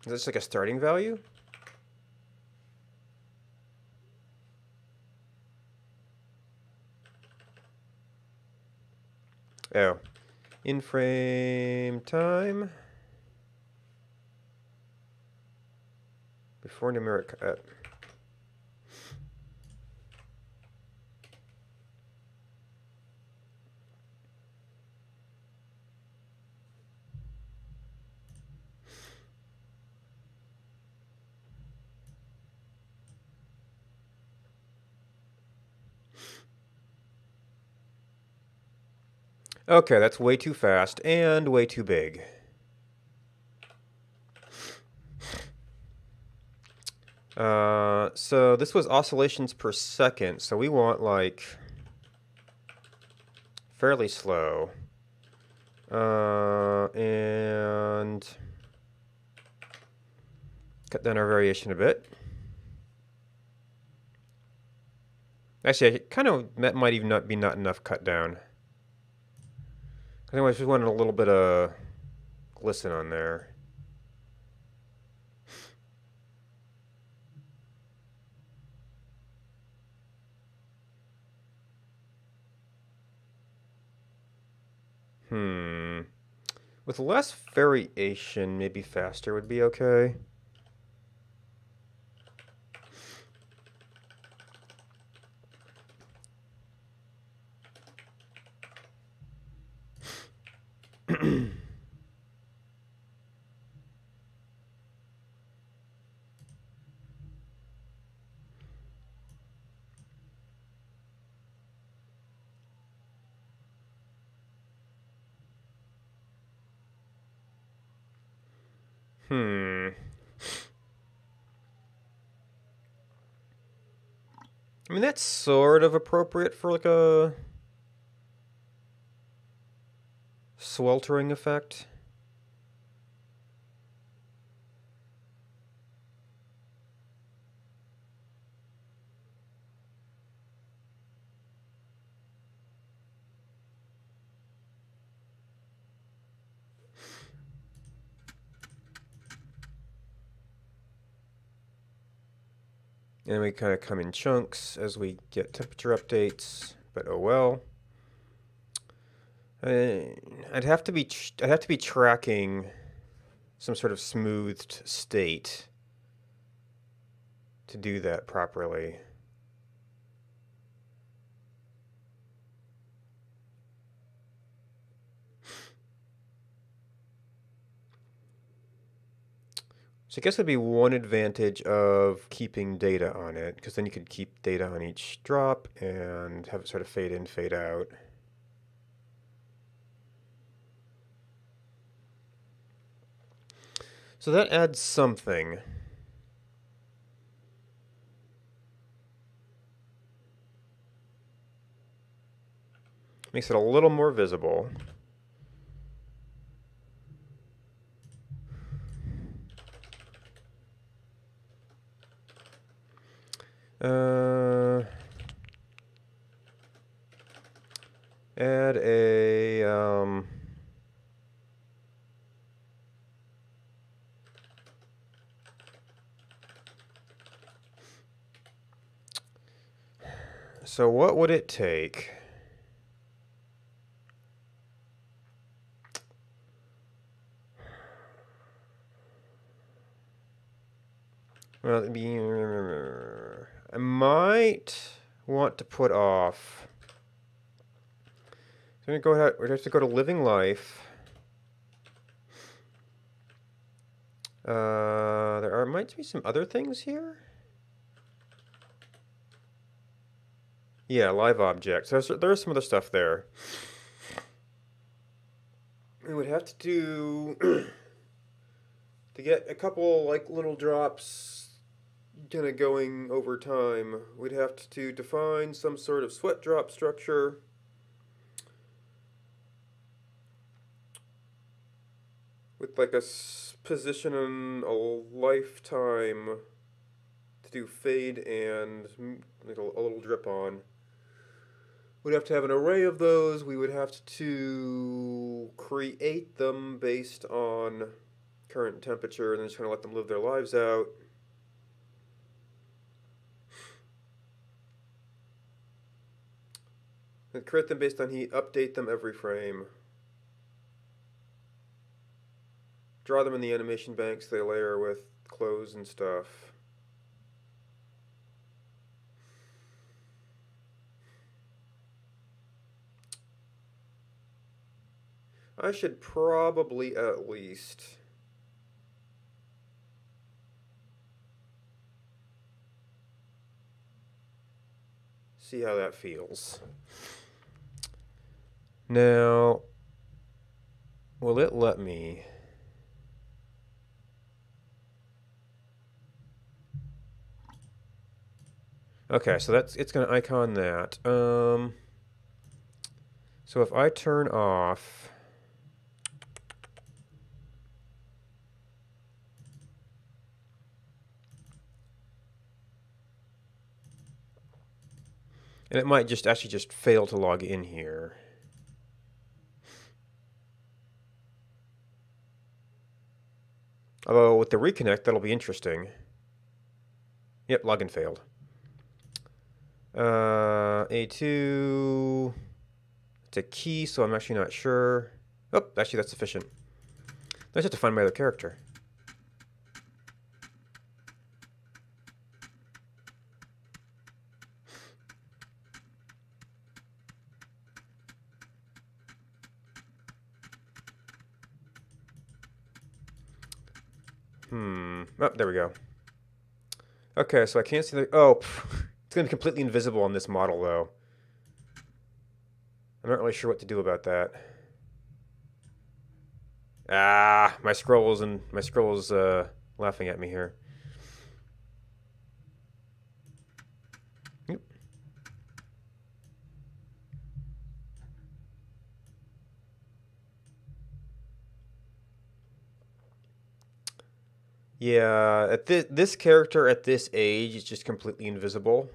Is this like a starting value? Oh. In frame time. Before numeric cut. Okay, that's way too fast and way too big. So this was oscillations per second, so we want like fairly slow. And cut down our variation a bit. Actually, I kind of, that might even not be enough cut down. Otherwise, we wanted a little bit of glisten on there. With less variation, maybe faster would be okay. I mean, that's sort of appropriate for like a sweltering effect. And we kind of come in chunks as we get temperature updates, but oh well. I'd have to be tracking some sort of smoothed state to do that properly. So I guess that'd be one advantage of keeping data on it, because then you could keep data on each drop and have it sort of fade in, fade out. So that adds something. Makes it a little more visible. Add a so what would it take? Well, I might want to put off. So I'm gonna go ahead. We have to go to Living Life. There might be some other things here. Yeah, live objects. There's some other stuff there. We would have to do to get a couple like little drops kind of going over time. We'd have to define some sort of sweat drop structure. With like a position in a lifetime to do fade and like a little drip on. We'd have to have an array of those. We would have to create them based on current temperature and then just kind of let them live their lives out. And create them based on heat, update them every frame. Draw them in the animation banks they layer with clothes and stuff. I should probably at least see how that feels. Now, will it let me? Okay, so it's going to icon that. So if I turn off and it might just actually just fail to log in here. Although with the reconnect, that'll be interesting. Yep, login failed. A2. It's a key, so I'm actually not sure. Oh, actually that's sufficient. I just have to find my other character. Oh, there we go. Okay, so I can't see the... Oh, it's going to be completely invisible on this model, though. I'm not really sure what to do about that. Ah, my scroll is laughing at me here. Yep. Yeah, at this character at this age is just completely invisible.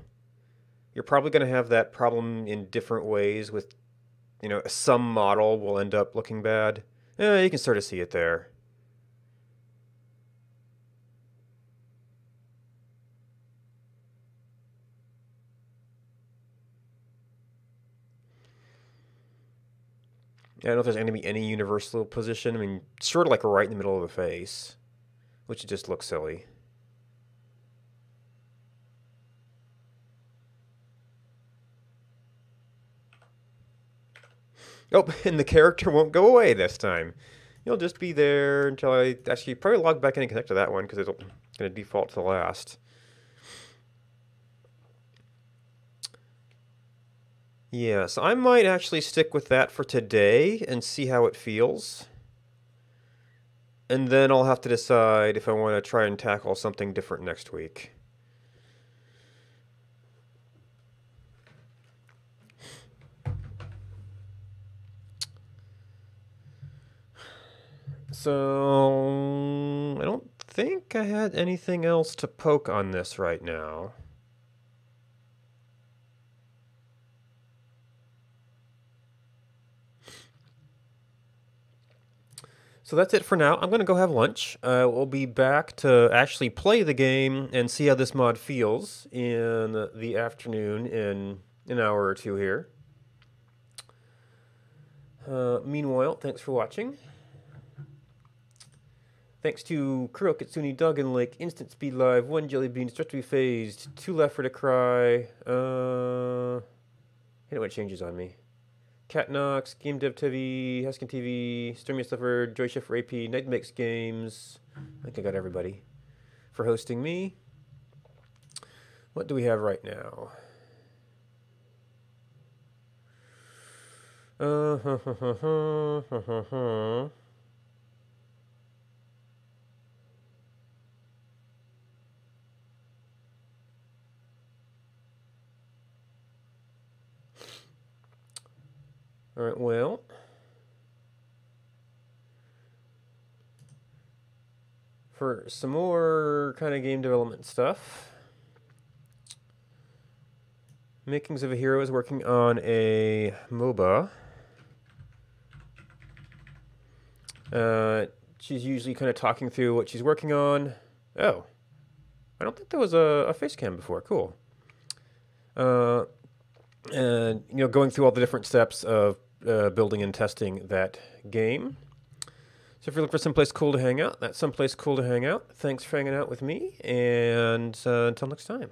You're probably going to have that problem in different ways with, you know, some model will end up looking bad. You can sort of see it there. I don't know if there's going to be any universal position. I mean, sort of like right in the middle of the face, which just looks silly. Oh, and the character won't go away this time. You'll just be there until I actually probably log back in and connect to that one because it's going to default to the last. Yeah, so I might actually stick with that for today and see how it feels. And then I'll have to decide if I want to try and tackle something different next week. So I don't think I had anything else to poke on this right now. So that's it for now. I'm going to go have lunch. We'll be back to actually play the game and see how this mod feels in the afternoon in an hour or two here. Meanwhile, thanks for watching. Thanks to Kuro, Kitsune, Doggen Lake, Instant Speed Live, 1 Jelly Bean, Start to Be Phased, 2 Left for to Cry, hate it when it changes on me. Cat Knox, Game Dev TV, Heskin TV, Stormy Slifford, Joy Shift for AP, Night Mix Games. I think I got everybody for hosting me. What do we have right now? All right, well, for some more kind of game development stuff, Makings of a Hero is working on a MOBA. She's usually kind of talking through what she's working on. Oh, I don't think there was a face cam before. Cool. And, you know, going through all the different steps of building and testing that game. So if you're looking for someplace cool to hang out, that's someplace cool to hang out. Thanks for hanging out with me, and until next time.